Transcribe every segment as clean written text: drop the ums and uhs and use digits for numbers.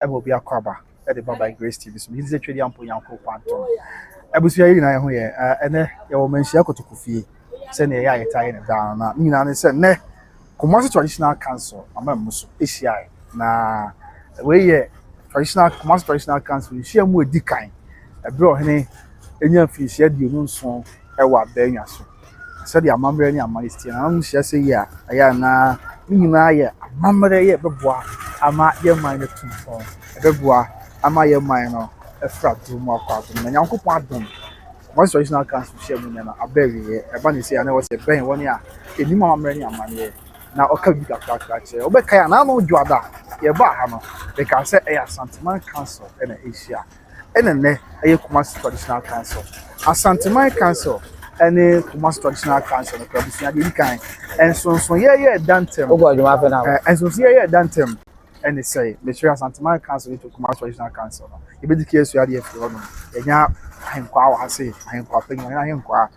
will be a crabber at the Baba Grace TV. So he's actually ample Yanko Panton. I was here and then your mention to Kofi. Send a Italian down. Nina said, Ne, Kumasi Traditional Council, a Mamus, ACI. Na, we traditional Kumasi Traditional Council, you share more decline. A bro, any fish, you know, so I was bearing us. Said the Amamber and Amalisty, and I'm just say, yeah, I am na, yeah, Mamma, yeah, Bebois, I might your mind at 2 form. A Bebois, I might your mind a frat to more carton, and Uncle Pardon. Once traditional council share me now, I bury a bunny say I never say, Ben, 1 year, a new money and money. Now, okay, you got that, say, Obeka, and I know you are that. You're Bahama, they can say a Asanteman Council and Asia. And then a Kumasi Traditional Council. Asanteman Council. Any Kumasi Traditional Council, the Kabisi kind, and so yeah, Dantem. And so yeah, Dantem. And they say, the Shire Asanteman Council to Kumasi Traditional Council. You be the case you are here for them. And now, I'm quite, I say, I am quite, I am quite,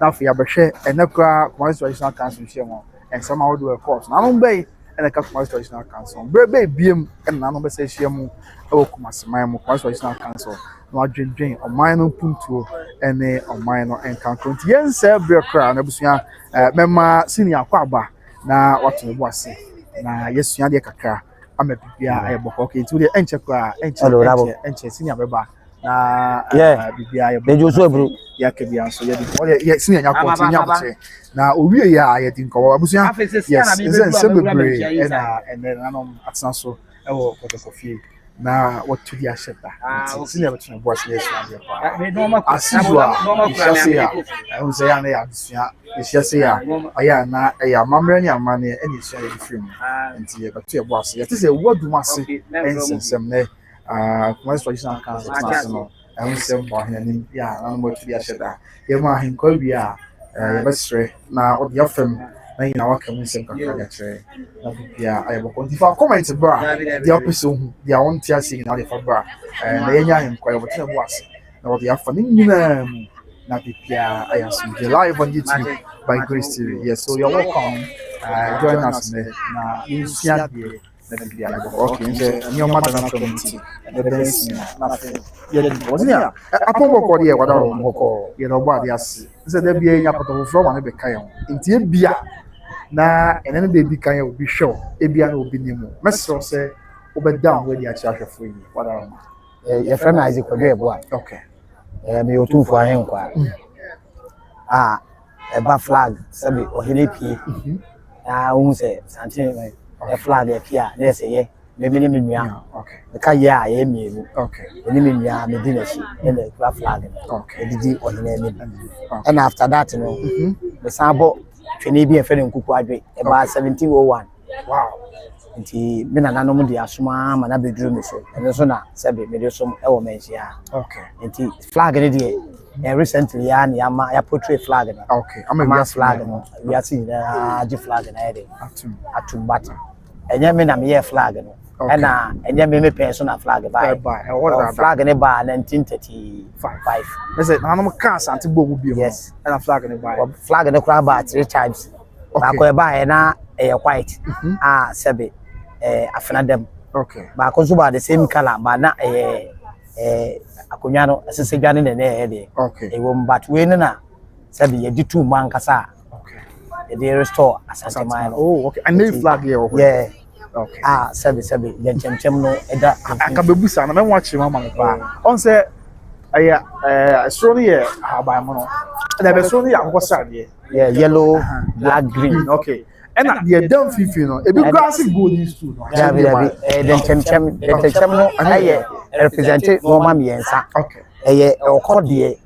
now for your share, and the Kumasi Traditional Council share more, and somehow do a course. Now, don't bay, and a Kumasi Traditional Council. Baby, beam, and none of us say, Shamu, Kumasi, my Kumasi Traditional Council. No drink on minor punto and on minor and can't yes, every crown. Memma senior quaba now what was say. Now, yes, you are the caca. I'm a PPA. I have okay to the enchakra and senior baba. Yeah, they do so, bro. Yakabian, so yet, senior, now we are yet in Coabusia. Yes, it's celebrate and then I'm at Sanso. Oh, what a coffee. Now, what to the Asheta? It's never to watch this one. As usual, I was saying, it's just here. I am not a mamma money and it's a film. And see, but your boss, it is a word Dumase and some most traditional council. I will say, yeah, I'm going to the Asheta. You might in Colbia, let's say, now, the often. Na ina waka mun sem kakra ga chere na bia ayo ko nti fa comment bra the opposite dia won tia sig na the fa bra na yenya him kwa yo tena bo ase na wo dia fa ni nyina mu na bia ayo so the live on YouTube by Grace TV. Yes, so you're welcome. Join us na insia die na bia okay nje ni o mada na community the best na fe ye de wasn't ya apon boko de wada boko ye no bo ade ase se da bia nya poto fro ma ne be kai ho nti bia na enen baby kan you be sure ebia na obi nimu mesro say obeda we di achi ahwefo yi wada your friend Isaac Odwebo okay me otumfo ahenkwa eba flag sabi ohene pie won say Asanteman a flag e pia na say ye me nua okay the ka ye a ye mienu okay me nua me dinashi and the flag okay didi ohene me and after that no me sabo twene bi efe nkuku adwe eba 1701 wow nti me nana no mu dia soma ma na bedru me so eno so na sebe me de so e wo Manhyia okay nti flag ne de recently ya portray flag na okay I'm a flag no we are seeing the flag na ede atum bat enye me na me ye flag no ena enye me personal flag by flag ne ba 1935 let's na no ka Asante bogu bi yes ena flag ne ba flag ne kra ba 3 times ba ko e ba na white sebe afena dem okay ba ko so ba the same color ba na akonya no asese dwane ne na de okay e wo but we ne na sebe ye di two man kasa okay they restore Asanteman oh okay and name flag here yeah okay sebe ye chemchem no eda akabebusa na me watch mama me ba on say so ne ba mo no na be so ne akosade yeah yellow black green okay and the damn fifi no e be grass gold is too no yeah then chemchem no represent normal miensa okay okode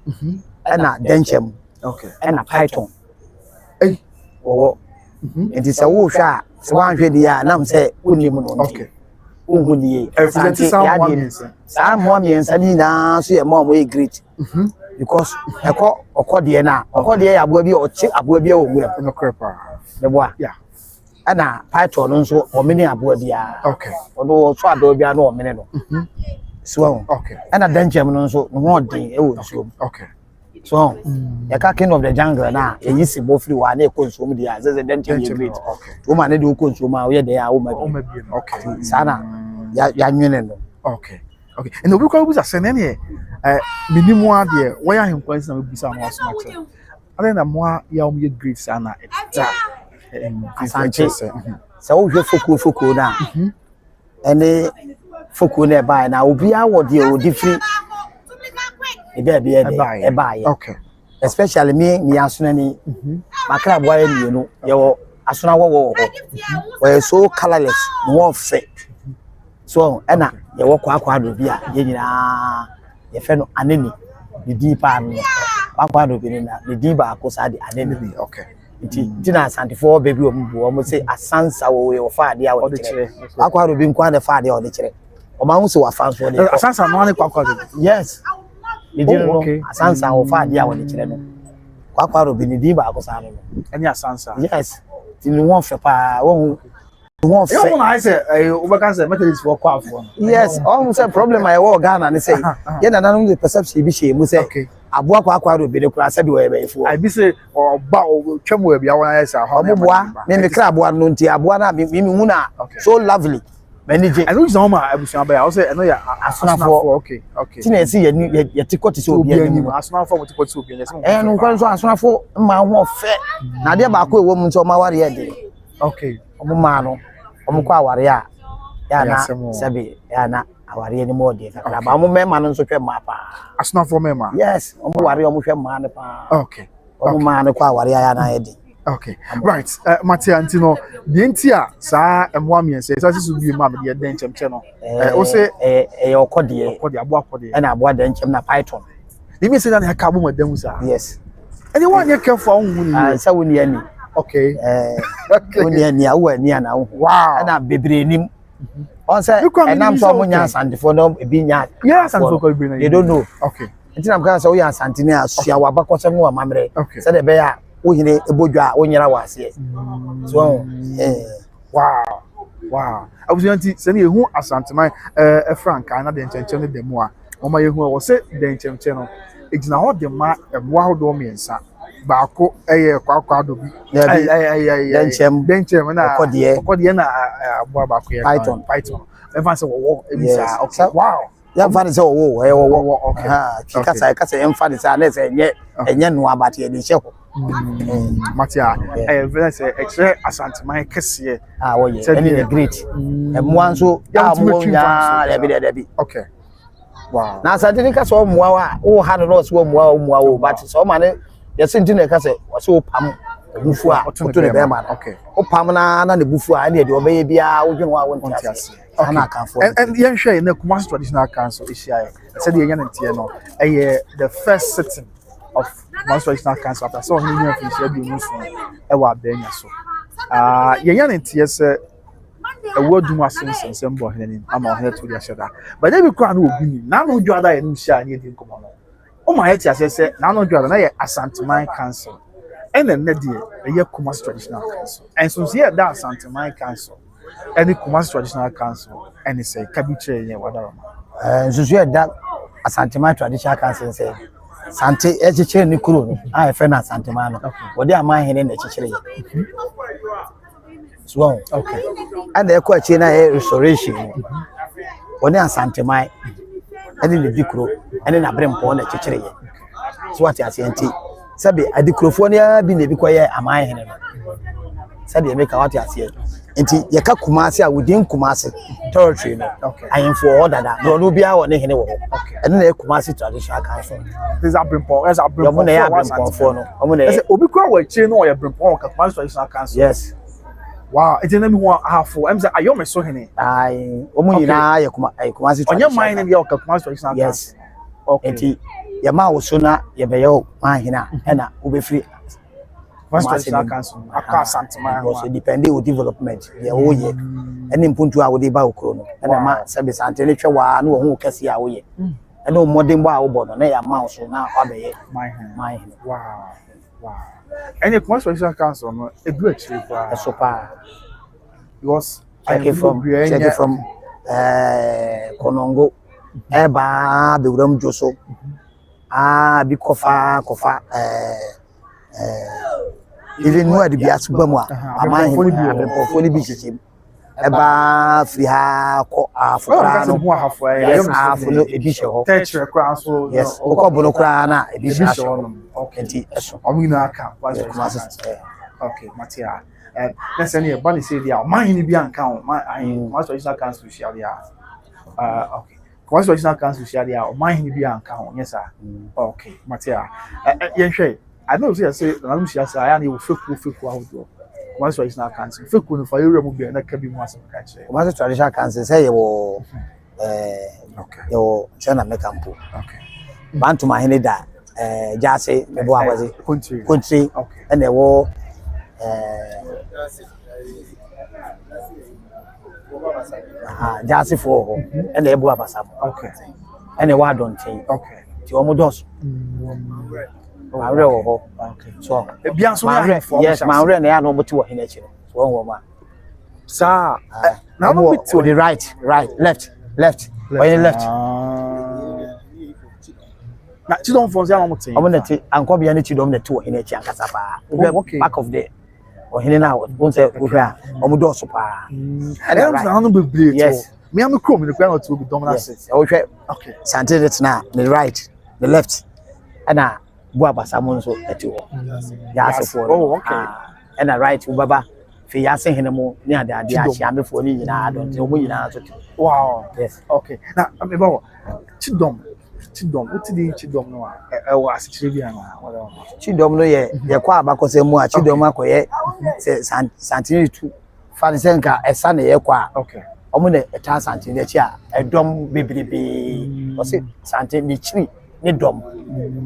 na denchem okay na python wo enti se wo hwa se wan hwe dia na mse unim no okay uhudie represent some miensa ni na so ye mom we great because okode na okode ya aboa bi ochi aboa bi o nwura no crepa the boy yeah na python no so o meni aboa bia okay odo so ado bia na o meni no so okay na denchem no so no odin e wo so okay so ya king of the jungle na eyi si bo free wa na e konsume dia ze denchem ye great okay to ma na de konsume ma we dey a wo ma bi okay sana ya nwene no. Okay. And we call was a any minimum there. Why are you questions and bisa no aso macho? And then more ya great sana Asante. So wo hwe fuku na. Ene fuku na buy na obi awo de o different. E buy. Okay. Especially me asonani. Makra boy ni no. Ye asona wo we so colorless, no fit. So ena ye wo kwa do bia ye nyina ye fe no aneni the deep an kwa do bi na the deep ba ko sa de aneni. Okay. Nti na Asantefo baby o mo say asansa wo we fa de a wo de kire kwa do bi nkwa de fa de o de kire o ma hu se wa fa so de asansa no ne kwa yes the deep no asansa wo fa de a wo de kire no kwa do bi ni deep ba ko sa no any asansa yes ti ni won fe pa won you know I say Obaka say Methodist for kwafo. Yes, all say problem I wo Ghana ne say. Ye na nanom the perception bi she mu say. Aboa kwa do be de kura say bi we be fo. I be say oba twam we bia won say how. Oboboa me kra aboa no nti aboa na me hu na so lovely. Manage. I know you know ma abusuan ba I say I know ya asonafo. Okay. Ti na esi ye tikoti so obi ani mu. Asonafo mo tikoti so obi ani. No kwan so asonafo ma ho fe. Na de ba ko ewo mu nti o ma ware ye de. Okay. Omo ma no omukwa aware ya na sabi ya na aware ni mo de kakra ba mo mema no so hwe ma pa asonafo mema yes omo ware omo hwe ma ne pa okay omo ma ne kwa aware ya na ye de okay right Matia antino de ntia saa emwa miense sa sisu bi ma de den chemche no o se okode abo akode na abo de nchem na python de mi se na ka bo madan sa yes any one ye careful on hu ni sa woni ani okay woni ani awu ani ana wow na bebre nim on say enam so mo nya Asantefo no ebi nya Asantefo ko ebi na you don't know okay ntina mka say o ya Asantene asua wa bakosem wa mamre say de be ya wo hine ebodwa wo nyira wa ase so wow abusanti se ne ehu Asanteman Franka na de ncheche ne demo a o ma yehu wo se de ncheche no egina ho de ma ebo ahodo miensa baako kwa do bi denchem na okode na abo baako ye python e say wo ebisa okay wow ya fa say wo okay kasa em say na say enye no abate ye de hye Matia very say extra Asanteman kese wo ye any great emo anso mo nya da bi okay wow na Asantene kasa o moa wa wo ha no so moa wo but so ma ne yes ntine kasa wo so pam bufu a oto ne be ma okay o pam na ne bufu a ne de obeye bia wo dwene wa won tiase ana kan for and yen hwe na Kumasi Traditional Council isia said the yen ntie no the first sitting of Kumasi Traditional Council after so he new official bi musu e wa abenya so yen ntie se ewo Dumase nsensem bo hene ama hene to dia sheda but dey be kwa na obi ni na no dwada ye nsia ne di nkomo no o ma yeti asese na no dwada na ye Asanteman Council ene ne die ye Kumasi Traditional Council and so here that Asanteman Council any Kumasi Traditional Council any say kabiche ye wadaroma so here that Asanteman Traditional Council say sante echichire ni kuro no a fe na Asanteman no wo de Amahene na echichire ye so okay and the kwa chi na restoration wo ne Asanteman ene ne dikro ene na brempo na echichire ye so what you say sabe adikrofo ne bi na bi koye Amahene no sabe make what you say enti ye ka Kumasi a within Kumasi territory no I am for order that no bia wo ne hene wo ene na Kumasi Traditional Council this a brempo as a brempo no ya brempo no omo na say obi kwa wa chi no ye brempo ka Kumasi Traditional Council yes wow it's na me ho halfo am say ayo me so hene ai omo nyina ye Kumasi onye mine ne ka Kumasi Traditional Council yes enti ye ma wo so na ye be ye Mahene na wo be free Traditional Council aka Asanteman because it depending on development ye wo ye ene mpuntu a wo de ba okro no na ma sabe Asantene twa wa na wo hu kase a wo ye ene modern bo a wo bo no na ya ma so na wa be ye Mahene wow any Kumasi Traditional Council no e do actually for so pa because check it from Konongo eba be wuram joso bi kofa even no ade bi asubam a Amahene bi chichim eba fi ha ko afukra no yes afu no ebi hye ho teacher kra so yes ko bono kra na ebi hye ho okay nti eso omina aka okay matia let's say here bani say dia man ni bi anka ho man traditional council share dia okay What's traditional council share dia man ni bi anka ho yes sir okay matia yen hwe I know say na no share say ya na you fake ahodo What's traditional council fake no for area mu bi na ka bi mu asem ka che what's traditional council say ye wo okay yo chana mekampo okay Bantumahene da jase me bo awaze country okay and e wo jase for ho and e bo abasam okay and e wa dontin okay ti o mo dos mawre ho okay so bia so na for yes mawre na ya no mo ti wo hene chi so won wo ma sir now mo to the right left when you left na chidom fonse am mutin omo na ti ankobia na chidom na ti wo hene chi ankasa pa back of the or hene na won say wo hwa omo do so pa and na no be blade yes me am come the ground to be dominant wo hwa okay Asantehene na the right the left ana bu abasam so ati wo ya asefo oh okay and right wo baba fi Asantehene mo ni ade ahia mefo ni nyina adon te omo nyina so wow yes okay na me ba chidom what did chidom no e was chidom na wala chidom no ye kwa abakose mu a chidom akoye se Asantehene tu fa ni senka esa na ye kwa okay omo na eta Asantehene chi a edom bebrebe o se Asantehene chi ni dom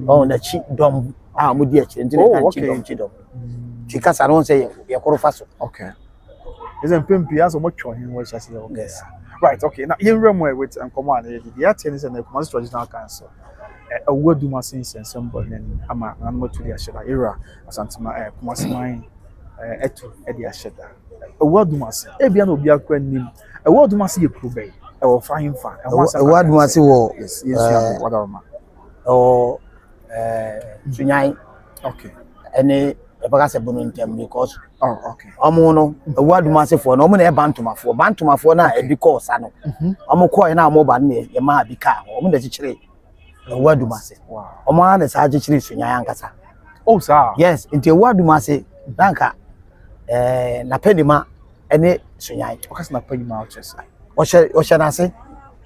o na chi dom a mo di a chi ndine chidom chi kasa no se ye korofa so okay is en pimpi as mo twa hin wo chase yes right okay now you remember with come on the attendance and the commercial traditional council Awuah Dumase symbol and ama na to the asheda era Asanteman commercial mine etu e the asheda Awuah Dumase e bia na obi akwa nim Awuah Dumase ye krobey e wo fine fan Awuah Dumase wo yes whatever o sunyan okay any ebaga se Bono ntem because okay omo no Awuah Dumase for no omo na e bantumafo na e bi course ano omo ko na omo ba na e ma bi ka omo na chichire Awuah Dumase wow omo na sa chichire sunyan ankasa oh sir yes nti Awuah Dumase danka na pedima ene sunyan okay na pedima o chese o na se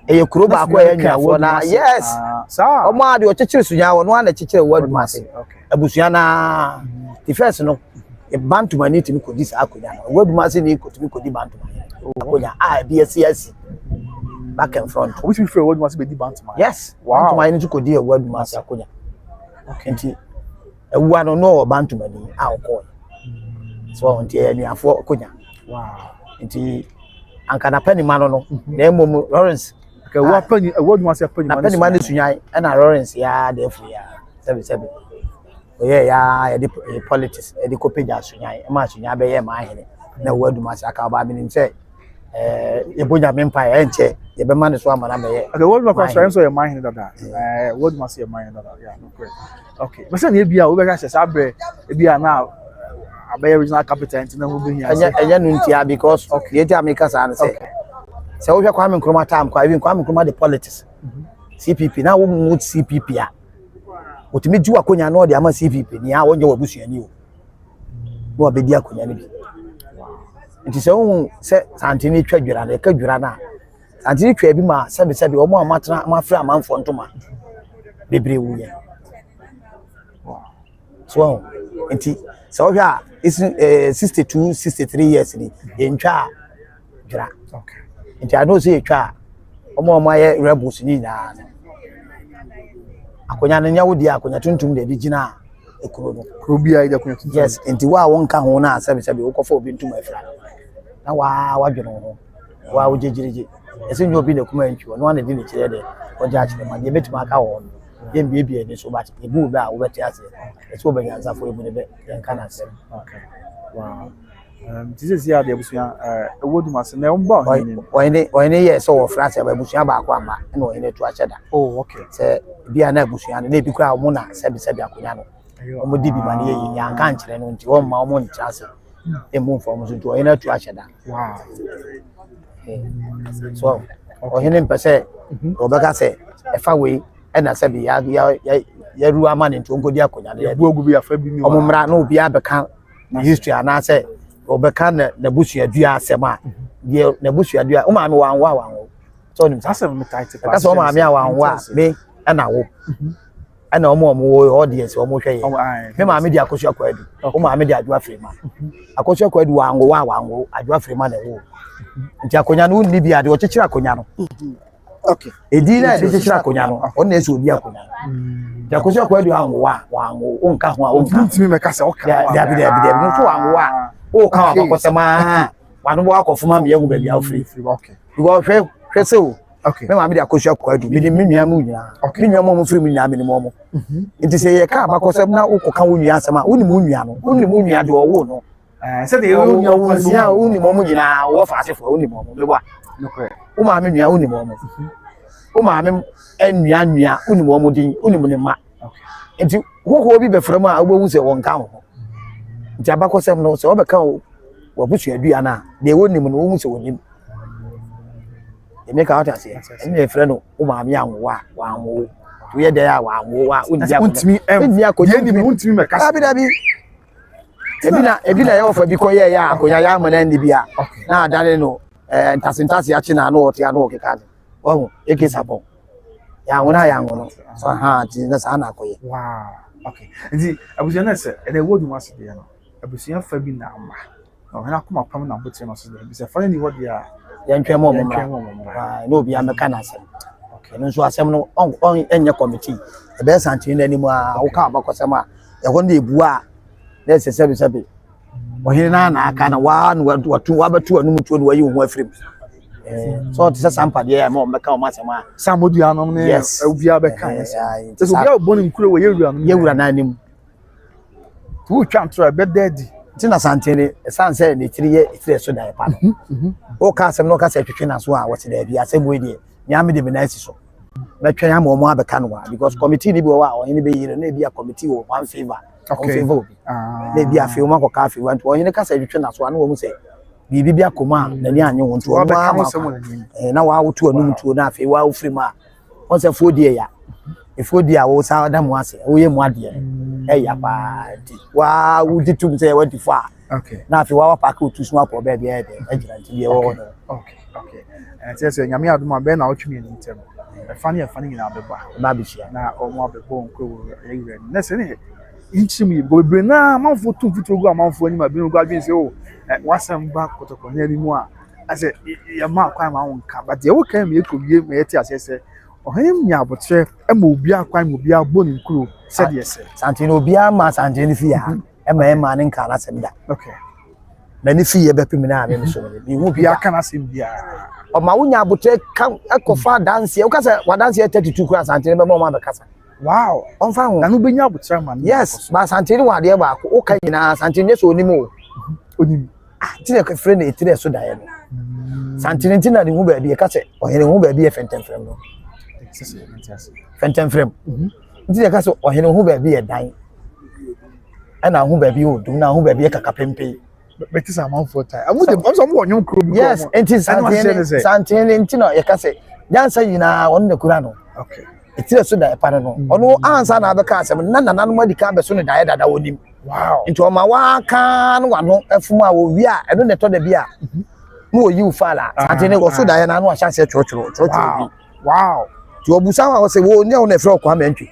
e kuro ba ko e nyafo na yes sir omo ade o chichire sunyan wo no na chichire Awuah Dumase okay abusuya na the first no e Bantuman ni timi kodi sa akonya Awuah Dumase ni kotimi kodi Bantuman akonya BSCS back and front which we feel Awuah Dumase be di Bantuman yes wow Bantuman ni kodi Awuah Dumase akonya okay nti Awuah no Bantuman ni akọ so nti enuafo akonya wow nti anka na panima no na emom Lawrence okay Awuah Dumase panima ni sunyan na Lawrence ya dey free ya 77 yeah the politics the copeja sunyan e ma sunyan be ye ma ahene na Awuah Dumase aka ba minim say e bonya mempa e nche ye be man so amana be ye okay Awuah Dumase so ye ma ahene dada Awuah Dumase ye ma ahene dada yeah no great okay but say na bia we be ka say abre e bia na abe original capital ntina mo be here enya no ntia because okay ye ti ameka sa say say wo hwe Kwame Nkrumah time kwa even Kwame Nkrumah the politics CPP na wo mu CPP a otimi ju akonya na o de ama CPP ni a wonye wabusuani o no obedi akonya ni bi nti se wo se Asantehene twa dwira na ka dwira na Asantehene twa bi ma sebe o mo amatena amafra amanfo ntoma bebre wuye so nti se o hwa 62 63 years ni entwa dwira okay nti I know say etwa o mo aye rebels ni na akonya na nyawo dia akonya tuntum de gina ekuro no krobia ide akonya tuntum yes enti wa wonka ho na sebe wokofa obi ntum afra na wa dweno ho wa wogegirege ese nyo obi na kuma ntwo no na di ne kire de oja akire ma de betima aka ho ye mbie ni so ba ebu ba wo beti ase ese obanya azafo ebu ne be yanka na se okay wow this is here the abusuya Awuah Dumase na omba oyene ye so wo France ba abusuya ba akwa ma na oyene tu acheda oh okay se bia na abusuya na ebi kura mo na sebe akonya no omo di bi ma ne ye yanka nkire no nti wo ma omo nkyase e move from so to ina to aheda wow so ohene mpese obeka say e fa we e na say bi ya ru ama ne nto nkodi akonya ne bu ogu bi afa bi ni omumra na obi abeka na history ana say obeka na busuadua asema de na busuadua o ma me wanwa so nim asem me tight pass so ma me wanwa me na wo ana omo audience omo hwe ye me ma me di akosua kwadu o ma me di adwa frema akosua kwadu wanwo adwa frema na wo nti akonya no ni bia de o chechira akonya no okay edi na de chechira akonya no o na eso obi akonya nti akosua kwadu wanwo o nka ho a o nka ntimi me ka se o ka ya bi no so wanwo a o ka akosema wanu bo akofuma me yehu ba bia free okay because hwe se o okay me ma me di akosua kwadu me di me nua mu nyina me nua mo free me nyina me ni mo nti se ye ka abakosem na ukoka wo nua asema woni mu nua no woni mu nua de owo no se de wo nua wo sia woni mo nyina wo fa asefo woni mo me bwa okay wo ma me nua woni mo wo ma me nua woni mo din woni mo ne ma okay nti wo bi be frem a wo hu se won ka ho nti abakosem no se wo be ka wo busuadua na de woni mo no wo hu se woni emeka ata se ene frɛ no wo ma me anwo wanwo to ye there wanwo wa untimi ye ni untimi me ka dabi ebina ye ofa bi ko ye ya akonya ya amana ndi bia na adane no ntasentase ya chi na no ote ya no okeka oh eke sabon ya wona ya ngono so ha ti na sa na akoye wow okay nti abusia na se ene wo Dumase de no abusia fa bi na ama no hena kuma pam na bote no so de bi se fa ni wo dia ya ntwe mo no obi ameka na asem okay no so asem no on enye committee e be Asantehene ani mu a wo ka abakosem a e ho na ebu a na se sebe ohene na aka na wa watu abatu anu mutuo no wayi ho afrim so ti Sampa de ma o meka o masem a samodu anom ne obi abeka so obi a Bono nkure wo yewura na anim tu twa ntro be daddy ti na Asantehene sanse ne tiri so da pa o ka asem no ka se twetwe na so a wo se da bia asem we de nya me de be na asi so betwe ya ma omo abeka no because committee ni bi wo a ohene be yire na bia committee wo one favor okay na bia fe wo ma ko ka fe want ohene ka se twetwe na so na wo mu se bibi bia koma na ni anye wo nto wo ba na wa wotu anu nto na fe wa wo free ma on se fodie ya efodie a wo sa da mu ase wo ye mu ade ya pa di wa wo ditum se wa di fa okay na fe wa park otu so apo ba bia de agira nti bia wo okay enti se nyame aduma be na otwemi ni ntem fani nyina ba bishia na omo abebo nko wo yewure na se ne inchimi gobe na manfo tum fitogo amanfo ani ma bi no go adwen se o wasam ba kotoko na ni mu a ase ya ma kwan ma wonka but ye wo kan me ekowie me yeti asese ohene nya abotre ma obi akwan obi Bono nkuro se de se Asantehene obi ama Asantehene fi ya ma ne nka na sem da okay na ni fi ye be pim na me so bi hu bi aka na sem bia o ma wonya abotre kan ekofa dance o ka se wa dance 32 kura Asantehene be ma be kasa wow on fa ho na no benya abotre ma yes ba Asantehene wa de ba ko o kan na Asantehene so onimo onim ti ne ka friend e tire so da ye no Asantehene ti na ni hu ba bi e ka se ohene hu ba bi e fentem frem no fentem frem ti ne ka se ohene hu ba bi e dan ana hu ba bi o dum na hu ba bi e kaka pempe better someone for time. I'm one crew. Yes, it is Asantehene ntino ye kase. Jansa yina on the Kurano. Okay. It is so that part no. Ono ansa na abeka asem na nanu di ka be so ne da dada wonim. Wow. Into ma wa kan wano afuma wo wi a eno ne to da bia. No oyi ufala. Asantehene go so da na no ahyanse choro. Wow. To obusa wa se wo ne o na fre kwa mentwi.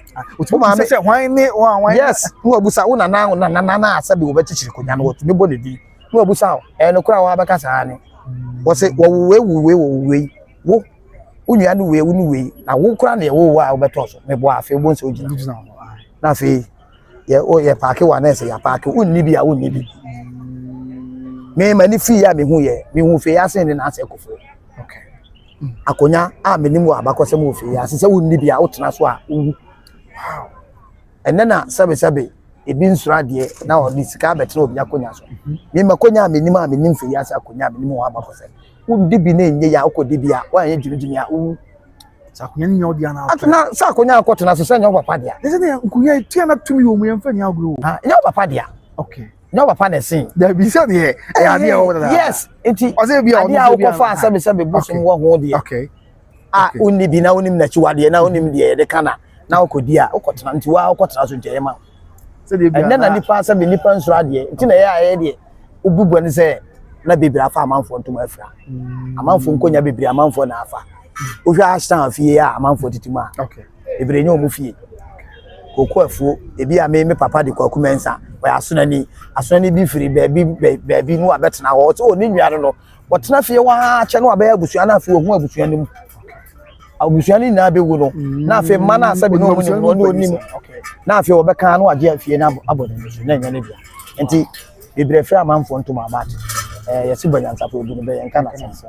O ma se hwan ne hwan. Yes, no obusa wo na asabi wo be chichiri konya no to me bo ne di. No obusa no kura wa abeka sa ne. Wo se wo we wo unua no we unu we na wo kura na wo wa obeto so me bo afi bo nso ogina na afi ye paake wa na se ya paake unni bi a unni bi me mani fi ya me hu fe ya se ne na ase kofo okay akonya a menimu abakosem wo fe ya se unni bi a otena so a wow enna sabe ebi nsura de na o disika betena obi akonya so me makonya menim a menim fe ya se akonya menimu abakosem undi bi na enye ya okodi bi a wa anye dwudwumi a sakonya nya odi ana atuna sakonya akotena so senya papa dia ese ne nkunya tia na tumi wo mu yemfa nya agro ha nya papa dia okay no papa na sin there be say there ade o da yes enti o say bia o ko fa se be bosom wo ho de okay onni bi na onim na chi wade na onim de de kana na okodi a okotena nti wa okotena so nteye ma say de bia na nipa se be nipa nsura de nti na ya de obubu ne se na bebira afa amanfo ntom afra amanfo nkonya bebira amanfo na afa ohwa astan afie a amanfo titima okay bebira nya omu fie koku afuo ebi a me papa de kwaku mensa wa asonani bi firi baabi no abetena ho so oni nnuare no wotena fie wa ache no abaya abusua na afie ohu abusua nim abusua ni na bewu no na afie ma na asabe no onim na afie obeka no age afie na abode no na nya ne bia enti bebira fira amanfo ntom abat yesi banyansa po obi no be enka na sansa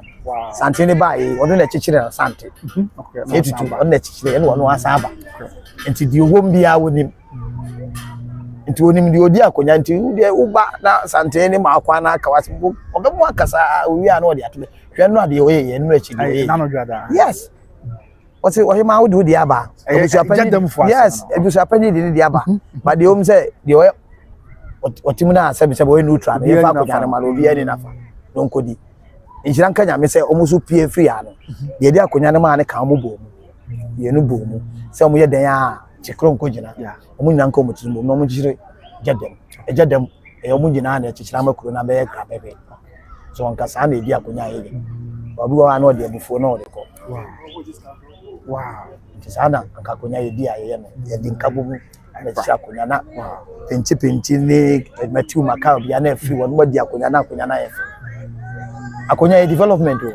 sante ne bae odo na chichire na sante okay etutu odo na chichire ene wono asa aba enti di owom bia wonim enti wonim di odi akonya enti uba na sante ne ma akwa na aka wase obemu akasa wi a na odi atobe hwe no ade oye ye no achi de na no dwada yes what's it ma wo di aba yes ebusu apani di aba but the home say the otimu na sabi we neutral e fa akwa na ma obi ani nafa don kodi injiran kanya me say omusu pie free ano de di akonya na ma ne kan mo bo mu ye no bo mu say omo ye dan a chekro nko gina omo nyina nko mo timu no mo jire jadem e omo nyina na chichira makuro na be kra bebe so onka sa na di akonya ye obi wa na odi abufuo na odi ko wow tisana anka akonya ye di aye no ye di nkabo mu na chichira akonya na penchi ne matiu makao bia na free won wadi akonya na ye akonya ye development wow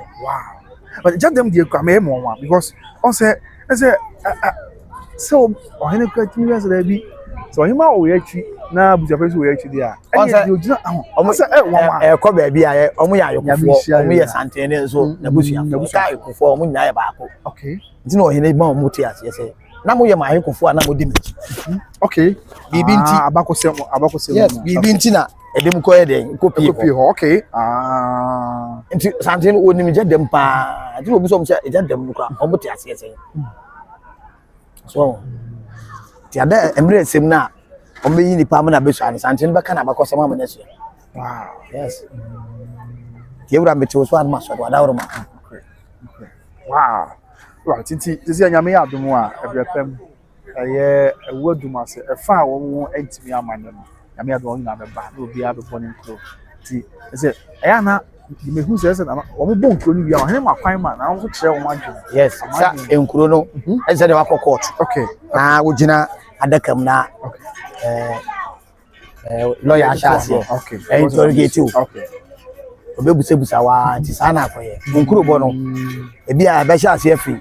but jadem di kwa me mo wa because on say so ohene kwa timi as da bi so hima o ye chi na buja peso o ye chi dia e di ojina omo say ko ba bi aye omo ya yokofo omo ye Asantehene nso na busia ka yokofo omo nyina ye baako okay nti na ohene ba omo ti ase say na mo ye ma yokofo na mo di mechi okay bibi nti abakosem yes bibi nti na edem ko ye den copy ho okay nti Asantehene onim jadem pa nti obi so mo say jadem no kwa omo ti ase say so ti ada emre sem na omo yi ni pa mo na besu an Asantehene beka na bakosem am na so wow yes ti ewura meti so an ma so do adawro ma wow right tinti anyame ya adomu a ebrepem eye Awuah Dumase efa wo entimi amane no nyame adomu na beba na obi abebo ne nkro ti say eya na mehu say na wo bo nkro ni bia wo he makwan ma na wo kire wo madwe yes sa enkro no ese de wakọ court okay na wo gina adakam na lawyer ashase okay interrogate you okay obebusebusa wa nti sana akoye nkro bo no ebi a be shase afi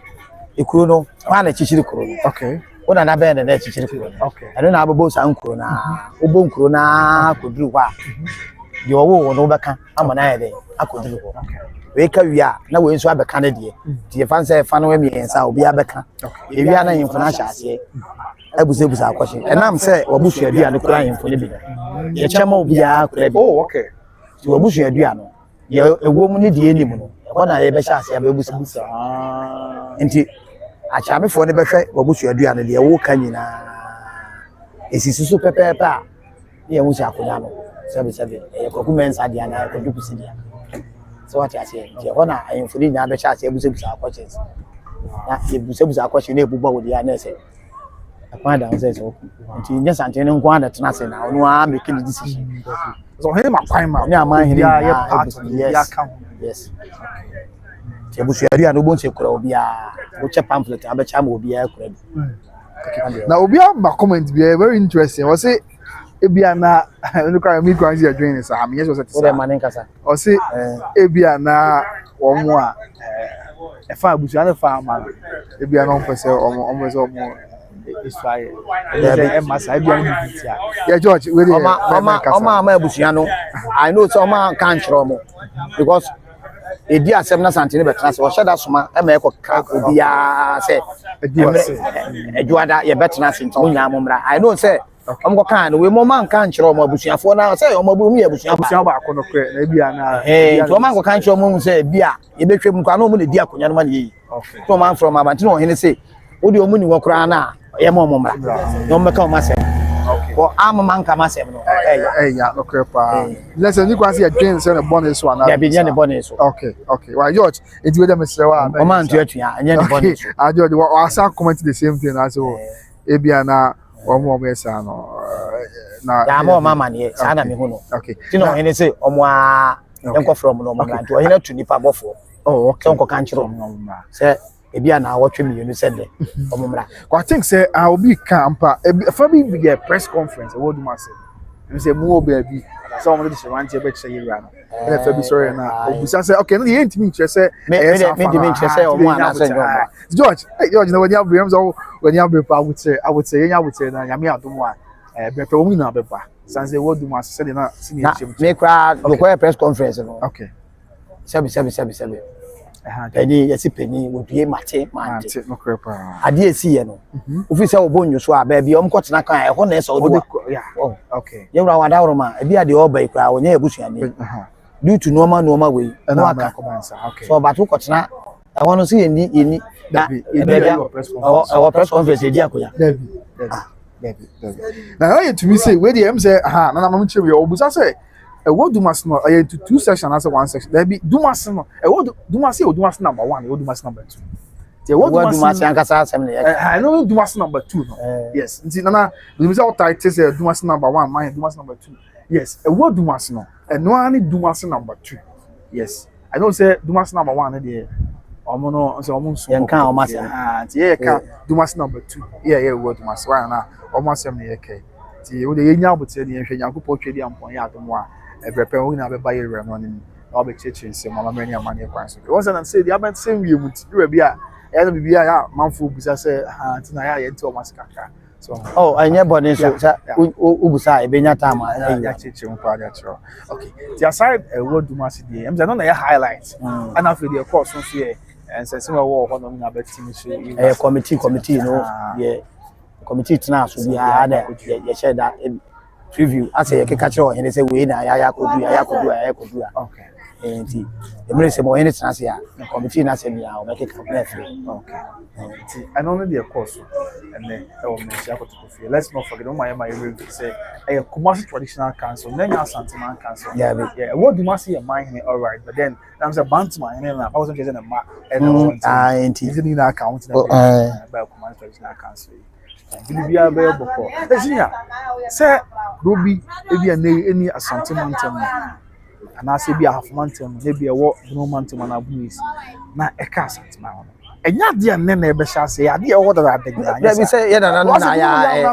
ekro no wa na chichiri kro no okay ona na be na chichiri kro no okay eno na abobo sa nkro na obo nkro na koduru kwa de owo no beka amana ya de akoduru ko we ka wia na we nso abeka na de die fan say fan we miensa obi abeka e wia na yimfo na hyase abusebusa akwhye enam say wabusu adua ne kura yimfo ne bi ye chema obi a kura bi oh okay so wabusu adua no ye ewo mu ne de enim no e na ye be hyase abusebusa enti achamefo ne behwe wabusu adua no de wo ka nyina esisi so pepepe a ye mu sha akonya no sebe kwaku mensa dia na kwaku kusidia so what you say je hona ayimfuri nya be cha se ebusebusa akwhye na ebusebusa akwhye na ebuba wo dia na se akwa da say so nti nya Asantehene nko ada tena se na ono a make the decision so he makwan ma nya Manhyia ya part ya kan yes te busu area no bon se kura obi a wo che pamphlet abecha ma obi a kura bi na obi a ba comment be very interesting was say ebia na onukwa mi kwanzi Adj0urns sa am yes was say o man nkasa o say ebia na omo a efa abusu na fa ma ebia na onpese omo se omo Israel e masa ebia no bitia ya George we dey oma abusu no I know so oma kan chiro mo because edi asem na Asantehene betena se o sheda soma e ma ekọ ka obi a se ejuada ye betena se nti nya amomra I know say omko kan we mo man kan chiro mo abusuafo na say o mabu mu ye abusuafo ba akọ no kre na ebia na to man ko kan chiro mo say bia ye betwem kwa na o mu ne di akonya no ma ne yi to man from Abantene o hene say o di o mu ni wo kra na ye mo momra no mmeka o ma say okay Or I'm a man come as no. Yeah, no crepa. Let's say you can see a drain send a bonus one. Yeah, be the bonus. Okay. Why George? It's with them Mr. Man to you and the bonus. I George was comment the same thing as well. Ebiana or more mesano. Na more mama here. Sana me hono. Okay. You know, and say omwa yanko from no man to here to nipa bofo. Oh, okay. Sonko kanchiro. Say Ebiana watch me you said omumra. I think say I will be camper. For me be a press conference. What do I say? You say more baby. Someone this one here bet say you ran. If be sorry na. Obusa say okay, no the ain't me say me say omwa na say George, no when you bring so when you bring I would say na nyame adom a better we na beba. Sanse what do I say na senior chief. Me crowd go press conference no. Okay. Sebi. Penny, yes, penny would be mate. No crepa. I did see you. If you say Bonyo, so baby, got na kind of honest or yeah. Okay. You know what I be at the old baker when you're bushing. Due to normal way. Okay. So, but who got na? I want to see any that our press conference. Now, to me say, where the M say, aha, and I'm sure we always say. What Dumase no into two sections as one section. There be Dumase no. What Dumase or Dumase number 1, or Dumase number 2. The what Dumase ankasa assembly. I know Dumase number 2 no. Yes. Nti nana we say tight say Dumase number 1, mine Dumase number 2. Yes. What Dumase no. No any Dumase number 2. Yes. I don't say Dumase number 1 there. Omo no so omo so. Yenka omase. Nti ka Dumase number 2. Yeah, what Dumase. Why na omo assembly yeke. Nti we dey nya abote ne hwe Nyankopɔ twedi ampon ya adom a Ebrepe we na be buy area no ni na be cheche se mama mani amane kwan so once and say the about same we muti we bia e na bibia ya manfo busa say ha ntina ya yenti o maskaka so oh anya body so ubusa e benya time ya cheche mo pa ya chiro okay the aside what Dumase dey em say no na ya highlight and after the course so here and say we wo ho no na be team so committee no yeah committee tena so bia na ya share that preview I say you catch on and say we na ya kodu okay and the say mo any chance here the committee na say me I make it free okay and only the course and then let's not forget my say a Kumasi traditional council then Asanteman council yeah what Dumase your mind all right but then I'm say Bantman and I wasn't getting a mark and isn't in account by Kumasi traditional council Bilibia be boko. Ezinya. Say Robi ebi any Asanteman tem. Na say bi halfman tem, na bi e wo Bono tem na Dumase. Na e ka Asanteman. Enya de ne na e be sha say ade e wo da da gina. Let me say na ya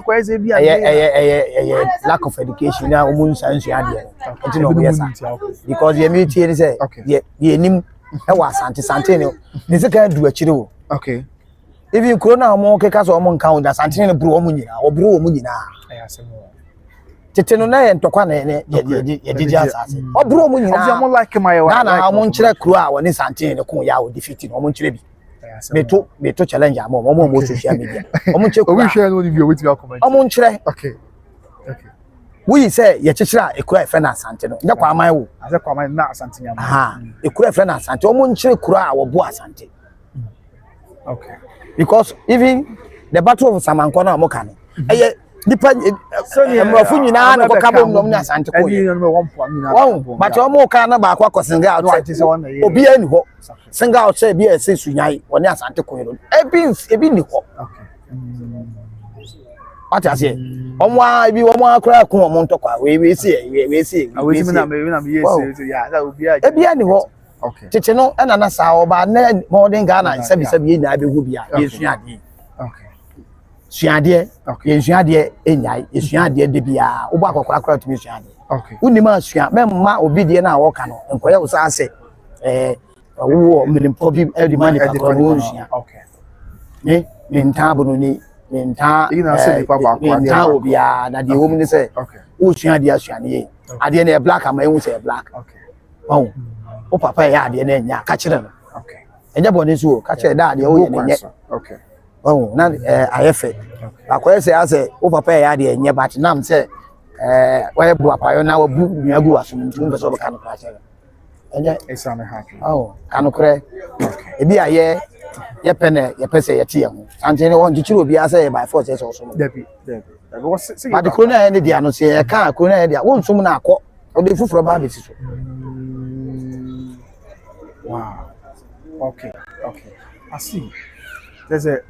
lack of education na omun sansu ade. Enti no be sa. Because ye me tie say ye enim e wa Asantehene. Ne se ka du akire wo. Okay. If you corona mo keka so mo nka unda Asantehene bro omu nyina obro omu nyina tete no na entokwa na ye didi asase obro omu nyina obia mo like my way na mo nkyere kro a woni Asantehene ko ya o defeat no mo nkyere bi meto challenge am mo social media mo nkyere ko we share no the video with your comment mo nkyere okay we say ye kyekira ekura efe na Asante no nya kwa aman wo ase kwa aman na Asante nyam ekura efe na Asante mo nkyere kro a wo bo Asante okay because even the battle of Samankona Mokano, nipa mrofu nyina na kokabo nom na Asante ko ye but omo ka na ba kwa singa out obi ani ho singa out say bi ese sunyai woni Asante ko ye ebi ni ho what I say omo ebi omo akra ko omo ntokwa we see na me yes yeah that obi ebi ani ho okay tete no na na sa oba na modern Ghana sabi na be hu bia yesuade okay suade yesuade enyai yesuade de bia wo ba akokora tumi suade okay unima asua memma obi de na wo ka no enkoye wo sa ase wo milimpo bi e demand ka ko wo sua okay ni nta bono ni nta ina se ni pa ba ko nta obi a na de wo ni se okay wo suade asuane ye ade na e black ama e wo se black okay wow o papa ya ade na nya ka kire no okay enja bone so ka kire da ade o ye nye okay oh na ayefe akoye se ase o papa ya ade nye but nam se we bu apayo na wa bu nuagu asum ntum be so be kan ka kire enja esame happy oh kanu kire ebi aye ye pene ye pese ye tie ho Asantehene won kire obi ase by force so so debi But the corona any dia no say ka corona dia won sum na akọ o de fufuro ba be siso. Wow. Okay. I see. There's a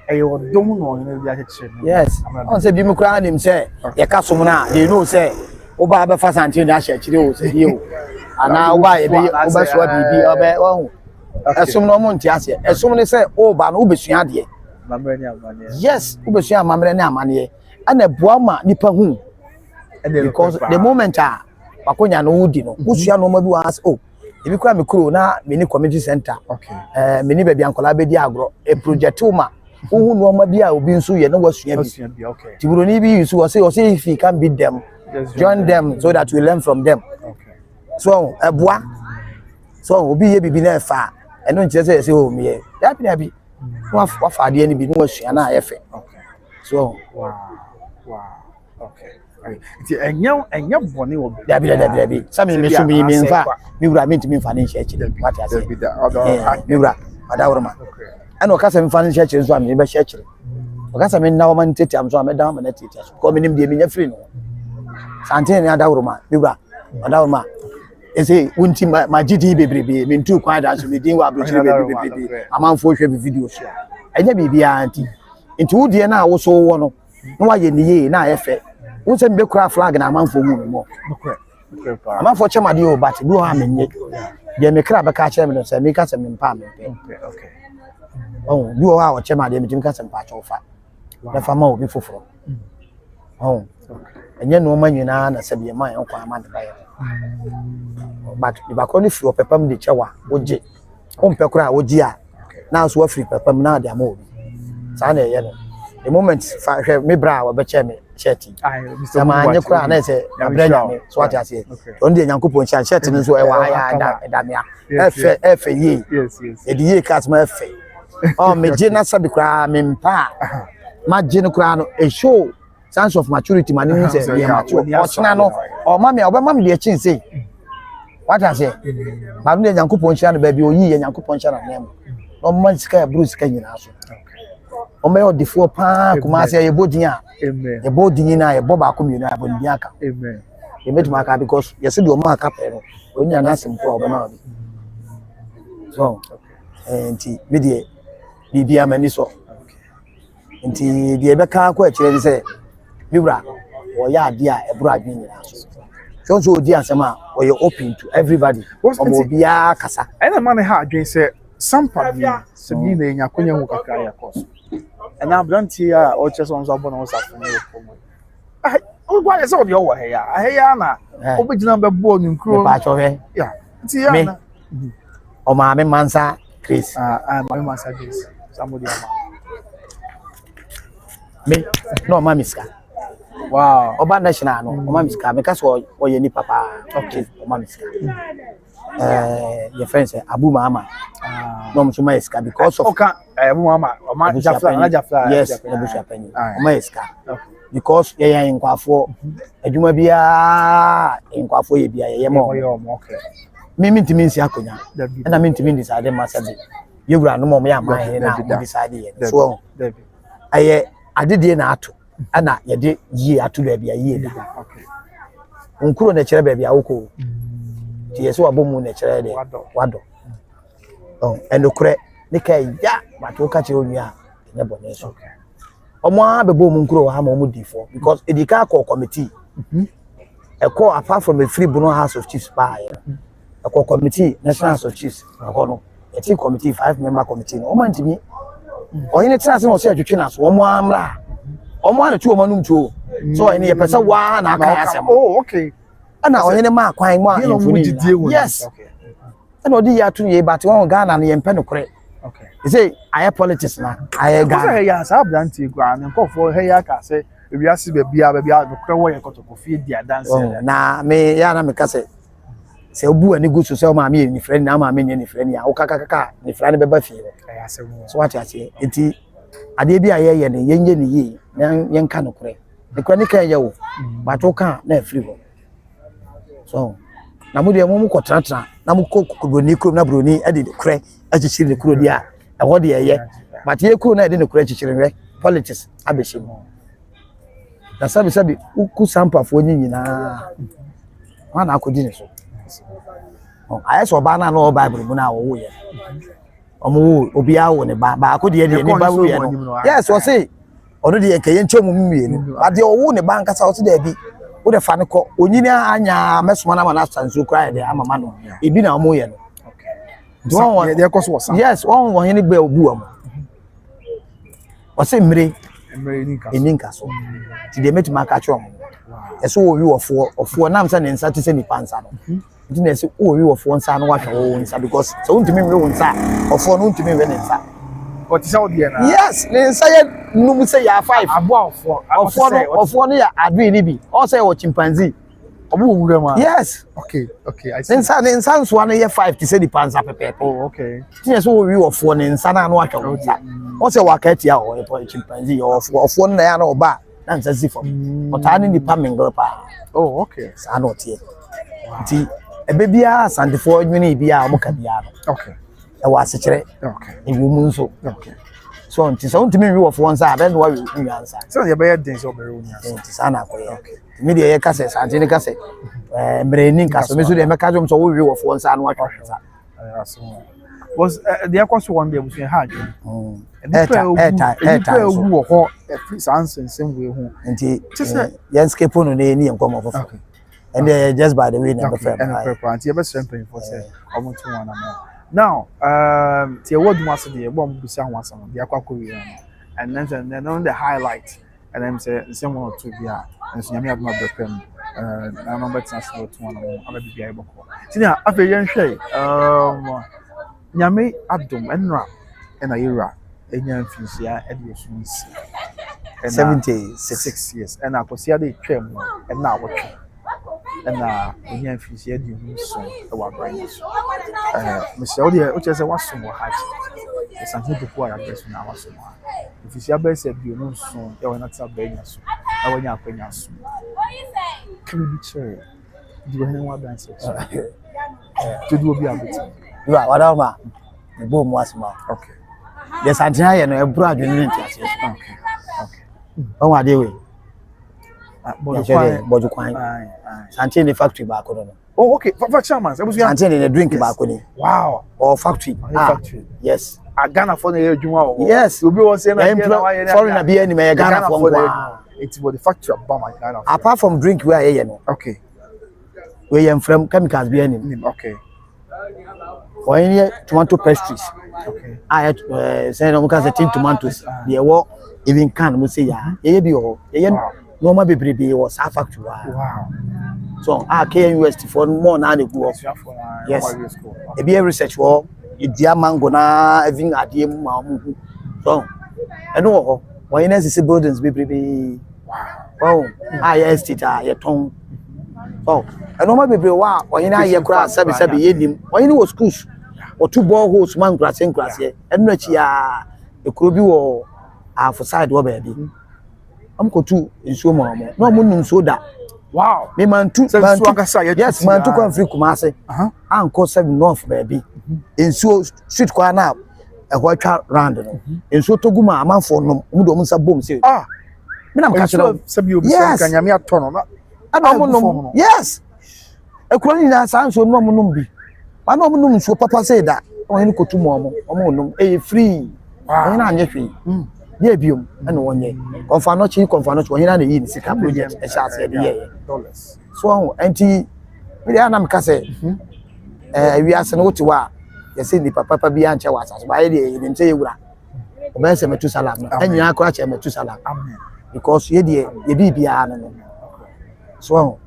dom no in the Yes. On say bi me kura nim say ye ka sum na they know say o ba be fa Asantehene da hye kire o say you. Ana o ba ye be o ba so bibi o be won. Esum no mo nti ase. Esum ne say o ba no o besua de. Yes, o besua mamre ne amane. Ana boama nipa hu. Because the moment wakonya no wudi no usua no ma bi was oh ebi kura me kuro na me ni community center. Okay. Me ni baabi ankola be di agro e project uma hu no ma bi a obi nso ye na wasua bi. Okay. Tiburoni bi use o say if you can beat them, join them so that we learn from them. Okay. So eboa. So obi ye bibi na fa eno nche say o me ye. That bi wa fa de ni bi no wasua na ayefe. Okay. So wow. Okay. It's enya bone wo dabi sami me so me mfa mi wura me ntimi mfa ne nche akire what I say mi wura Adj0urns ana o kasa me mfa ne nche akire so am me be hye akire o kasa me na o man tete am so am da am na tete so ko me nim de me nya free no Asantehene Adj0urns mi wura Adj0urns ese wunti ma gidi bebrebe me ntu kwa da so me din wa abrochire bebrebe amanfo hwe video so enya bibia anti wo de na wo so wo no no wa ye ni ye na ayefe who said be cry flag na man for mu mo man for chama de o but do ha menye de me kra be ka chere me no say me ka se me mpa me okay oh do ha o chama de me tim ka se mpa cha ofa na fa ma obi foforo oh enye no ma nyina na se be man kwa ma de ba ye but the ba ko ni fi o pepam de chewa oje o mpe kra oji a na so afri pepam na de ama obi sa na ye no the moment fa hwe me bra wo be che me shirty Mr. Manye kura na say abranya me so what I say on de Nyankopon shirt ni so e wa ya da me efe ye yes e di ye cat ma efe oh me je na sabi kura me mpa ma je no kura no e show sense of maturity man ni say ye mature o china no o ma me obema me de chin say what I say ma no de Nyankopon shirt no ba bi o yi ye Nyankopon shirt na nem no man sika bruce ka nyina so o me o defo pa kuma say ye bodin a amen ye bodin na ye boba ko mi na bodin aka amen ye metu aka because ye se do ma aka pe no onya na simpo obema obi so enti me de bibia mani so enti de be ka ko akire say biwra wo ya ade a ebro adwen nyina so so odi asema wo ye open to everybody omo bia kasa ena man ha adwen say Sampa bi se bi na enya konya hu kakra ya koso and abranti a o che so nso abono o safo na ko mo o gwa le se o de o he ya na o be gina be bo ni nkro ba cho he ya ti ya na o ma me mansa Chris ma me mansa Chris somebody ama me no ma miska wow oba national no o ma miska me ka so o ye ni papa okay o ma miska your friend say Abu Mama no mchuma iska because of okay Abu Mama Jafla yes Abu Shapeni o ma iska because ye yan nkwafo adwuma bia nkwafo ye bia ye mo okay me ntimi nsi akonya na me ntimi decide masabi ye wura no mo ya man na mo decide ye so aye adedie na ato ana ye de yie ato ba bia yie da okay onkuro na kire ba bia woko ti yeso abomu na kire de wado oh enokure ne kai ya mato ka che onua ne bone so omo abebo mu nkuro ha ma mu difo because edika call committee e call apart from the free Bono House of Chiefs by a call committee National House of Chiefs no a team committee 5-member committee no man timi o yin tira no say atwetwe na so omo amra omo na tu omo num tu so yin ye pesa wa na aka asem oh okay ana o yin ma kwan mu a yes okay and odi ya tu ye but won Ghana na ye mpe no kore okay you say I politics na I Ghana ya sa abranti gwa na nkofo he ya ka say ebiase be bia no kore wo ye kotoko fie dia dance na me ya na me ka say se obu ani gusu se o ma me ni friend na ma me ni friend ya o kaka ni friend be ba fie so what I say enti ade bia ye ne yenye ni yi yen ka no kore ni kore ni kan ye wo but o kan na free wo so na mu de mu ko tratra na mu ko Odobroni kuro na Broni e de kure achichiri de kuro dia e ho de ye but ye kuro na e de kure achichiri we politics abeshim na sabi uku Sampa fo nyina wana akodi ne so aye so ba na no Bible mu na wo ye omo obi awo ne ba akodi de ne ba wo ye no yes o say ono de keye nchemu mmienu ade owo ne ba nkasa o se da bi wo de fa ne ko onyina anya mesoma na na sansu kra de amama no ebi na omo ye no okay de koso wasa yes won wo hene gba obu am o se mre eninka so ti de metima ka chom eso wo wi ofo nam se ne nsa te se ni pansa no ti na se wo wi ofo nsa no wa hwa wo nsa because so untimi mwe wo nsa ofo no untimi we ne nsa but is out there na yes ne nsa ye num se ya 5 abo ofo no ya adwe ni bi o se wo chimpanzee obo wura ma yes okay I see nsa nso no ye 5 ti se di pansa pepe oh okay ti na se wo wi ofo ne nsa na no wa hwa wo nsa o se wa ka tia o e chimpanzee ofo no ya na oba na nsa si fom otani ni pa mingle pa oh okay sa no tie ti ebe bia Asantefo nwini bia omo ka bia no okay e wa sekere okay e wu mu nso okay so nti so ntimi wi wofo nsa aben wa wi nyansa so ye be den so be ru nyansa nti sa na ko ye okay mi de ye ka se Asantehene ka se mre ni nka so mi so de me ka jom so wo wi wofo nsa no atwa nsa aso was the akoso one be busu ha adwo eta wu ho free sansen we hu nti yen skip no ne ni enkomo fofo okay and just by the way na friend and prepare you be strengthening for say omo to one am now tie what Dumase dey bom busa ho asam dey akwa we and then on the highlight and then say one or two bia and so nyame adoma prepare na number chance to one am am bia e boko tinia afa yen hwe nyame adom enra na yera enya mfinsia e dey sunsi 76 years and akosia dey twem na awotwe na enya mfinsia dey so e wa brand Mr. Odi o chese waso mo haji Asantehene popo ara beso na waso mo mfinsia be se bi no so e wona tsa ba nya so na wanya akwanya so can be sure di wona wa dance to do obi abeti you are whatever the boom was ma okay the Asantehene no e bro adwene nti ase okay on wa dey we boju kwan Asantehene factory ba ko no oh okay for chairman Asantehene the drink ba ko ni wow or factory factory yes a Ghana for na adwuma o yes obi won say na foreign na bia ni me Ghana for kwa it's about the factory of Bama Ghana apart from drink we are no okay we am from chemicals bia ni okay or any tomato pastries okay I say no can say tomatoes they wo even can mo say ya ye bi o ye no ma bebrebe wo sa factory wow so KNUST for more na dey go yes e be research wo idia mango na even adie mu ma mu so eno wo when you see buildings bebrebe wow estate ye ton so eno ma bebrebe wa when you ye kura sabi ye nim when you was schools or two boreholes man grass eno achi ya e kuro bi wo afo side wo ba bi am ko tu nsuo ma mo no mo num soda wow me mantu yes mantu kon free Kumase anko 7 north baby ensuo street kwa na e ho atwa round no ensuo toguma amanfo no mu do mu nsa bom se me na mka kire sabi obi so kan nyame ato no na amonum yes e kuro ni na sanso no monum bi ma no monum nsuo papa se da o hin kotu mo num e free o na anye hwe ye biom na wonye konfa no chi wonye na yi ni sika project e sha se de ye dollars so enti me ya na mka se wi ase no wote wa ye se ni papa bi anche wa asase ba ye de ye nte ye wura o be se metu salam anya akora che metu salam amen because ye de ye bibia no so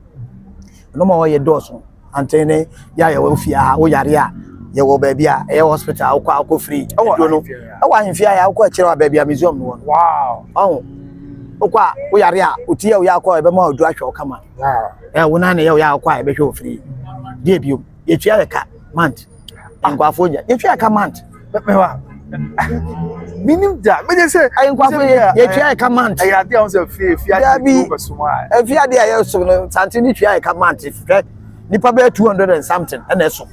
no mo ye doso Asantehene ya ye wo fia wo yare a ye wo ba bia e hospital akọ free do no wa himfia ya akọ kire wa ba bia museum no wow okwa wo yare a otie wo ya akọ e be ma odu ahwe kama wow wo na na ye wo ya akọ e be hwe free die biom ye tua ye ka month enkwafo nya ye tua ka month me wa minim da me dey say enkwafo ye tua ye ka month I dey on say fia dey go small fia dey ya so no Asantehene tua ye ka month nipa be 200 and something and eso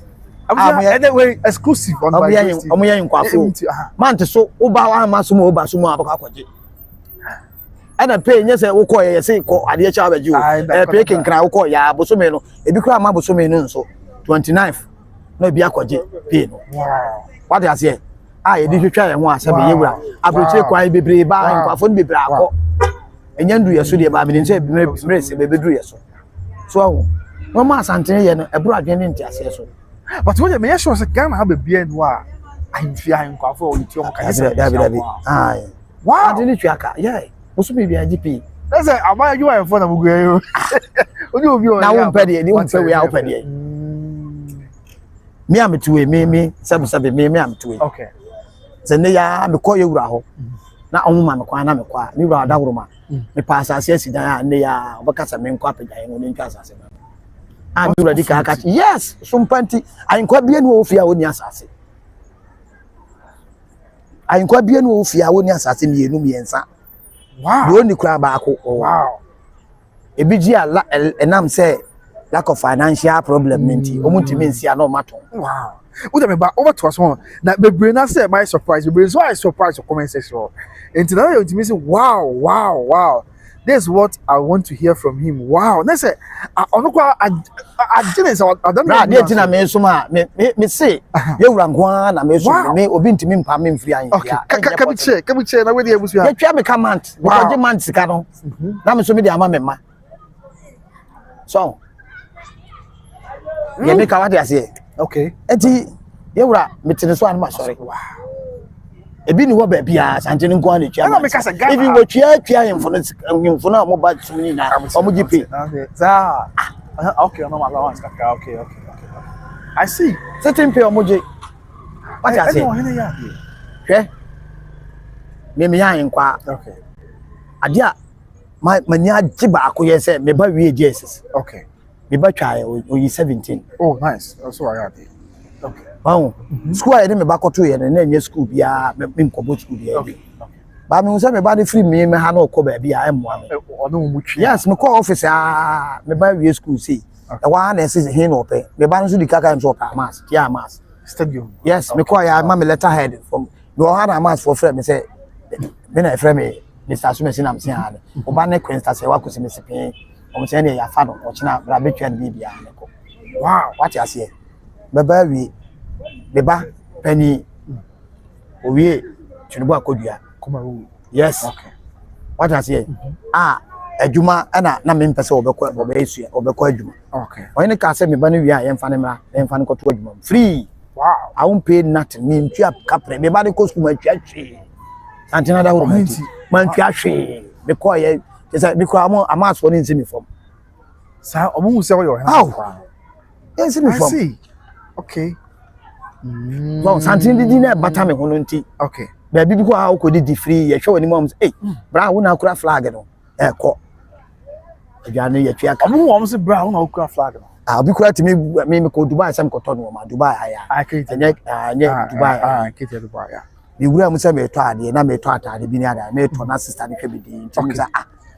anyway exclusive on by omo yan kwafo month so oba wa ma so mo oba so mo abaka kwaje ana pay nyese wo ko ye say ko ade cha ba ji o pay kinkra wo ko ya bosome no ebi kura ma bosome no nso 29 na bi akoje pay no wow what you say ye di twetwa ye ho asabe ye wura abroche kwan bebre ba nkwafo no bebre akọ enya ndu ye so de ba me nse bebre se bebedu ye so so no ma Asantehene ye no ebro adwene nti ase so but what me sure say Ghana have be no a ahimfia nkwafo o nti o ka say dabi wow ade ni twaka yeah bosome bi agp that's say abaya you are for na bugu yo oni obi o na wo pede ni wo pe we a wo pede me am tuwe me sabe me am tuwe okay zene ya me ko ye wura ho na onwuma me kwa na me kwa me wura Adj0urns me pa asase asidan a ne ya obakasa me nkwa pedan ho ne ntwa asase na a me wura di ka aka yes sumpanti ayinkwa bie no ofia woni asase ayinkwa bie no ofia woni asase mienu miensa wow do ni kura ba ko wow ebiji ala enam say lack of financial problem nti omuntimi nsia na omaton wow uda me ba over to us one na bebre na say my surprise bebre so I surprise your comment section and now you me say wow this is what I want to hear from him wow na say onokwa Adj0urns I don't know na dey na me so ma me say ye wura nko na me so me obi ntimi mpa me mfiri an ya ka bi che na we dey ebusu ya ye twa me comment because the man sika no na me so me dey ama me ma so ye me ka wa dey ase okay enti ye wura metene so an ma sorry wow ebi ni wo ba bia Asantehene nko an twa na me ka say Ghana even wo twa yemfo na mo ba tumni na o mo gipe za okay no allowance kaka okay I see certain pay o mo je what you say hwe me yan nkwa okay ade a mani agye ba akoye say me ba wie Jesus okay me ba twa o yi 17 oh nice so I had okay wow school ya me ba koto ye na nye school bia me nkobo school bia okay ba me say me ba de free me ha na okọ ba bia emo am ono mu twi yes me call office me ba wie school see the one na say he no pay me ba no so di kaka nso pa mass tia mass stadium yes me call ya ma me letter head from no had a mass for friend me say me na friend me Mr. Sumesi na mse ha o ba ne Quinsta say wa kosi me sepen o say ne ya fa no o china bra betwa ne bia ne ko wow what you say baba wi beba penny owie tunubu akodua come on yes okay what I say adwuma na me mpese obekọ adwuma okay oyene ka say me ba no wi a yemfa ne mra yemfa ne koto adwuma free wow I won't pay nothing me ntwa kapre me ba de ko school ma twa twi Asantehene Adj0urns man twa twi me ko ye say me ko ama so ne nsemi fom sa omo hu say wo yo he nsemi fom I see okay so Asantehene di na bata me hono nti okay ba bibi ko ha ko di free ye hwe woni mom say bra wo na kura flag no ko adwane ye twa ka omo wom say bra wo na kura flag no obi kura timi me ko Dubai sam ko to no ma Dubai aya enye Dubai kete Dubai ya mi wura mu say me to ade na me to atade bi ni ada me to na sister ni hwe bi di nti say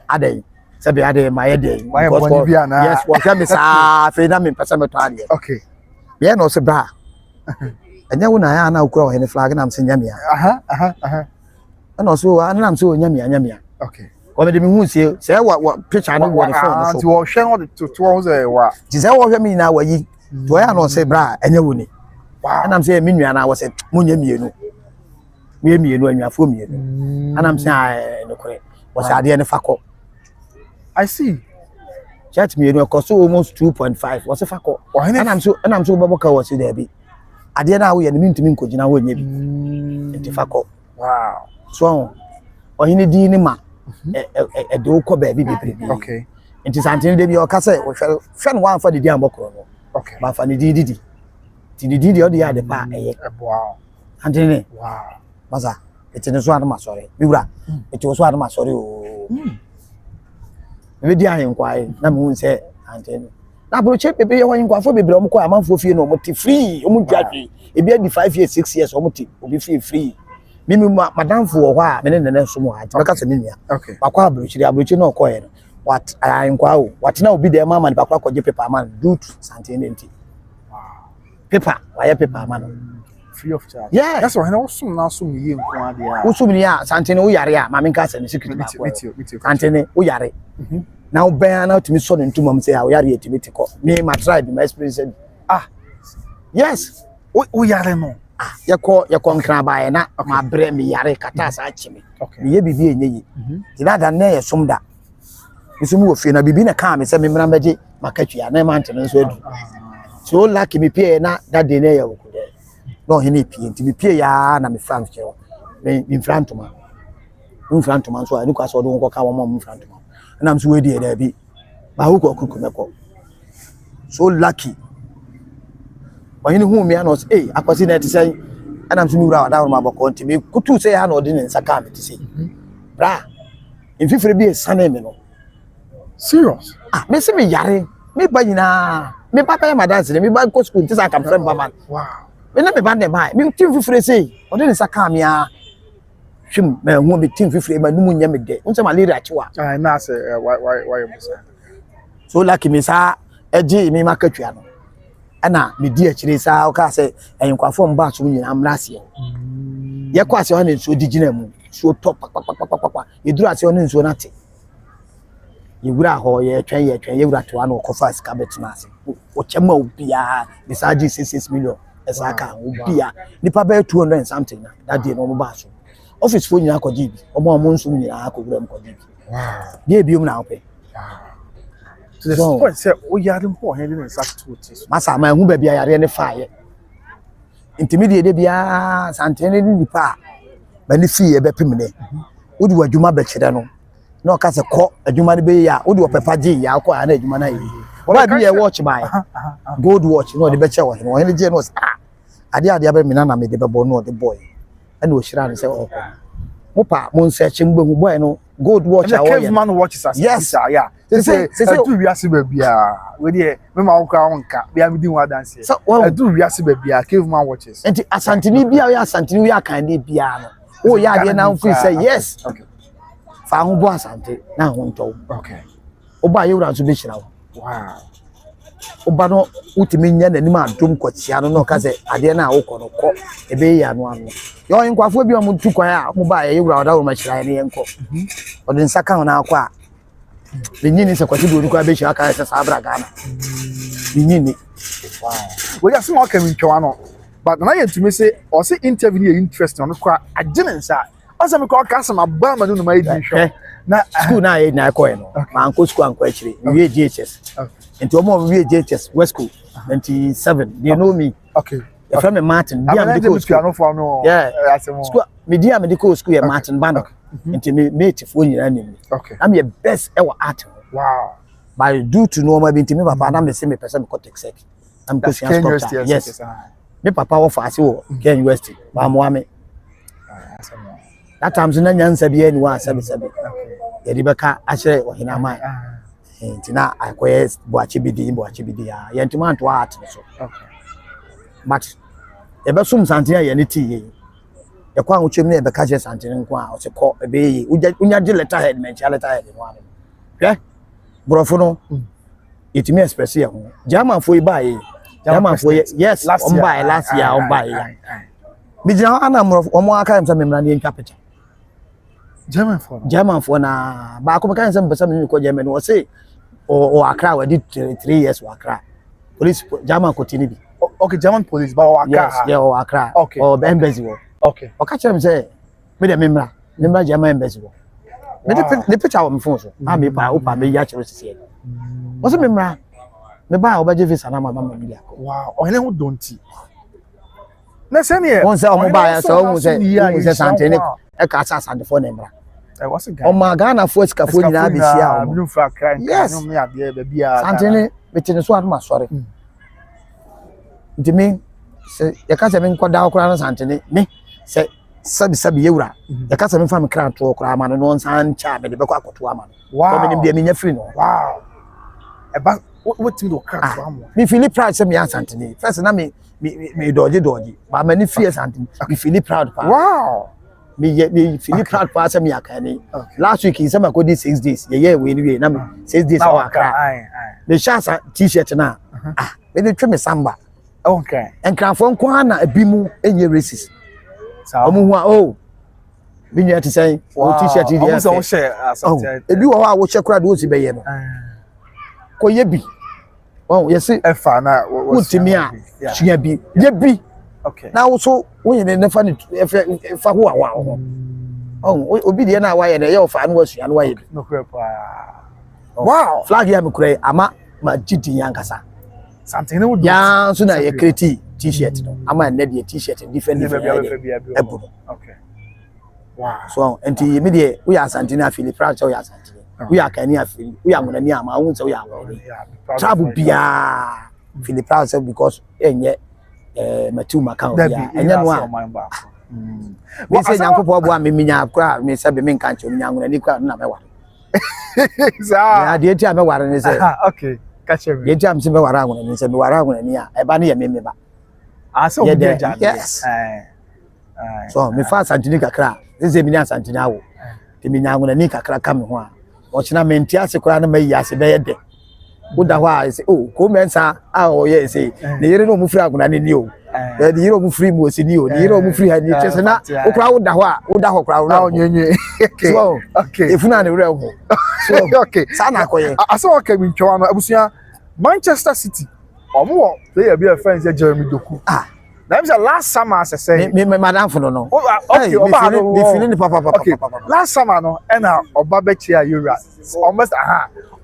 ade say be ade ma ye de yes wo hwe me sa fe na me pesa me to ade okay me no say bra anya wo na ya na ukura wo flag na am se nyamia ana so ana am so nyamia okay o me de mi hu sie se wa picture no wo the phone so ti wo hwe wo to wo say wa ti se wo hwe mi na wa yi to ya no say bra anya wo ni ana am se mi nua na wo say mo nyamienu anwafo mienu ana am se no kore wo say ade ne fako I see chat mienu e cost almost 2.5 wo say fako ana am so boboka wo say there bi ade na wo ye ne mintimi nkogina wo nya bi enti fako wow so ohini di ni ma e de ukọ ba bi bebre okay enti Asantehene de bi o ka say wo hwe no wan fa de di ambokro no okay ba fa ne di ti di o de ya de pa eye wow Asantehene wow maza etene so anu masore bi wura eti so anu masore o me di ahen kwai na me hu se Asantehene na broche pepe ye wan kwafo bebre o mko amanfo fie no o ti free o mu dwadwe ebi adi 5 years 6 years o ti obi free mimi madamfo wo ha me ne nene so mo ha ti beka se me nua okay bakwa abrochi na okoye no what ahen kwa o what na obi de ma man bakwa kwaje paper man do Asantehene nti wow paper wa ye paper man free of charge. Yeah. That's why I also now so me in Kwadia. Usu me ya Asantehene wo yare a ma me nka se ne secret ba. Asantehene wo yare. Now ben na to me so ntum am say a wo yare etimiti ko. Me ma try be my experience. Yes. Wo yare no. Yako nkra bae na ma bre me yare kata sa achi me. Me ye bibi enye yi. Ina da na ye somda. Isumu wo fie na bibi na ka me se me mra meje makatwa na ma ntene so edu. So lucky me pie na that day na ye wo kude. No he ni pie nti me pie ya na me frank kire. Me frantoma. Me frantoma so ani kwa so do nko ka wo mo frantoma. Na am so we die da bi. Ba wo ko kuku meko. So lucky. When you me and was akwasi na ti say and am so mi wura da ma bako nti me kutu say ha na odi ne nsaka me ti say. Bra. In fifre bi e sane me no. Serious? Me se me yare. Me ba nyina. Me papa ya dance me ba go school tisa kam friend mama. Wow. Me na me ba dem hai. Me team fifre say odi ne nsaka me a. Hwim me hu me team fifre ma numu nya me de. Unse malaria chiwa. Na say why you say. So lucky me sa eji me makatwa no. Ana me di akire sa o ka say enkwafo mba so nyina amrase ye kwa se ho nso digina mu so top papa ye duru ase ho nso nate ye wura ho ye twen ye wura to ana ko fa sika betina ase o chema obia bisaji 6 million esaka obia nipa ba 200 and something na that day no mo ba so office fo nyina akodi bi omo nso nyina akogura m kodi bi wow ye biom na ope to the point say o yare mpo handing in such tools masa ma hu ba bia yare ne faaye intermediate de bia Asantehene ni nipa ba ni fie be pemne wodi wadwuma be kire no na o ka se ko adwuma ne be ya wodi opepa je ya ko ana adwuma na yi ba bi ye watch by gold watch no de be che wo he je no ade be mina na me de be bo no de boy ana o shira ne se o ko mo pa mo search ngbehu boy no gold watch a wo man watches as yes yeah say do we ase ba bia we dey me ma wo ka wonka bia me di wa dance do we ase ba bia caveman watches enti Asantehene bia ya Asantehene we akan de bia no o ya de na feel say yes okay fa ho bo Asante na ho nto okay o ba ye wura so be hira wo wow o ba no utimi nya na nim adom kwachia no ka say ade na wo kɔ no kɔ ebe ya no ano yo nkwafo bi o mu tu kwa ya mo ba ye wura da wo ma hira ne yenko o de nsaka ho na akwa binyini se kwati do kwa be hira ka se sabra Ghana binyini wow we just want to ntwa no but na ye tumi say o say interview ye interest no kwa Adj0urns asa me kwa ka sama ba ma no ma edi hwe na school na ye na ko no ma anko school anko akire we GHS into omo we GHS West School 97 you know me okay your friend Martin dia medical school yeah school media medical school ya Martin Bono into me mate fo nyina nim okay am your best ever art wow but due to no ma binti me papa na me say me person me ko tech sec am ko science yes me papa wo fa ase wo Ken University ba mo ame that time so na nyansa bia ni wa sabi ye di beka ahye wo hina mai ntina akoye boache bidi ya ye ntuma anto art so okay but e be sum Asantehene ye ne ti ye e kwa nwotwem ne e be ka je Asantehene nko a o se ko e be ye unya je letterhead men cha letterhead no ame hwe brofo no itimi express ye ho German fo iba ye German fo yes on buy last year on buy mi jina ana mo aka msa memra ne ntwa picture German for na ba ko kan sem pesa me ko German o say o Accra we did 3 years o Accra police German ko tini bi okay German police ba o Accra yes yeah o Accra okay o embassy wo okay o ka chere me say me de memra German embassy wo me the picture on my phone so na me pa o pa me ya chere sisi o say memra me ba o ba je visa na mama me dia ko wow o hele ho donti na se ne won say o mo ba ya so won say Asantehene e ka sa Asante for nemra what's it o ma Ghana fo sika fo nyina be sia o no fa crime yes no me ade be bia Asantehene betene so aduma sori ndimi se ya ka se me nkoda okura na Asantehene me se sabi ye wura ya ka se me fa me kra to okura ma no nsan cha me de be kwa akoto ama no wow me nim de me nya free no wow e ba what do kra to ama me feel proud se me Asantehene first na me doji ba many fear Asantehene me feel proud pa wow me feel proud pa se me akane last week in some go 6 days ye we anyway na me 6 days our Accra the shasa t-shirt na me dey twe me samba Okay. Enkranfo nko ana ebimu enye racist. Omo hu a oh. Binya ti say o t-shirt dey. Omo so share Asantehene. Ebi wo ha wo hye kra do si beye no. Ko ye bi. Oh, yes. Efa na utimi a hia bi. Ye bi. Okay. Na wo so wo yene ne fa ne fa ho awa ho. Oh, obi de na wa ye na ye ofa no wasua no wa ye. No kra pa. Wow. Flag ya me kra ama ma gidi yankasa. Asantehene wo ya so na ye create t-shirt no. Ama na de t-shirt different. Okay. Wow. So enti me de we Asantehene afili proud say we Asantehene. We are Kenya afili. We are monani ama won say we are. Travel bia fili proud say because enye matu maka o bia. Enye no a. Me say Nyankopɔ bo a me minya akra me say be me nka nche minya monani kwa na me wa. Ya de eti a me ware ne say. Okay. Catch me. De eti am say me ware monani say me ware monani a e ba ne ye me ba. So we dey jam. Yes. So me fa Asantehene kakra. This is me Asantehene awo. Te me nya monani kakra ka me ho a. O china me ntia se kora na mayi ase be ye de. Wo da ho a say oh ko mensa a o ye say. Ne yere no mu firi aguna ne ni o. The hero mu free mo sini o, the hero mu free hani chese na okra wo da ho kra na onyenye. So okay. Efuna ne wura ho. So okay. Sana koye. Asa o ka mi ntwa no abusua Manchester City. Omo player be a friend say Jeremy Doku. That was the last summer as I say. Me madam for no. Okay, me feeling the papa. Okay. Last summer no, na oba be chia Euro. Almost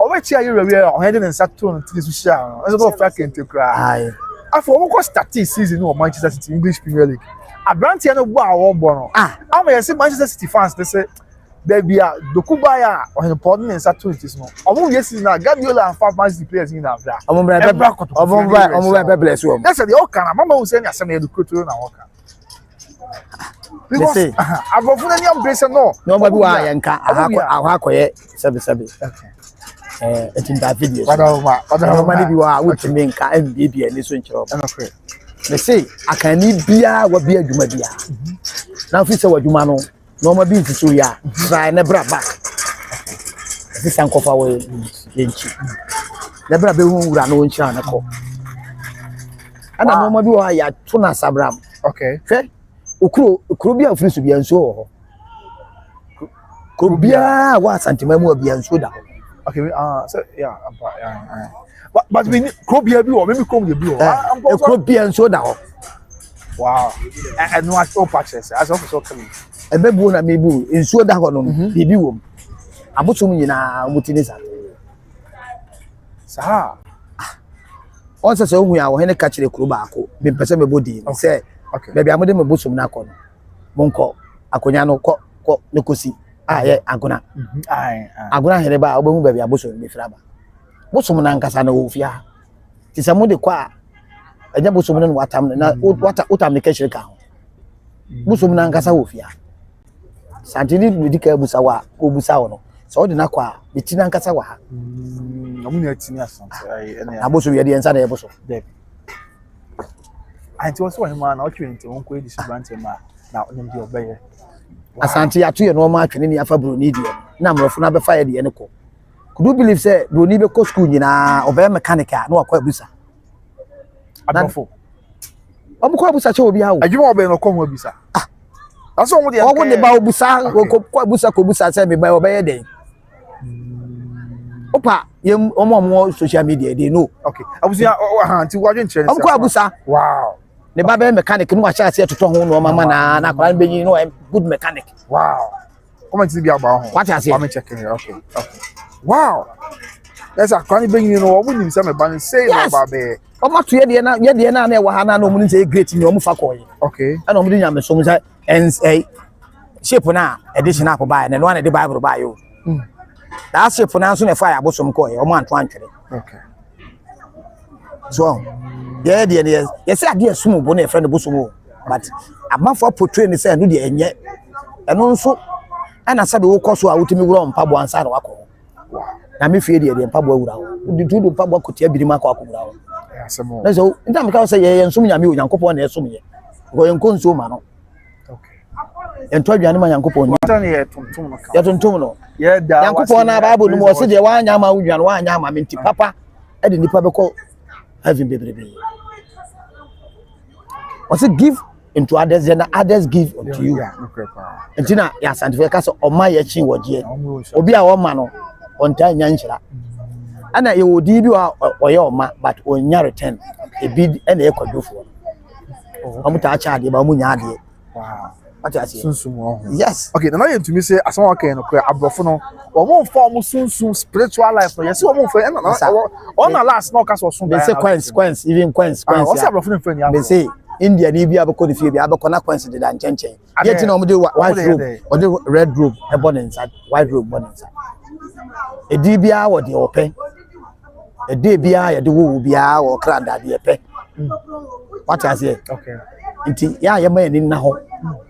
oba chia Euro we on heading in Saturn to this show. It's about fucking to cry. After we go start season no Manchester City English Premier League. Abrantia no gba awon bono. I'm say Manchester City fans they say there be a Dokubaya on important in Saturn this no. Omo yes na Guardiola and 5 Manchester players in Africa. Omo bless you. That's the all can mama who say na say na educator na work. Because abofuna ni embrace no. No ma bi wa yanka akoye sabe. Okay. Etinda videos. Wada ni bi wa wutimi nka mbibia ni so nkyerɛ. Me say akani bia wa bia adwuma bia. Na fi se wadwuma no no ma bi ntiso ya. Try na bra back. Fi san kofa wo yenchi. Na bra be hu wura no nkyira na ko. Ana no ma bi wa ya to na sabram. Okay. Hwɛ okro bia ofiri so bia nso ho. Ko bia wa Asanteman mu bia nso da. Okay, so yeah, but we Krobia be or maybe come the be a Krobia and soda. Wow, and no actual patches as also coming. A baby na maybe in soda on the view. I'm putting in a mutinisa. Sir, also, so we are when a catch the Krubako, been person body. Say, okay, maybe I'm with a bosom nakon. Monko, Aconiano, Nicosi. Aguna. Aguna hereba obehu ba bia boso mi fraba. Boso na nkasa na ofia. Ti samu de kwa. Anya boso na watam na watam ne keshire ka ho. Boso na nkasa ofia. Santini medika busa wa obusa wo no. So de na kwa beti na nkasa wa ha. Amu na tini asante. Na boso ye de ensa na ye boso. Deb. Anti was one man na otwe nti won ko edisi brante ma na onim de obeye. Asante atu ye no ma atwene ni afa broni die na mrofo na be fa ye de ne ko. Could you believe say broni be ko school nyina obe mechanic a na wakwa abusa adofo omko abusa che obi ha wo adwuma obe no ko ho abusa aso omo de owo ne ba obusa ko abusa say me ba obe ye den opa ye omo social media dey no okay abusa anti wadwe nkyere omko abusa wow ne ba be mechanic no wa cha ase toto ho no mama na kwara be yin no good mechanic wow comment bi agba ho what ase I'm checking here okay wow that's a kwani be yin no omo nim say me ban say no ba be omo to ye de na e wa ha na no mu say great ni omo fa ko ye okay and omo nya me so mu say shape na edition up ba na no na de bible ba yo that shape na so na fa ya bosom ko ye omo anto antwere okay so yeah yes ade asum bo na e friend bosom but amafo portray ni say no de enye eno nso ana sabe wo koso a wutimi wuro mpabo ansa na wako na me fie de mpabo awura wo di tudo mpabo akotia birima akwa akura wo asemo na so ntam ka say ye nsum nyame onyankopon na esum ye go yenko nso ma no okay ento adwane ma nyankopon ni tan ye tuntum no ka ya tuntum no ye da nyankopon na bible no mo se je wa anya ma wudwane wa anya ma menti papa e de nipa be ko heaven bebrebe Was it give into others and others give unto you. And Tina, yes, and Vecas or my yachi was ye. Obi a woman on time yanchra. And I would give you or your ma, but when you return, a bid and a could do for. Amutacha de Bamunyadi. Wow. What I say? Yes. Okay, now you to me say, as someone can acquire a brofono, or more form soon spiritual life. Yes, one more friend. On the last knock us soon. They say quench, even quench. What's a brofono friend? They say India, Nibia, because if you have a connection to the Anchen, getting on the white robe or the red robe, a bonnet inside, white robe bonnet inside. A DBA or the open, a DBA, a do be or crowd that the pay. What I say? Okay. Inti ya man in now.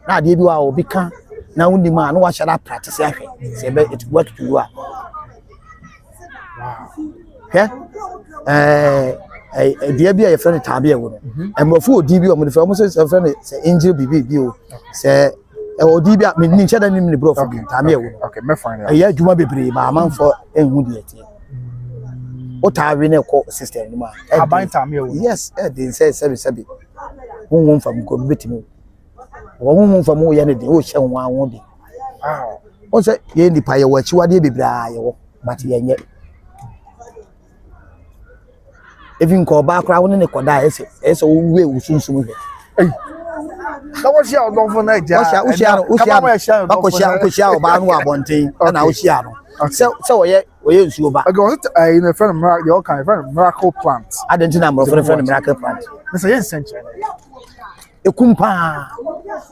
Now the you are become now the man what shall I practice? Say it work to you. Wow. Yeah. Dear be a friend of Tabia woman. And before DB on the famous friend say angel BB say or DB mean each other in the bro from Tabia. Okay, my friend. A year Juma be brave, a man for a woody. What I really call sister anymore. I buy Tamio. Yes, they say 7 one from good victim. One from more than the ocean one day. What's that? You in the pie what you are the baby, but yet. If you call back round in the Koda, it's a way we soon smooth. That was your love for night. Usha, Banwa Bonte, and Oceano. So, yeah, we use you back. I go in a friend of your kind of miracle plant. I didn't know for a friend of miracle plant. That's a century. A kumpa.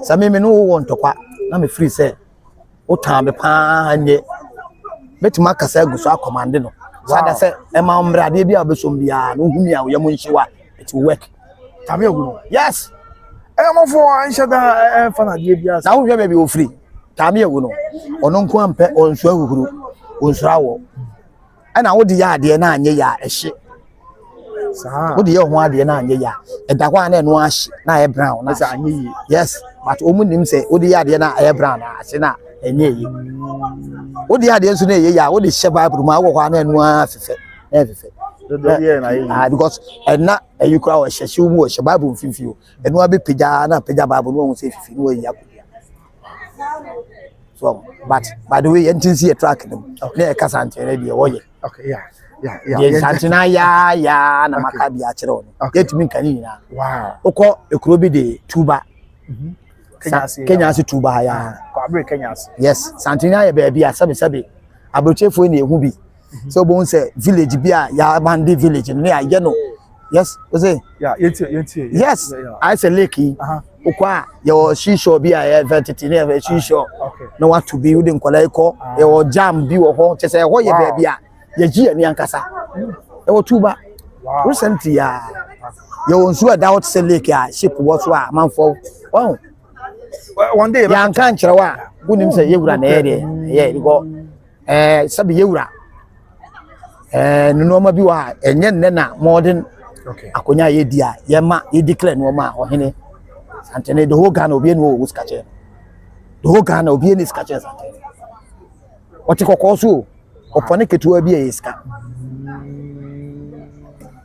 Some men no want to quack. Let me free say. What time the pan yet? Bet Macasa goes our commanding. So I said, Emma Bradibia Besumbia, no Humia, Yamunshiwa, it will work. Tamio, yes. I'm for answer that Fanagibia. Now you may be free. Tamio, or non quampe on Swaguru, on Srawo. And I would the idea, and ya a ship. What do you want the Nanya? And that one and wash, na brown, as I need. Yes, but woman say, what the idea, na brown, I say, na, and ye. What the idea, so yeah, what is Shabab, one and one, everything. Because and not a you crowd, a shashu, Shababu, Fifu, and one be Pijana, Pijababu, won't say if you know Yaku. So, but by the way, NTC attracting them. Okay, Asantehene. Okay, yeah. Yeah, Santina, ya, na Maccabi Adj0urns. Get me canina. Wow. Oko, a crobby de tuba. Kenya's tuba, ya. Kenyas. Yes, Santina, baby, a sabi. Abroche for any who be. So, Bone say, village beer, ya, Bandi village, near Yano. Yes, was it? Yeah, yes, I say, Lakey. Okwa, your shisho be a vertity never a shisho. No what to be within Koleko, your jam be or home, just say, what you baby. Yaji and Yankasa. There tuba. Recently, you won't swear doubt say lake ship was one man for. Oh, one day, young country, wouldn't say you ran area. Yeah, you go. Sabi Yura. No more be wa, and yen nena more than Akonya Yedia, Yama, you declare no ma or Hene. Antony, the whole gun of being was catching. The whole gun of being is catching. What you call so? Upon it to be a iska.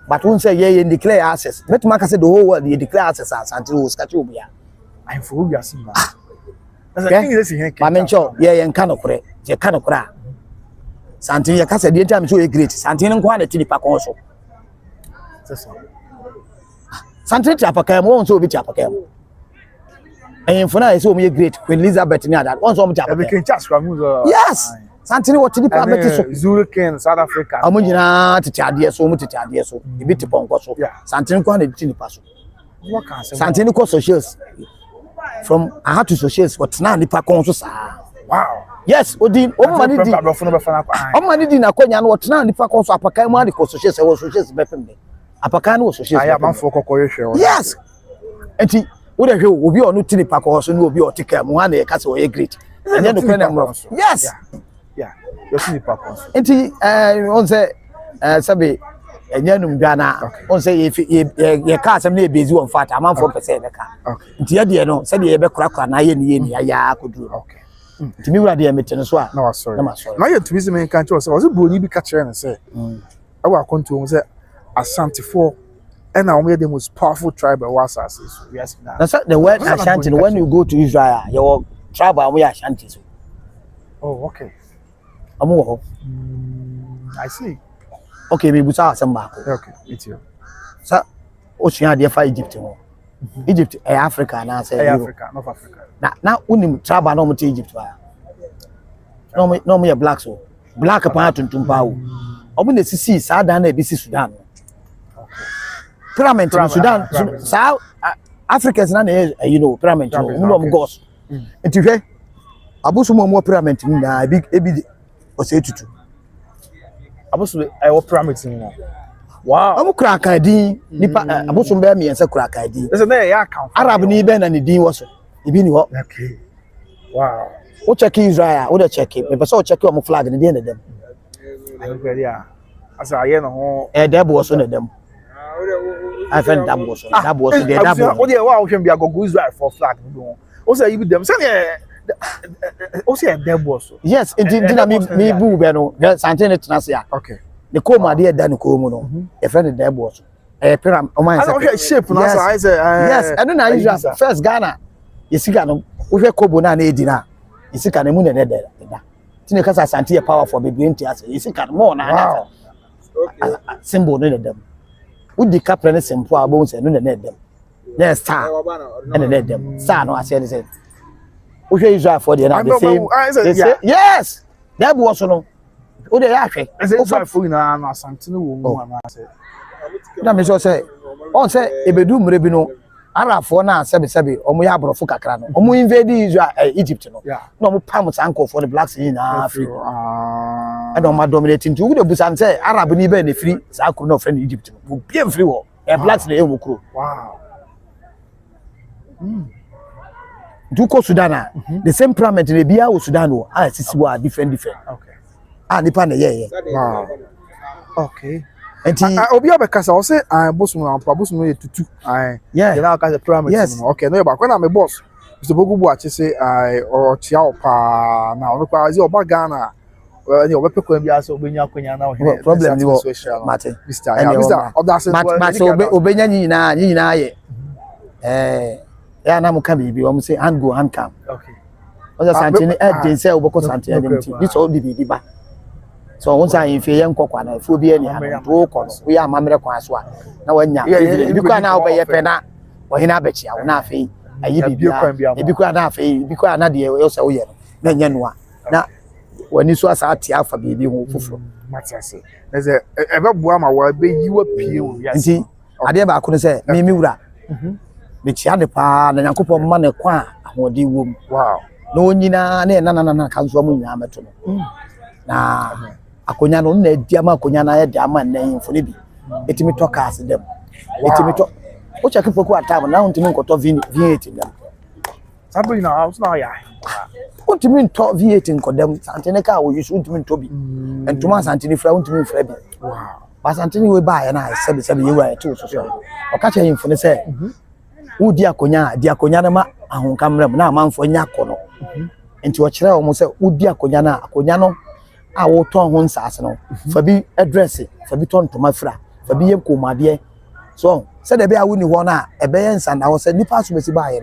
But won't say ye and declare access. Let Marcus say the whole world you declare access until Scatubia. I'm for you. I mention ye and Canocre, ye Canocra. Santina Casa, the time to a great Santina quantity also. Santina Chapacam won't so be Chapacam. And for now, I saw me a great Queen Elizabeth near that once on Chapacam. Yes. Santini what the permit Zulu Ken South Africa. Amujina to Chadia so much Chadia so a bit upon Cosso. Santini quantity passo. Santini co socials from I had to socials what now the Paconsos. Wow. Yes, Odin, money did a coin what now the Pacons Apacama, the socials was socials bepping. Apacan was socials. I am for corporation. Yes. And he would have will be on Nutini Pacos and will be or Ticam, one a castle a great. And then the Penam. Yes. Yeah, you see the purpose. And on say, Sabi, and Yanum Gana, on say if your car some may be on fat, I'm on 4% the car. Okay. Dear, no, said the ever crack and I could do. Okay. To me, what the emitter as well. No, sorry. Now you're to visit me in country, so I was a bully be catcher and say, I will come to say Asantehene and now we're the most powerful tribe of Assassins. Yes, now. That's the word Ashanti. When you go to Israel, your tribe and we are Ashantis. Oh, okay. I see. Okay, we busa Sampa. Okay, it's you. So, Ocean, dear, for Egypt. Egypt, Africa, and I say Africa, North Africa. Now, unim tribe and no Egypt. No, me a black so. Black apart in Tumpao. Open the sea, Sudan, BC Sudan. Pyramid in Sudan, South Africa's not you know, pyramid, ghost. And to hear Abusumo more pyramid in a big ebid or say to Abusu, I will pyramid in wow, I'm crack ID, Nipa Abusum bear me and say crack ID. There's a account. Arab Niben and the D was Ibini what? Okay. Wow. What check Israel? What check it? But so check your flag and the end of them. Yeah. As I know, a dab was on them. I found that was the double. Oh, yeah, wow, can be a go Israel for flag. Also, you with them. Also, a dab was. Yes, it didn't me boo, Beno, Asantehene Tenasia. Okay. The coma dear Dan Comono, a friend of dab was. A pyramid, oh my ship, yes, I don't know. First Ghana, you see, Ghana, we have Cobona Edina. You see, can a moon and a dead. Tinekasa Asante power for baby into us. You see, can more now. Symbol in them. Would the captain and poor bones and none of them. There's star and let them. Star, no, I said. We should use for the same. Yes, that was no. Oh, they are. I said, for now, Asantehene woman. I said, let me just say, on say, if you do Rebino. Arab for now, Sabi, or we have Brofuka Crano, or we invade Egypt. No, Pamus uncle for the blacks in Africa. I don't mind dominating to the Busan say Arab and even free, so I could not friend Egypt. Would be a free war, and blacks the Ewu crew. Wow. Duko Sudana, the same pyramid in the Bia Sudano, as is different. Okay. And the Pana, yeah. Wow. Okay. And Obi Abekasa will say, I boss me to yeah, you know, because the pyramid. Yes, okay, no, but when I'm a boss, Mr. Bogu, I say, I or Chiao now, look, I see about Ghana. Well, you're welcome. We are so when you're now. Problem, you Martin, Mr. Odasin, Obeyani, yeah, I'm coming. We almost say, and go and come. Okay. Other Asantehene, they say, because Asantehene, this all the so once I feel young cockwana, phobia, we are Mamma Quaswa. Now, when you can now pay a penna or in Abechi, I will not fee. I give you because Nadia also yet. Then Yanua. Now, when you saw us for baby, there's a ever Buama will be you appeal. Yes, I never couldn't say, Mimura. Which had the pan and a couple of money qua, or the womb. Wow. No, Nina, Nana, comes from Yamato. Nah. Akonya no na diama akonya na ya diama nan fo ne bi etimi to cars dem etimi to o check poku atam na untimi nkoto V8 dem sabi na house na ya untimi to V8 nkodem Asantehene ka wo use untimi to bi entuma Asantehene fra untimi fra bi wow Asantehene we ba ya na sebi ye wa to so o ka che yimfo ne se wo di akonya na ma ahonka mram na amanfo nya kono enti o kire o mo se wo di akonya no I will turn one sass no for be address it for be turned to my fra for be comade so said the bear winning one a bayans and I was said nipa so buy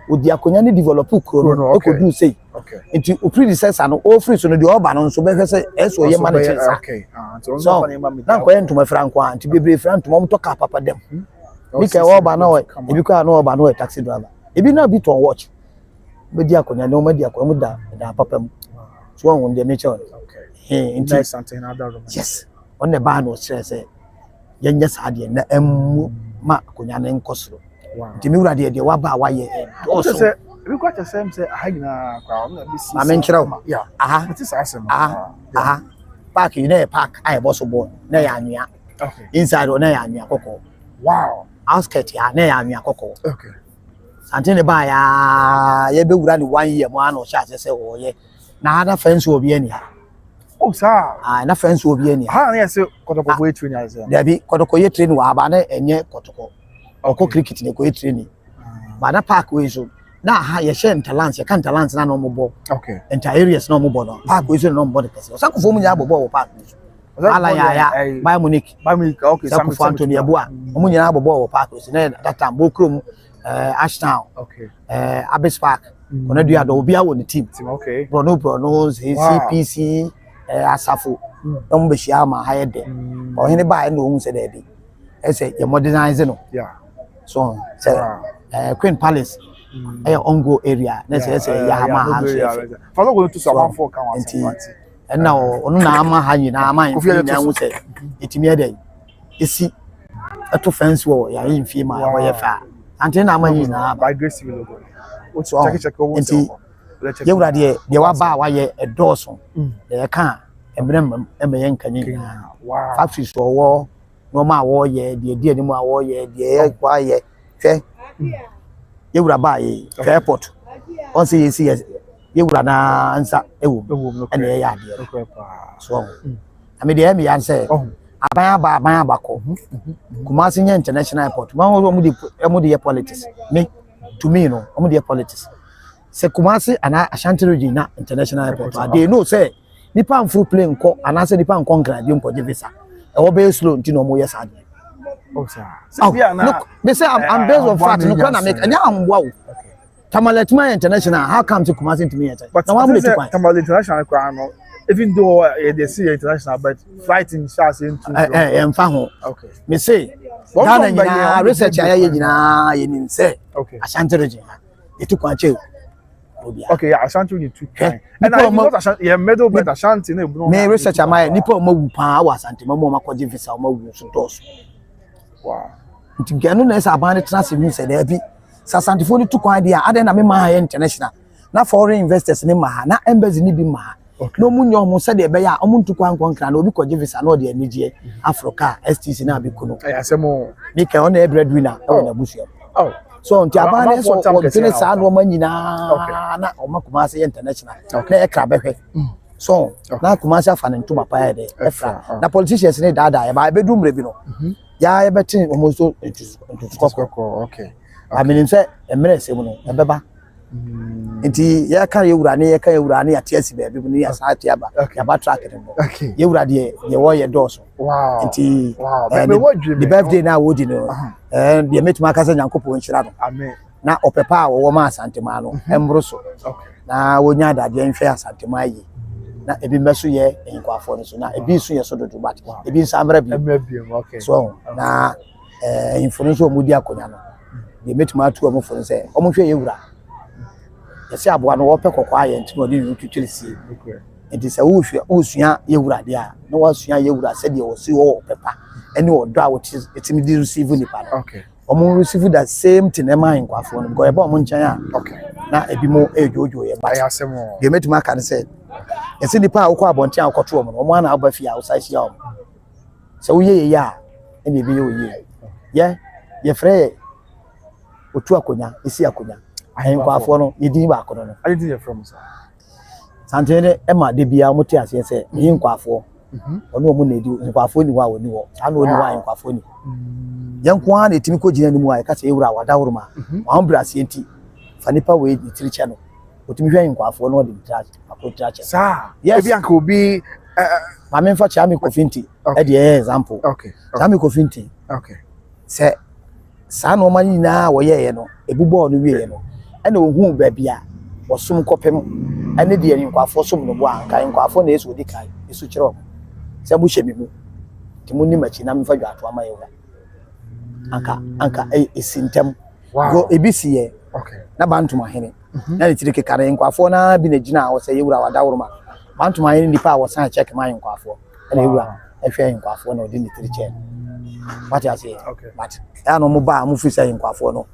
with the akonya develop chrono okay do say okay into predecessor no all free so no the urban so be say so ye manage okay so na ko to my frank one to be brave friend to mom to ka papa dem because urban no e bi kwa no urban no taxi driver e bi na be to watch be di akonya no ma di akonya da papa mu so on the nature into Asantehene. Yes, on the ban was say, young yes, I did ma kunyana nkosro. Nti mi wura de waba waye. Also say we got the same say ahina kwa na bisi. Ma menchira. Yeah. Aha. It is asem. Aha. Park you na park I boss bo na ya anua. Okay. Inside na ya anua kokko. Wow. Outskirt ya na ya anua kokko. Okay. Asantehene ba ya be wura ni 1 year mo ana o sha say wo ye. Na ada fence obi ani. Oh, sir. Na friends will be any. Ah, yes, Kotoko way training. There be Kotoko training wa abane enye Kotoko. Oko cricket ne ko training. But na park way so. Na ha ye share talents, ye kan talents na no mo ball. Okay. Enter areas no mo ball no. Park way so no mo ball person. Sanko fo mu nya ball park. Ala ya Bayern Munich okay Sampa Anthony Awuah omo nyina abobo wo park so na that time bo krom Ashtown okay Abyss Park kono dua do obi a wo ne team okay Bono CPC Asafo no mbe hia ma ha yede ohene ba no hu se da bi ese ye modernize no yeah so say Queen Palace ongo area na say ya ma ha so for no go to some for kan wan and now onu na ama ha nyina ama nfi na hu se etimi ede esi eto fence wo ya nfi ma wo ye fa ante na ama nyina by grace we logo o check o yewura de wa ba wa ye edoso de ka emrem emeyen kanyi factories wo no ma wo ye de ani mu a wo ye de kwa ye hwe yewura ba ye airport on say yes yewura na ansa ewu ene ya de so ami de me yan say aban ba ko Kumasi nya international airport ma wo mu de politics me to me no mu de politics se Kumasi ana Ashanti region na international airport they know say nipa mfu plane ko ana say nipa nkon grade mpo je visa e wo be slow ntino mo yes ade look they say I'm based on fact no can make anya amwa wo Tamaletma international how come to Kumasi to me yet but now we Tamalet international kwa no even though they see international but flight in Charles into emfa ho okay me say Ghana nyina research aye nyina ye nim say okay Ashanti region etu kwa che okay Ashanti you too and I know Ashanti yeah middle but Ashanti no me research am nipa o mawu pa wa Asanteman mo makoje visa o mawu so dos wow ntigano na esa aban trans mu say da bi Asantefo ni tu kwan dia ade na me ma international na foreign investors ni ma na embassy ni bi ma no munyo mo se de be ya omuntu kwan konkra na obi koje visa na ode anije Africa STC na bi kuno asemo mi ke on e breadwinner e na busu oh so nti abane so o tene sa no ma nyina na o ma Kumasi international na e kra behwe so na Kumasi afa ne ntuma pa ya de e fra na politicians ni dada ya ba be dumre bi no ya e betin o mo so kokoko okay I mean say emre se mu no e beba nti ya ka yewura ne ya tiasi be bi ni ya sa tia ba ya ba track dem yewura de ye wo ye doso wow nti the birthday na wo di no de metima ka sa nyankopon nhyira no amen na opepa wo ma Asanteman no embro so na wonya adade nhwe Asanteman yi na ebi meso ye enkwafo no so na ebi so ye so dodo bat ebi nsamra bi okay so na information omudi akonya no de metima atu omofo say omohwe yewura yesi aboa no wope kokwa ye ntino de twitwirisi enti se wosua yewura de a na wasua yewura se de wosi wo pepa ene odo a wotimi di receive ni pa okay omo receive that same thing ema inkwafo no because e ba omo nchan a okay na ebi mo ejojo ye ba ayasemo de metima kan se yesi ni pa akwa abonten akoto omo omo ana aba fia outside sia omo se wo ye ya ene bi ye ye frɛ otu akonya esi akonya ahenkwafo no yedin ba akono no I did from sir Asantehene ema de bia mo te ase se ahenkwafo ono mo na edi nkwafo ni wa woni wo sa na oni wa ahenkwafo ni yanko a na etimi ko gina ni mu a ka se ewura wadawuruma wa mbra se enti fa nipa we itiri che no otimi hwe ahenkwafo no de akotira che sa ebi anka obi ma me fa cha me kofinti e de example okay cha me kofinti okay se sa no ma nyina wo ye no ebubo no wie no ene ohun ba bia wosum kopem ene de ahenkwafo som no bo anka ahenkwafo na eso di kai eso kire se mu hye mi mu ti mu ni machi na me fa dwato ama ye anka esintem go ebisiye okay na Bantumahene na le tiri kekare ahenkwafo na bi na gina wo se yewura wadawuruma Bantumahene nipa wo san check ma ahenkwafo ene yewura ehwe ahenkwafo na odi ni tiri che what you say okay but ya no mo ba mo fi say ahenkwafo no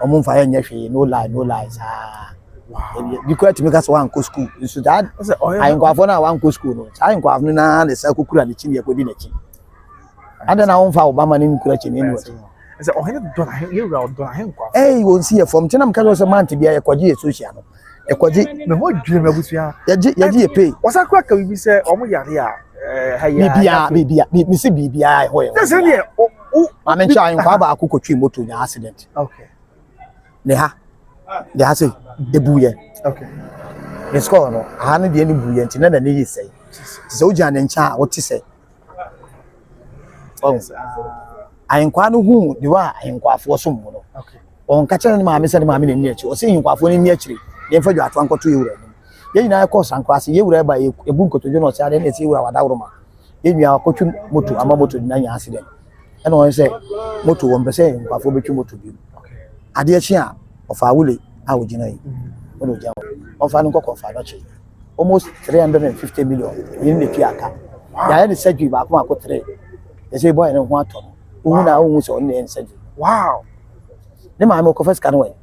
omo mfa ye nyehwe no lies wow because to make us one go school so that ahenkwafo na one go school no ahenkwafo na le sa kokura de chini ekodi na chi ada na won fa Obama ni nkura chi ni no say ohene don yewura don ahenkwafo won see from tinam ka so man tibia ekwaji e social no ekwaji me ho dwue mabusua yaji e pay wasakwa ka bibi say omo yare a bibia mi se bibia ho ye say ne ma men cha nkwa ba akokotwi moto nya accident okay ne ha say ebuye okay the score no ha ne de ni buye nti na ne yi sei se o jana ncha wo ti se ayenkwa no hu de wa ayenkwafo so mu no on ka kire ne maame se ne maame ne ni achi o se ayenkwafo ne ni achi ye fa dwa atwa nkoto yewura ni ye nyina ko sankwase yewura ba ebu nkotojo no se ade ne se yewura wada woroma ye nwa akotwu moto ama moto na nya accident e no se moto wo mbese ayenkwafo betwu moto bi ade achi a ofa wule a wogina yi ono jawo ofa no kofa no chi almost 350 million yin ne tuaka ya ne surgery ba ko akotre ye say boy ne ho ato no na wo so ne surgery wow ne ma me ko first can way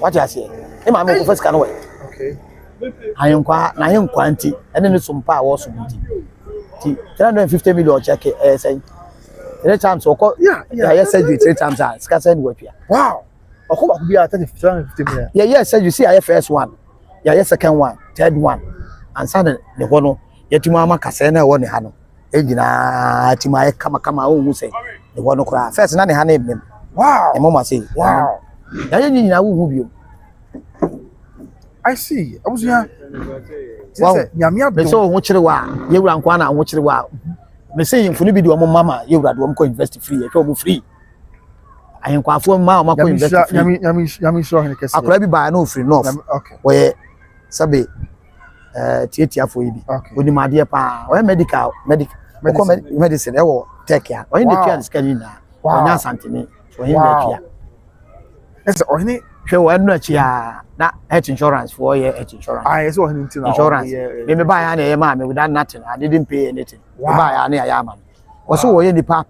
what you say ne ma me ko first can way okay ayenkwa na ayenkwa anti ene ne sumpa a wo so nti 350 million check say 3 times oko yeah surgery 3 times a ska say no atwa wow oko ba ku bia 350 million yeah surgery see I first one yeah second one third one and sudden the ho no yetuma ama kase na wo ne ha no ejina tima e kama o hu say the ho no kra first na ne ha na ebem wow e mama say wow ya ye nyina wo hu bio I see abusuya wow nyame adom me so ho kire wa yewura nkwa na ho kire wa me say yimfunu bi de o mama yewura de o ko invest free e twa free ayenkwafo ma o ma ko invest free nyame sure he kese akora bi ba na o free north okay we sabe tietia fo yi bi oni made pa o medical medicine e wo tech ya o ni tia scan na onya Asantehene o hin na tia ese o hin hwe wo enu achi ya na health insurance for your health insurance ese o hin ntina insurance me buy ya na e ma me without nothing I didn't pay anything buy ya na ya ma o so wo ye ni pa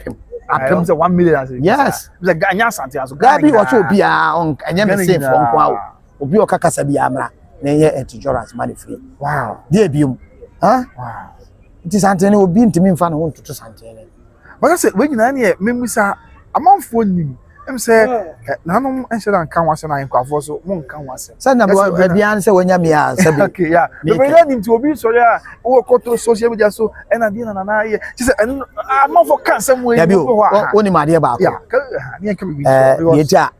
apem say 1 million as yes be anya Asantehene aso gabi o so bia on anya me safe on kwa obi o kakasa bia amra na ye Adj0urns money free wow dey biom huh wow it is Asantehene obi ntimi mfa na ho ntoto Asantehene but I say we nyina na ye memusa amanfo nim em say nanom enshira nkan wase na ayenkwafo so mo nkan wase say na bia an say wonya me a sabi okay yeah but we nim to obi so ya wo koto social media so e na dia na ye say amanfo kan sam we oni made ba ko yeah ni kan bi yeja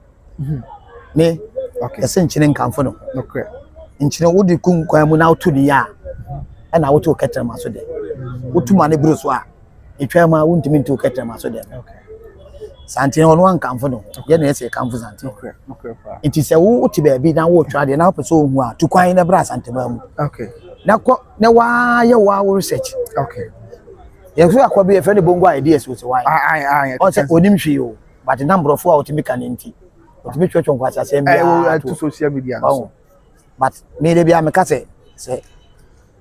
me okay ese nchine nkanfo no okay nchine wodi kun kwan mu na otu ni ya e na wotu ketere maso de wotu ma ne buru so a etwa ma wontimi ntu ketere maso de okay Asantehene ono ankamfo no ye na ese kamfo Asantehene okay nti se wo uti ba bi na wo twa de na peso hu a tu kwan na bra Asanteman mu okay na wa ye wa wo research okay ye so akwa bi e fe ne bongo ideas wo se wa on se onim hwe o but number of a otimi kan nti otimi twetwe nkwa asase mbia to social media no but me de bia me ka se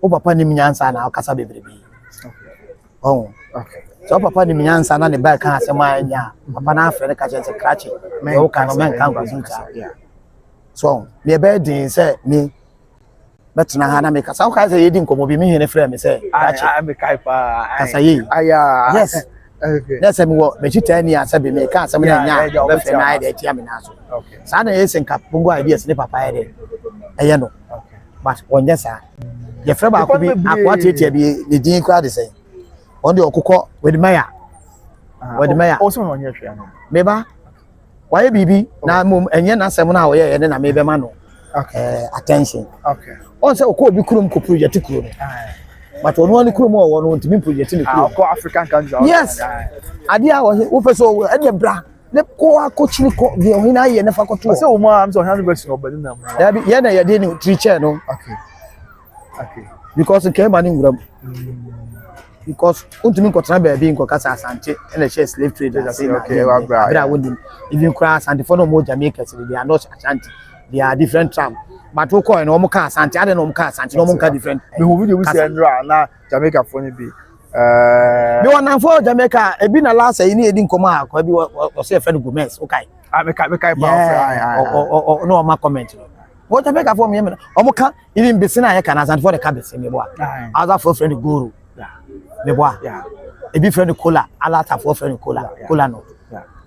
o papa ni nyansa na akasa bebrebe okay so papa ni nyansa na ne ba ka asema anya papa na afre ka che se krachi me o ka no men kan kwazuta so me be din se me betna ha na me ka sa o ka se yedi nkomo bi me hene frɛ me se krachi me kai pa asayi aya yes okay na se me wo me chitani asa be me ka asem na nya be frɛ na ide tia me na so okay sa na yesen ka bongo ideas ne papa ide eye no okay but onye sa ye frɛ ba ko bi akwa tietia bi ne din kra de se on the okukọ wedimaya o so no nya hwe ano meba waye bibi na mum enye na asem na wo ye ne na mebe ma no attention okay on se okọ obi kurom ko project kuro no but ono ani kurom wo no ntimi project ni kuro ko African country yes ade a wo peso e de bra ne ko akọchiri ko de o hina ye ne fa koto se o ma am so han version obadi na mo ya bi ye na ye de ni teacher no okay because nke ma ni nguram because untumi nkotra ba bi nkokasa Asante na share slave trade say okay wa bra wodi even cry Asante for no more Jamaica they are not Asante they are different tribe but we call no mo ka Asante ade no mo ka Asante no mo ka different me ho video we say nra na Jamaica for ni bi me wona for Jamaica e bi na last e ni edi nkoma akwa bi o say friend Gomez okay me kai pa no ma comment no what Jamaica for me o mo ka even besina ye kana Asante for the cabin me bo other for friend Guru me boa e bi friend cola alata for friend cola no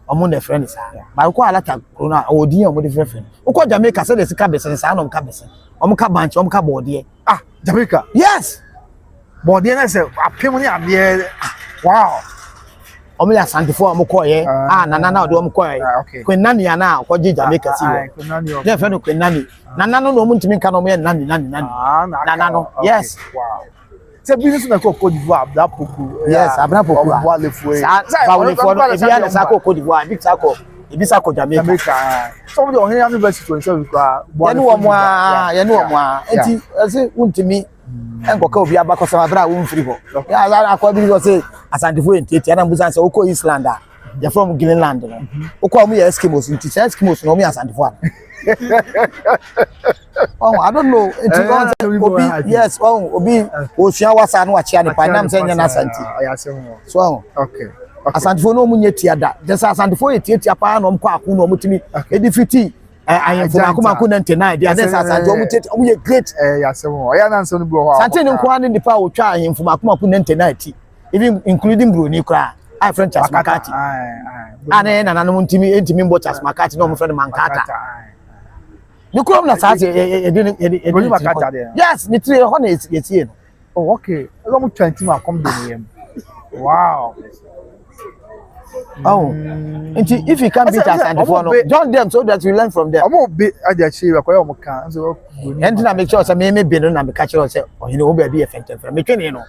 omo na friend sa ba ko alata corona odin omo de friend uko Jamaica say the sika besen sa no mka besen omo ka banch omo ka bode Jamaica yes bode na say apem ni ade wow omo ya Asante for omo ko ye nana na ode omo ko ye kwenani ya na ko ji Jamaica si wo de friend kwenani nana no omo ntimi nka no omo ye nani nana no yes wow say business na Cote d'Ivoire Abdapoku. Yes, Abdapoku. Bawlefo no ebi ana sa Cote d'Ivoire, big sako. Ebi sako Jamaica. Some of the Ohene University to say we kwa. Yenu omo a. Enti say untimi enkoka obi abako sama bra wonfiri ho. Ya akwa bi go say Asantefo enti na mbusan say oko Eastland a. You're from Greenland, no? Oko mu Eskimos, nti Eskimos no me Asantefo. Oh, I don't know. Obi, yes, Obi, Oshia wasa no achia ne pa nam say nya na Asante. So, okay. Asantefo no mu nyetia da. Just Asantefo etia pa no mkwa aku no mutimi edifiti ayemfo akoma 99 dia na Asante omu tete omu ye great. Yasemo. Oya na nso no bi ho. Asante ne nkwa ne nipa otwa ayemfo akoma 99 even including Bruni kra. I friend Charles Makati. Ane na nanu ntimi mbo Charles Makati no mo friend Mankata. You come na say yes, ni three ho na yetie no. Oh, okay. Elo mo 20 ma come do him. Wow. Oh. If you can't beat us and no, join them so that you learn from them. Omo be Adj0urns ko yo kan so enti na make sure say me be no na me catch you say ohine wo ba be effective. Me twene no.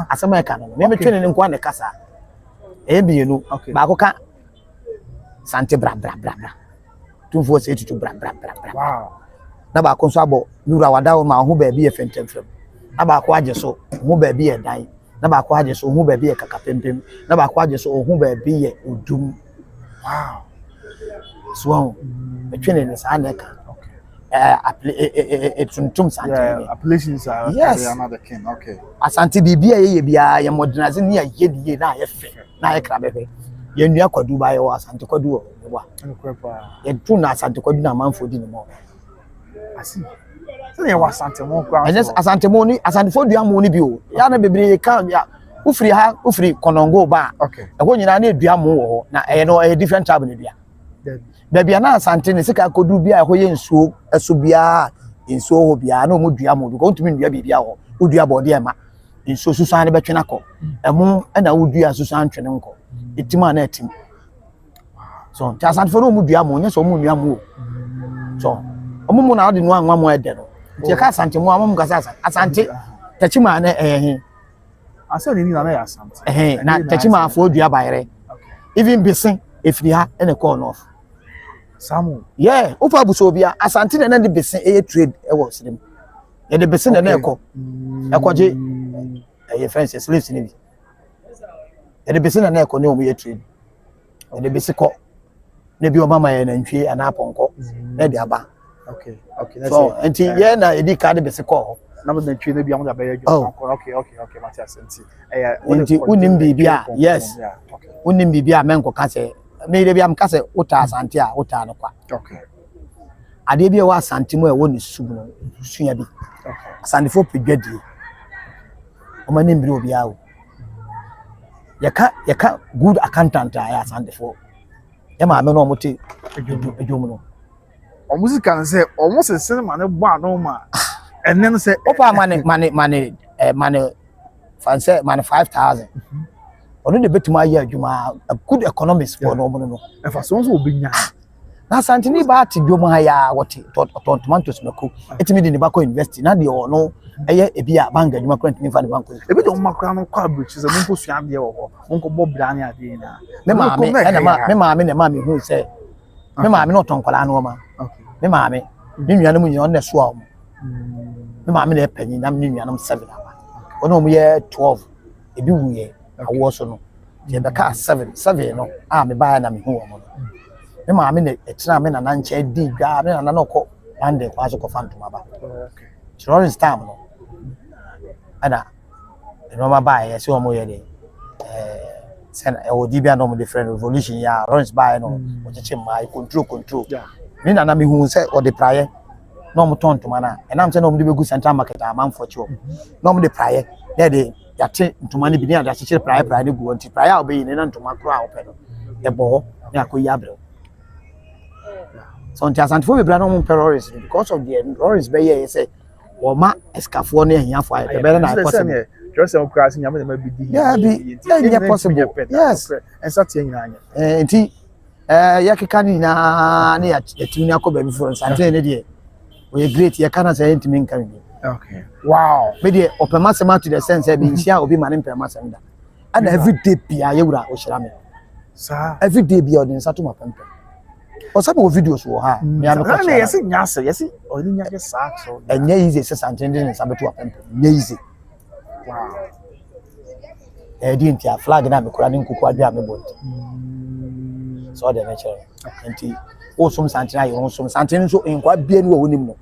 Asema e ka no. Me twene ne nko na kasa. Ebienu ba ko ka sante bra tumfo say tutu bra. Wow. Na ba ko so abo nura wada wo ma ho ba bi e fentem na ba ko age so ho ba bi e dan na ba ko age so ho ba bi e kakapempem na ba ko age so ho ba bi e odum. Wow. So between ne sa na ka tuntum sante appellations are another king. Okay. Asante bibia ye bia ye modernize ne ye die na ye fe na ye kra bebe ye nua kwadu ba ye wa Asante kwadu wo wa ye tu na Asante kwadu na manfo di ne mo asi se ye wa Asanteman kwa yes Asanteman ni Asantefo dua mo ni bi o ya na bebre kan ya ufiri konongo ba okay e ho nyina na dua mo wo na e no e different tribe ne dua bia na Asante ne sika kodu bia e ho ye nsuo eso bia nsuo ho bia na mo dua mo ko ntumi dua bia ho odua bode e ma nsuo susan ne betwena ko emu na odua susan twene nko etima na etim so ti Asantefo no mo dua mo nya so mo nua mo so omumu na odi no anwa mo ede no ti ka Asante mo amum ka Asante tachima na asa ni na ya Asante na tachima afo odua bayre even bisen efiri ha ene call no Samu yeah ofa buso bia Asante na de bisen e trade e wo sinem e de bisen na ekoje e friends slaves ni bi e de bisen na eko ne o ye trade e de bisiko ne bi o mama ye na ntwe ana aponko na de aba. Okay. So enti ye na edi ka de bisiko na mo na ntwe na bi am da be ye jo. Okay, Matias enti enti unim bibia yes unim bibia menko ka se me de bi am ka se uta Asante a uta no kwa. Okay. Ade bi e wa Asante mo e wo ni subu no suya bi. Okay. Asantefo pedwadi o mani mbiri obi awo yaka good accountant a Asantefo e ma me no mote edwom no o musica na say o mo se cinema ne bo ano ma enne no say opa mane fanse mane 5000 onu de betuma ya adwuma a good economics for no mo no e fa so obinya na Asante ni ba ti dwom ha ya wote tomatoes meko etimi de ne ba ko university na de o no eye ebi a banga adwuma current ni fa ne banko ebi de o makra no kwa bridge se mo ko suan de wo ho mo ko bo bra ne ade na me maame na maame hu se me maame no tonkola no ma okay me maame ni nua no mu nyi on na so a me maame na panyi na me nua no 7 aba ono mu ye 12 ebi wuye awo so no je be ka 7 no a me ba na me hu o mo me maame na etina me na na nche di dwa me na na ko ande kwa so ko fantoma ba okay Florence time no ana no ma ba ye se o mo ye de sen e o di bia no mo different revolution ya Florence ba no o cheche mai control yeah ni na me hu se o de praye no mo tontoma na e na me se no mo de begu central market a man for chiwo no mo de praye de yate ntoma ne bi ni ada cheche praye ne gu anti praye a obeyi ne na ntoma kro a ope no e bo ni akoyi abre so nti Asantefo be bra no mo terrorists because of the terrorists be here say o ma escafo na ehiafo aye be na possible just say cross nyame na mabidi yeah be yeah possible yes and start yin anya nti ya keka ni na ya timi akoba bi for Asantehene de we great ya kana say ntimi nkan bi Okay. Wow. Me dey opemasema to the sense say me nsia obi mane pemasem da. And every day bia yewura o hira me. Sir. Every day bia odin sato mapempe. O sabe o videos wo ha. Me ame ko. Na yesi nyase, yesi odi nyase sack so. Enye easy se Asantehene ne sabeto apempe. Enye easy. Wow. Di ntia flag na me kura ne nkuku adwa me bonti. So the nature. Nti o som Asantehene ayo o som Asantehene so enkwa bia ni wo wonim no.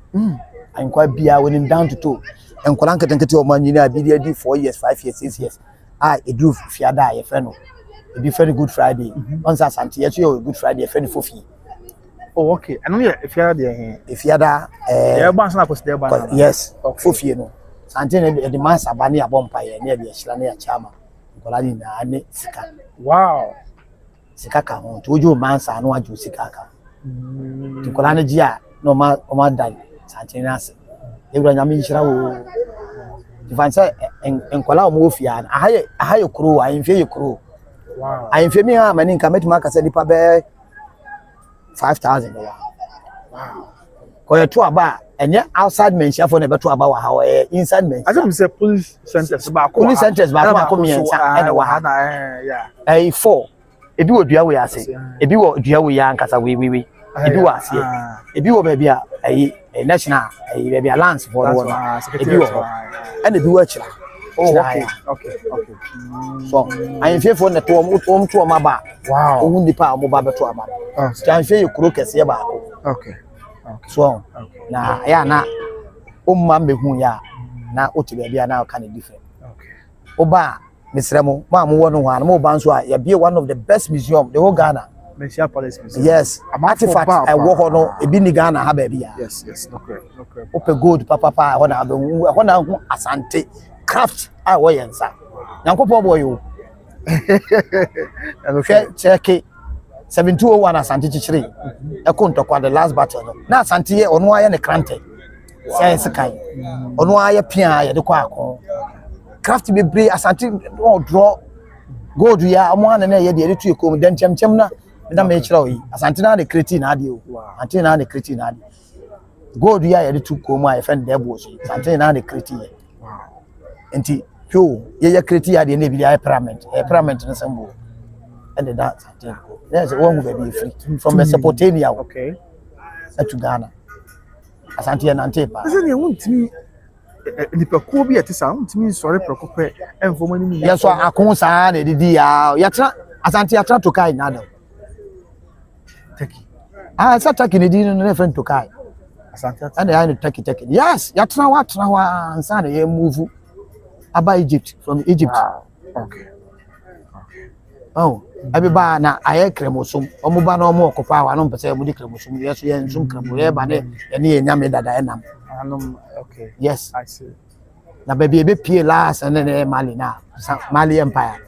Enkwa bia wonim down to toe. Enkola nketenkete o man nyina bi di 4 years, 5 years, 6 years. Edu fiada ye friend no. Ebi friend Good Friday. On Asantehene so Good Friday friend fofi. Oh, okay. I know yeah, if you are there. If you are there, bounce na there ban. Yes. Fofi no. Asantehene the man sabani abompa ye na be hira na ya chama. Nkola ni na ane sika. Wow. Sika ka ho. Tojo man sa no aju sika ka. Nkola na gia no ma o ma dan Asantehene ase. Ewura nyame hira wo. Difanse nkola o mo ofia ahaye kuro ahemfie ye kuro. Wow. Ahemfie mi ha mani nka metima ka se nipa be 5,000. Wow. Ko ye to aba enye outside mention for na be to aba wa ha inside mention. I think say police centers ba ko. Police centers ba ko miensa e na wa ha. Yeah. 4. Ebi wo dua we ase. Ebi wo dua we ya nkasa we. Ebi wo ase. Ebi wo ba bia national ba bia lands for the one. Ebi wo. And ebi wo akira. Oh, okay. So, I feel for the to maba. Wow. Who the power mobile to aba. Can feel you crook as yaba. Okay. So, na ya na me hu ya na oti be bia na kind of different. Okay. Oba Misremo, ma mo wonu ha na mo ban so a ya be one of the best museum the whole Ghana. Manhyia Palace Museum. Yes. Artifact I wo ho no e bi ni Ghana ha ba bia. Yes. Okay. Ope gold papa ho na hu Asante craft we yensa. Nyankopon boy o. Check 7201 Asante chichiri. Ntokwa the last battle no. Na Asante ye ono aye ne krante. Sense kai. Ono aye pia ye de kwa akon. Craft be bre Asante draw gold ya omo ana na ye de tu ekom den chemchem na me kira oyi. Asante na de kreti na ade o. Asante na de kreti na ade. Gold ya ye de tu kom aye friend de bo so. Asante na de kreti ye. Enti yo ye kreti ya de na bi ya parliament na sambo. And the dance there's one who be free from Mesopotamia, okay, to Ghana. Asantehene Antepa. Isn't it want me nipa ko bi ate sa want me sori prekope enfoma ni yes so akon sa na didi ya yatra Asante yatra to kai na do Turkey sa Turkey ni di no friend to kai Asante and they are Turkey yes yatra wa ansa na ye move aba Egypt from Egypt. Wow. Okay. Oh, abiba na aye kremosum omuba na omo okopa wa no mpese mu di kremosum yeso ye nsum kremo ye ba ne ye ne nyame dada enam Anum okay. Yes, I see. na baby ebe pie last and ne Mali na Mali Empire.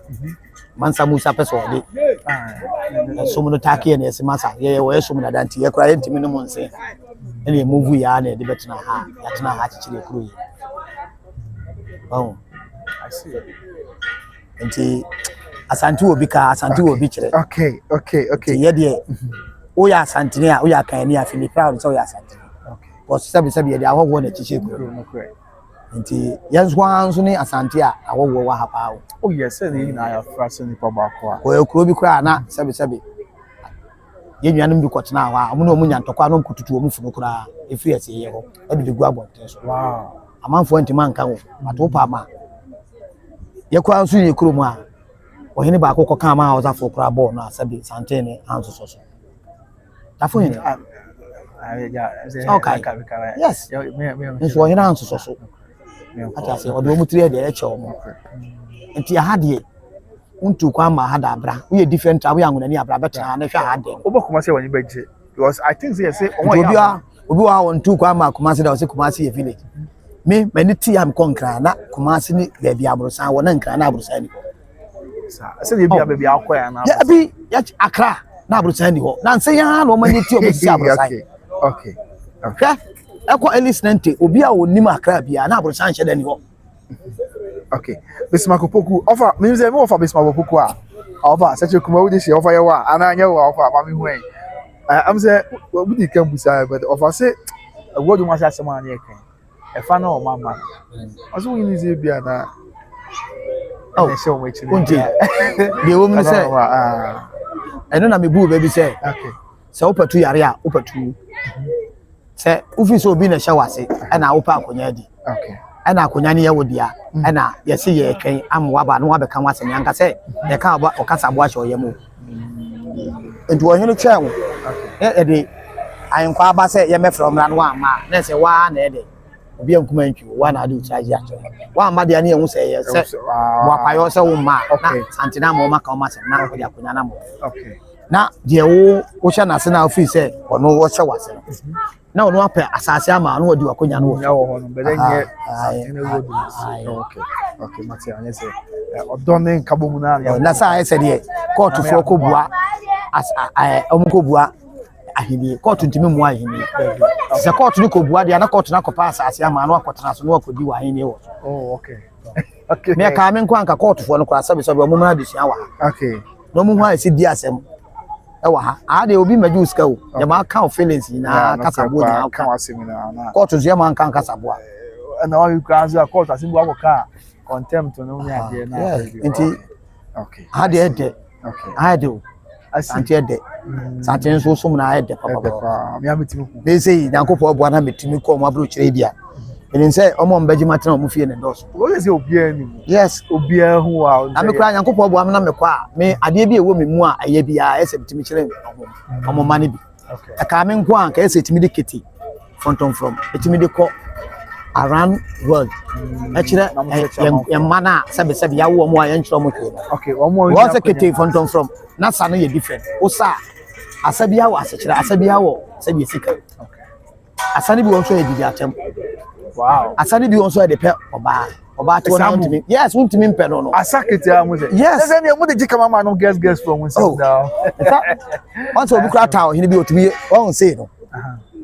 Mansa Musa peso de so mu no take ne masa ye wo yeso mu na danti ye kura ye ntimi no monse ene move ya na de betuna ha ya tuna ha chichire kuro yi. Oh, I see. Nti Asante obi ka Asante obi kire. Okay. Ye de o ya Asantehene a o ya kan ni afili proud so ya Asantehene. Okay. Because sabi ye de awowo na chiche kuro. No correct. Nti yes wan so ni Asante a awowo wa hapa o. Oh yes, say na ya fraction ni pa ba ko a. O ekuro bi kura na sabi. Ye nuanum bi kwotena wa amu no mu nyantokwa no mkututu omu funu kura efiri ase ye ho. E bi de gu abonten so. Wow. Amanfo ntima nka wo. Ato pa ma. Ye kwa nso ye kuro mu a ohene ba akoko kan ma hoza for kura ball na sabi Asantehene anso so. Tafo yin. Okay. Yes. Nso ohene anso so. Ata se odo mu tire de e che omo. Nti ha de untu kwa ma ha da bra. We different travel yangu ni abra beta na hwa ha de. Obakuma se wani beje because I think say obi wa untu kwa ma kuma se da se kuma se village. Me many ti am konkra na kuma se ni be bia abrosan wona nkra na abrosan ni. Say dey bia baby akoya na. Ya bi ya Accra na abrosan ni ho. Na nse ya na o mani ti obi abrosan. Okay. Eko elisnente obi a onim Accra bia na abrosan hye da ni ho. Okay. Bismarck Poku offer me say me offer Bismarck Poku a. Offer such a kuma we dey offer you wa ana anya wa offer ma me hu en. I'm say we dey can busa but offer say what do ma say asema na e kan. ɛfa na ɔma ma ɔso wo yin ze bia na oh ɛhyɛ ɔmo akyi kunti de wo mu sɛ ɛno na me bu ba bi sɛ okay sɛ wopatu yare a wopatu sɛ wofi sɛ obi na hyɛ wase ɛna wopa akonya di okay ɛna akonya ne yɛ wo dia ɛna yɛse yɛ twɛn am waba no wabɛka ho asɛm yanka sɛ yɛka ɔkasa bo ahyɛ ɔyɛ mu nti wɔhene kyɛn wo ɛde ayenkwa aba sɛ yɛmɛfrɛ mmra no amma na sɛ waa na ɛde obi ankuma ntwi wa na ade utraje akyɛ wa amma de ane ehu sɛ yɛ sɛ wa kwayo sɛ wo ma na santena ma ma ka o ma sɛ na ko de akonya na mo okay na de wo hyɛ na se na ofi sɛ ɔno wo hyɛ wase na ɔno apɛ asase ama no odi akonya no wo ya wo no bɛdɛ nyɛ santena wo du okay okay mate anya sɛ ɔdɔ ne nkabo mu na sa ayɛ sɛ de court fo ko bua ɔmo ko bua ahini court ntimi mu ahini se court ni ko bua dia na court na ko pass asase ama no akotena so no akodi wa ahini wo oh okay okay me ka me nko anka court fo no kra sabe omo na de sua wa okay no mu hu ase di asem e wa ha a de obi maju ska o ya ma ka feelings na kasabo na ka asem na court zo ya ma nka kasabo na wa kra zo court asem bu akoka contempt no nya de na nti okay ha de okay ha de Asante de sante nso so na de papa me ametimi ku they say Nyankopɔ bo na metimi ko mo abro kyerɛ bia ɛni sɛ ɔmo mbɛgye matena ɔmo fie ne dɔso o le se obia ni yes obia hu a na me kra Nyankopɔ bo am na me kɔ a me ade bi ewo me mu a ɛyɛ bia ɛsɛ metimi kyerɛ ɔmo ma ne bi okay aka me nko anka ɛsɛ timi de keti from etimi de kɔ around world ɛkyerɛ yɛma na sɛbe yawo ɔmo a yɛnkyerɛ ɔmo twɛ okay ɔmo wo sɛ keti from na sa no yɛ different wo sa asabi awo asekyerɛ asabi awo sɛbe sika okay asane bi wonso yɛ didi atem wow asane bi wonso yɛ de pɛ oba to na ntimi yes ntimi mpɛ no asakete a mo sɛ yes sɛ ne mo de jika mama no guess from one side down once obi kra taw hini bi otumi on say no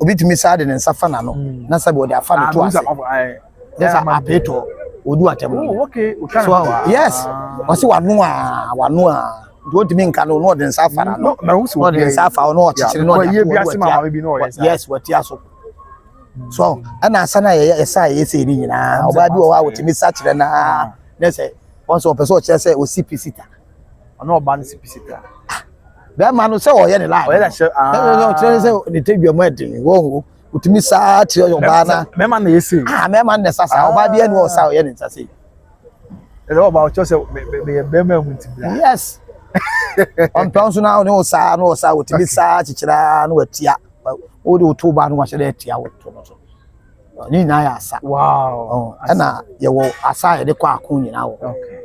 obi tumi sa de ne nsa fa na no na sabe o de afa no to ase yes apeto odu atem oh okay so yes o se wanu a do timi nka no no de nsa fa na no no de nsa fa no o chichire no ye bi ase mama bi no yes wati aso so ana sana ye sa ye se ni nyina oba bi o wa wotimi sa kire na na se once o person o kire se o CP sita ona oba no CP sita be ma no se o ye ne la o ye da se o kire se ni tedua mo edin wo wotimi sa kire oba na me ma na ye se me ma na sa oba bi anu o sa o ye ne nsa se e do oba o kire se me be ma mu ntibla yes on tonso na o sa wotimi sa kire na watia o de to ba no wa hyɛ atia wo to no so ni na ya asa wow ana ye wo asa ye de kwa akon nyina wo okay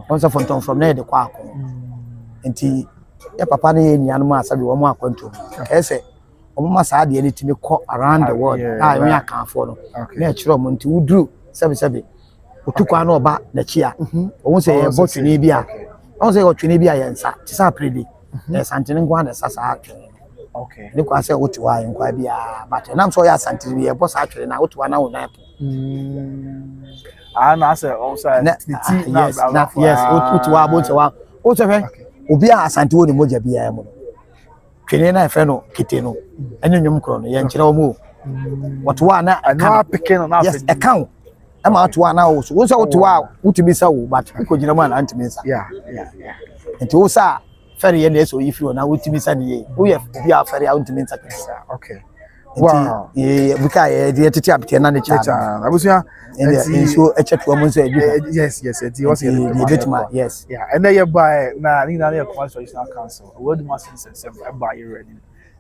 on sa from na ye de kwa akon enti ya papa na ye nia no ma asa bi wo mo akwanto ese o mo ma sa de ni timi kɔ around the world ah we aka afo no na kyerɛ mo nti wuduru sebe otukwa na oba na chia o wo se ye botwini bi a o se ye otwini bi a ye nsa ti sa predi na santene ngwa na sa atwene okay ni kwa se wotiwa nkwa bia but nam so ya asante bi e boss atwere na wotiwa na wo na po na say also ti na yes wotiwa botiwa o se fe obi a asante wo ni moja bia ya mo twene na efe no kete no ene nwum kro no ye nkyere wo mo wotiwa na na pikin na yes account e ma wotiwa na wo so wo se wotiwa wotimi sa wo but ko gina ma na ntimi sa yeah enti wo sa fere ye na eso yi firi na wotimi sa de wo ye bia fere a wotimi nsa kesa okay wow buka ye de tete abte na ne cha abusia enti so echeto mo nso edu yes enti wo se ye betuma yes yeah and then you buy na ni na constitutional council Dumase sensem e buy you ready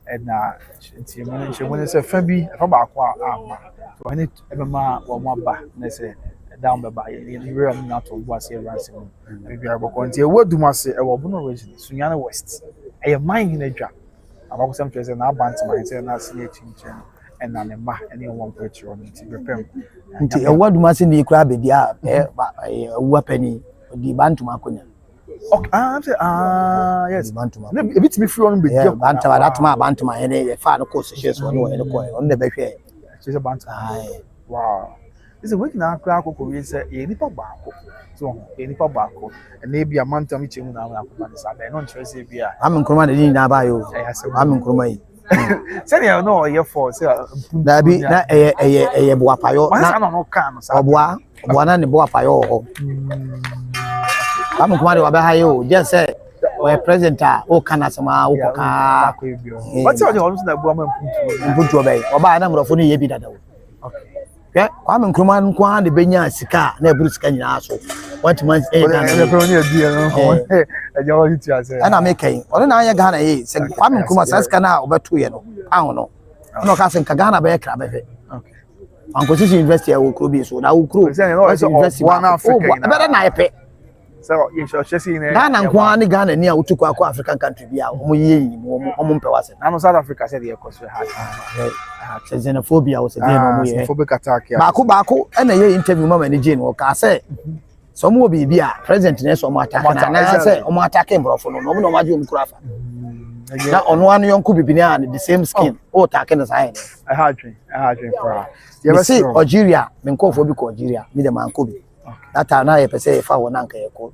and na enti mo se fa bi fa ba ko ama so ni e be ma wo mo ba na se down the by you really not to was here ransom maybe I go nti Dumase e wo Bono region Sunyane West e ye mine in adwa abako sem trese na Asanteman say na see chinchen and na ne ma ene won picture on nti bepem nti e Dumase ni kura bedi a Awuah pani di Bantuma akonya okay I'm say yes Bantuma e bit me free on bedi Bantuma ene ye fa no course shares won no ene ko on de behwe chese Bantuma wow this is working na akra akoko we say e nipa baako so e nipa baako na bia mantam chemu na akoko na sa be no nkyerese bia am nkroma de ni na ba yo am nkroma yi Say you know your for say na bi na boapayo na no kan no sa oboa na ne boapayo ho am kuma de wa ba hayo just say we president o kana sama o koka what you want na boa man mpuntu obey oba na mrofo ne ye bi dada okay kwa me nkruma nkwa de benya sika na eburu sika nyina so what month e Ghana e pe oni edi no ko e je wo hitu ase ana me kai ono na anya Ghana ye se kwa me nkruma sika na obeto ye no ahụ no no ka se nka Ghana be kra be fe okay Ankosi university e wo kro bi so na wo kro university one Africa better na epe so you should see in Ghana nkwa ni Ghana ni a wotuko akọ African country bi a omo ye yi omo mpewase na no South Africa said the cost hard xenophobia was there no ye xenophobic attack baako na ye interview mama ni Jane wo ka say so mo bi a president na so mo attack na say o mo attack mbrofo no no ma je kura fa na ono anu yonko bibini a the same skin o attack na say I had dream for you see Algeria me nkofo bi ko Algeria me de man ko bi that time na ye pese fa wo na nka ye ko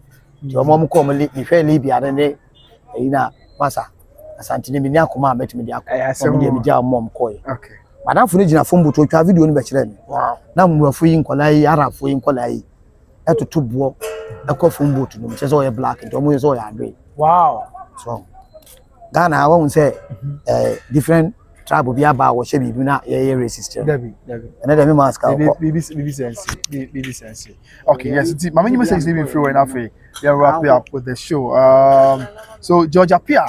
ti o mo ko mo li hwe Libya ne ina masa Asantehene bi ni akoma ametimi di akoma mo de mi ja mo ko ye okay madam funu gina fombo to twa video ni be kire mi na mwafo yi nkola yi arafo yi nkola yi etoto bo ekofombo to no me say o ye black ndo mo so ya adwe wow so Ghana I won't say different tribe bi aba wo she bibi na ye racist David and then me mask BB sense okay yes mama you say is even through enough yeah wrap up with the show so Georgia Pia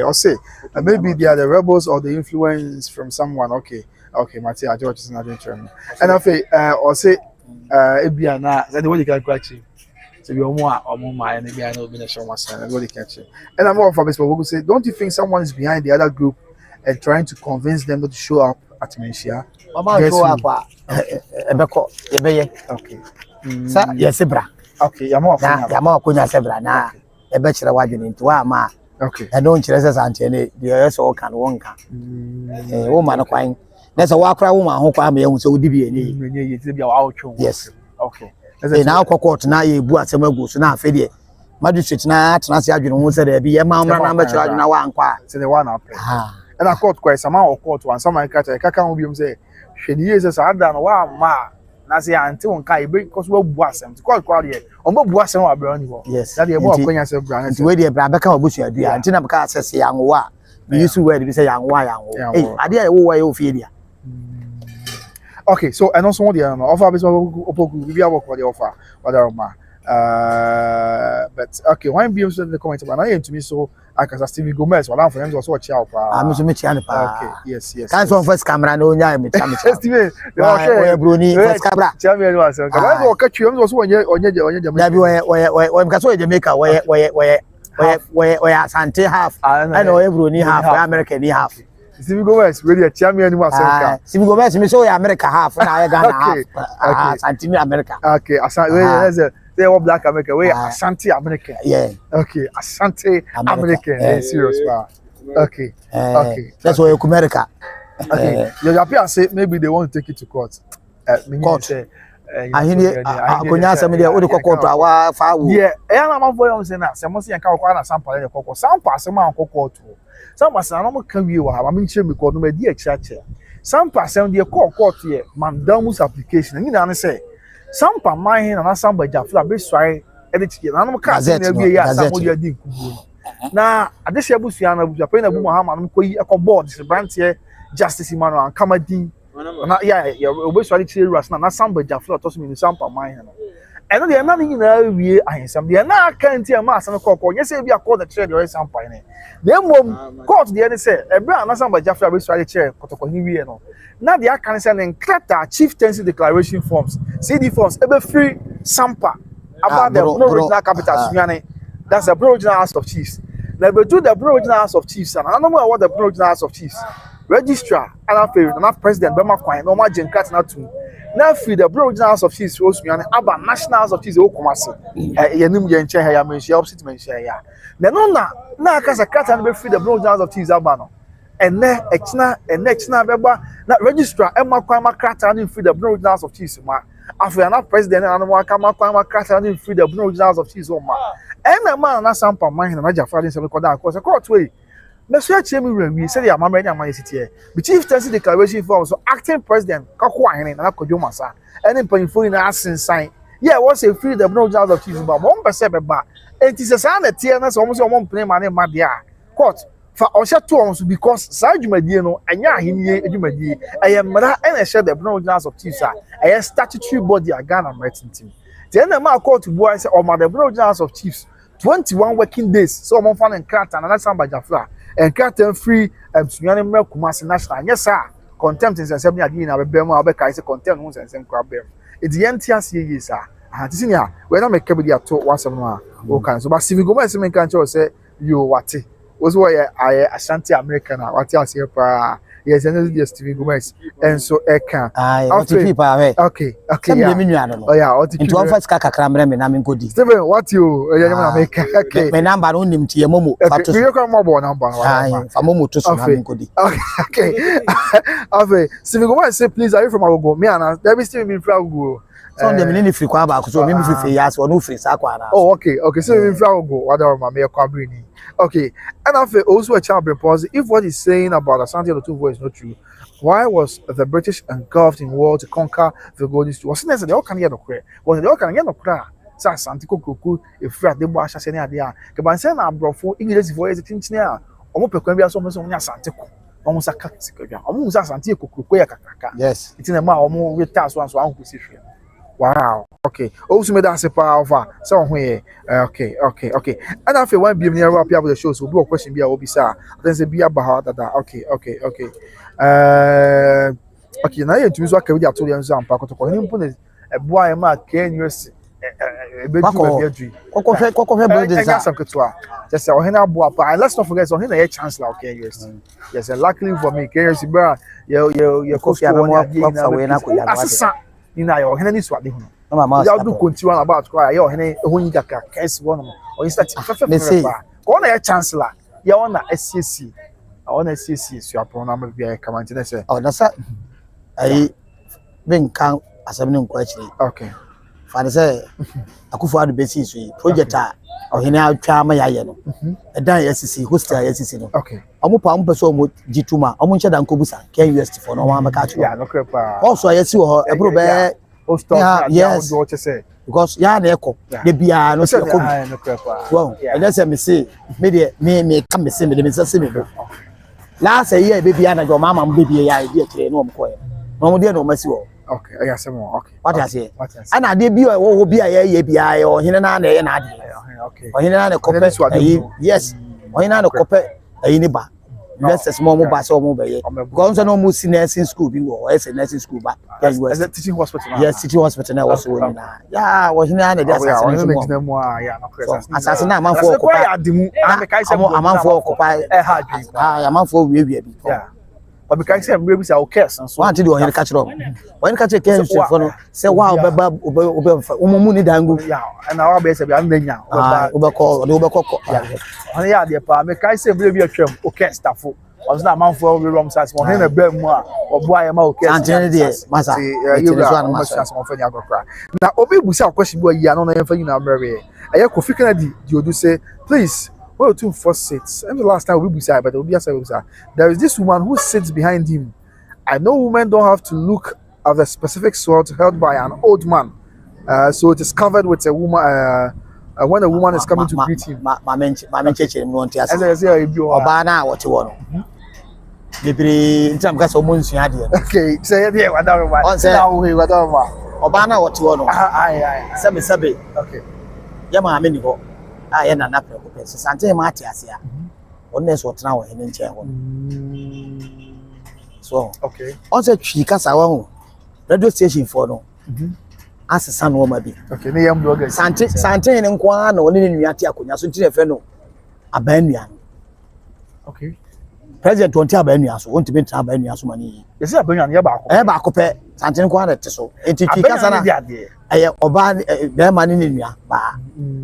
or say maybe they are the rebels or the influence from someone okay Manhyia George is not doing and I say or say ebiana that the way you can catch so you more and maybe I know been a show myself and really catch it and I'm more for this people say don't you think someone is behind the other group and trying to convince them not to show up at Manhyia mama show up ebeko ebeye okay sa yesebra okay yama kunya sebra na ebe kire wadwene nti wa ma okay I don't kire Asantehene the yeso kan wonka wo ma no kwan na se wa kra wo ma ho kwa ma yehu se wodi bi enyi ti bia wa awtwe yes okay na akọkọt na ye bu asem agu so na afe de magistrate na atena se adwene ho se de bi ye ma mra na ba kire adwene wa ankwa se the one up and I court quite some of court one some kaka wo bi say hwani ye se sa da no wa ma na se ante won kai because we bu asem ti court kwade ye on bu asem wa bra ni bo yes that ye bo akonya se bra nti we de bra beka obusu adua nti na beka asese yanwa we use word bi say yanwa ade ye wo wa ye ofie dia okay so and also what the offer is we have work for the offer whether but okay when be in the comment about na to me so I can Stevie Gomez one for them also watch out I'm so much okay yes can so first camera no nya me chama Stevie Odobroni first camera chama you was can go catch you also onye Jamaica we because we Jamaica we Asante half and Odobroni half American half Stevie Gomez really a champion was Stevie Gomez me so America half na Ghana half Asantehene America okay Asante they were black American we Asante American yeah okay Asante American serious wow okay that's why America okay your appear say maybe they want to take it to court court ahini akonya asem de odi court awa fa wo yeah na ma voyo say na se mo se yanka kwa na Sampa de kokko Sampa asem an court Sampa say na mo ka wie wa ma nche me ko no ma di achiache Sampa asem de court ye mandamus application ni na ne say Sampa Manhyia na Sampa Jafla be swai edit na no ka say na wie ya Sampa de di nkubu na adehye abusua na abusua pe na bu Muhammad no koyi board se brantie justice Emmanuel Kamadi na yeah obeswari chire ras na Sampa Jafla to so mi Sampa Manhyia no eno de na ni na wie ahensam de na aka nti ma asan kokko nye se bi akọ the chire de Sampa ne na mom court de ne se ebra na Sampa Jafla obeswari chire kotoko ni wie no na de aka ne se ne nkrata chieftaincy declaration forms CD forms ebe free Sampa about the original capital Sunyane that's the original House of Chiefs na be to the original House of Chiefs and I don't know what the original House of Chiefs registrar and after na president be ma kwan no ma genkat na tum na free the original House of Chiefs Sunyane aba national House of Chiefs o komase yenim ye nche ya menhia opposite menhia ya na akasa kata na be free the original House of Chiefs aba no ene echina beba na registrar e ma kwan ma krata na free the original House of Chiefs ma after na president na no aka ma kwan ma krata na free the original House of Chiefs o ma ena ma na Sampa Manhyia na Jafra den se ko da ko se court way me so ya chemi we say the amamre nya man city the chieftaincy declaration form so acting president kako ahene na kodwo masa any panfo in asensan yeah was a free the no jazz of chiefs but one person be ba enti se sa na tie na so mo so mo mpene ma ne ma dia court fa ohye to on so because sa adwumadie no anya ahenie adwumadie ayemra na share the no jazz of chiefs a statutory body a Ghana Maritime team then na ma court boy say o ma the no jazz of chiefs 21 working days so mo fa na nkrata na Sampa Jafla and Captain free Sunyane Mel Kumasi National. Yes, sir. Contempt is a 70 idea of Bema, Becca, contempt ones and same crab bear. It's the NTRC, sir. I had seen ya. When I make Cabby at 2 once a month. Okay, so but if you go by some country, say you what was why I Asante American, what else here? Yes, and just TV Gomez. And so I can. Okay. Oh, yeah, into one first Kakramre, and I'm in goodie. Stephen, what you make? Okay, my number only to your momo. You come mobile number. Momo to some goodie. Okay. Okay. Stephen Gomez say, please, are you from Awuah? Me and there is still in Frago. So the minute free kwaba, so maybe free yes or no free sakwana. Oh, okay. So in Frago, whatever, my mere Cabrini. Okay, and I feel also a child pause. If what he's saying about Asantehene is not true, why was the British engulfed in war to conquer the Golden Street? Wasn't there the all can get no credit? Was the all can get no credit? Sa Santico Kuku, if Frat de Boasha Senia, Cabansen, I brought 4 English voice at Tinchina, almost Pequambia almost on Santico, almost a Caxica, almost a Santico Kukuya. Yes, it's in a more with task once one position. Wow. Okay. Also made us a power somewhere. Okay. And I feel one be near up with the show, so do a question be a obisa. Then say be about that. Okay. Okay, now you choose what can be told you Sampa to him put a boy mark 10 years just our henna boa, and let's not forget on a chance like years. Yes, and luckily for me, Kenyans, your coffee you know, Henry Swat. I'll do continue about cry. Your Henry, when you got a case one or you start on a chancellor. You on a SCC. On a CC, so your pronoun be a command. Oh, that's that. I been count as a new question. Okay. Father say, I could find the basis project or he now charm my yellow. A die SCC, who's the SCC. Okay. I'm a pump person with G2ma, I'm much than Kobusa, can you for no one catch? Yeah, no crap. Also, I see her a brother. Yes, what you say. Because Yan Echo, the Bia, no crap. Well, let's say me say, me come see me, the Mississippi. Last year, baby, and your mamma, baby, idea to no more. No, dear, no messy. Okay, I got some more. Okay, what I say? And I did be a will be a ABI or Hinana and Adi. Okay, or Hinana copy. Yes, or Hinana copy a Iniba. That's a small mobile or mobile. Guns are no more nursing school, or as a nursing school, but as a teaching hospital. Yes, teaching hospital. I was winning. Yeah, was in the assassin. I'm for occupy a hard drink. I'm for we. Yeah. But because I'm really so curse and so on to do in the catch room. When catch a case for say, wow, Umuni Dangu, and our base of Yandina, Ubercall, Ubercock. Only are the apartment. I say, really a term, okay, staff. I was not man for the wrong size, one in a bed more, or boy, I'm okay. Massa, you are much as one for Yago. Now, Obi was our question, boy, Yanon, for you now, Mary. I have Kofi you do say, please. Well, 2 first seats. And the last time we be but there will be a there is this woman who sits behind him. I know women don't have to look at the specific sword held by an old man. So it is covered with a woman. When a woman is coming to greet him. My church in Montias. And I say, you are Bana, what you want. Maybe some guys are months. Okay, say it here. What Obana, what you want. I Sabi. Okay. Yama, many go. I am an apple. Sante Matiasia. Honest what now in chair. So, okay. Also, she cast our radio station for no. As a son woman be. Okay, me am blogger. Sante and Quan or in Yatia, so Feno. A Benian. Okay. President won't tell Benian, so won't be Benian's money. Is it Benian Yabaco? Ebacope, Sante Quanette, so. It's a Casana. I am Oban, their money in ya, but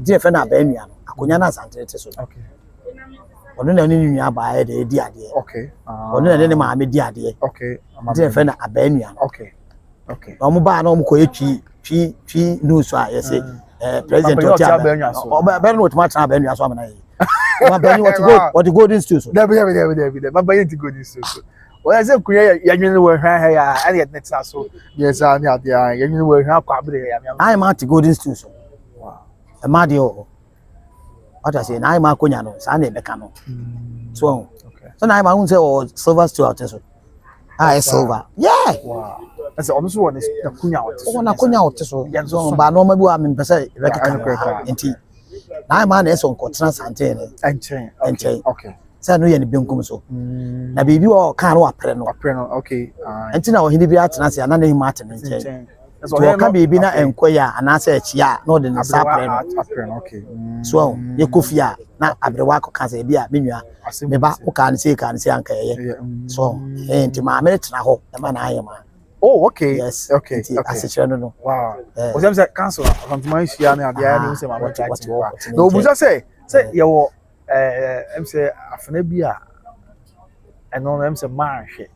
dear Fena Benian. Kunyana Sante. Okay. Onu na ni nua ba e de di ade. Okay. Onu na ne ma me di ade. Okay. Dey fe na abanua. Okay. Okay. Omo ba na omo ko etwi news a ye say president oti abanua so. Oba be no otuma tra abanua so amana yi. My baby what to go this too. Never. My baby to go this too. Well, I said, you were here, I get next so. Yes, I'm out there. You were here, I am out to go this too. Wow. A Madio. What I say, I'm a Cunano, Sunday Becano. So, so now I won't say, oh, silver to out. Ah, silver. Yeah. Wow. That's also one is the Cunha. One Cunha, so, but no, maybe I'm in Pesa, Recca. Now, man, is on Asantehene and chain. Okay. So, no, any Bunkum so. Now, baby, you can't appreno. Okay. And now he be at Nancy and Andy Martin and chain. So, I can be been and Quaya and I said, yeah, no, then appreno. Okay. So, you kufia, not Abdewako can say, be a minia. Maybe who can say, Uncle. So, ain't my minute now, the man I am. Oh, okay. Yes. Okay. No. Wow. Was them say cancel from Manhyia and the idea say my chat. No, but say you say afnebia and no say marche.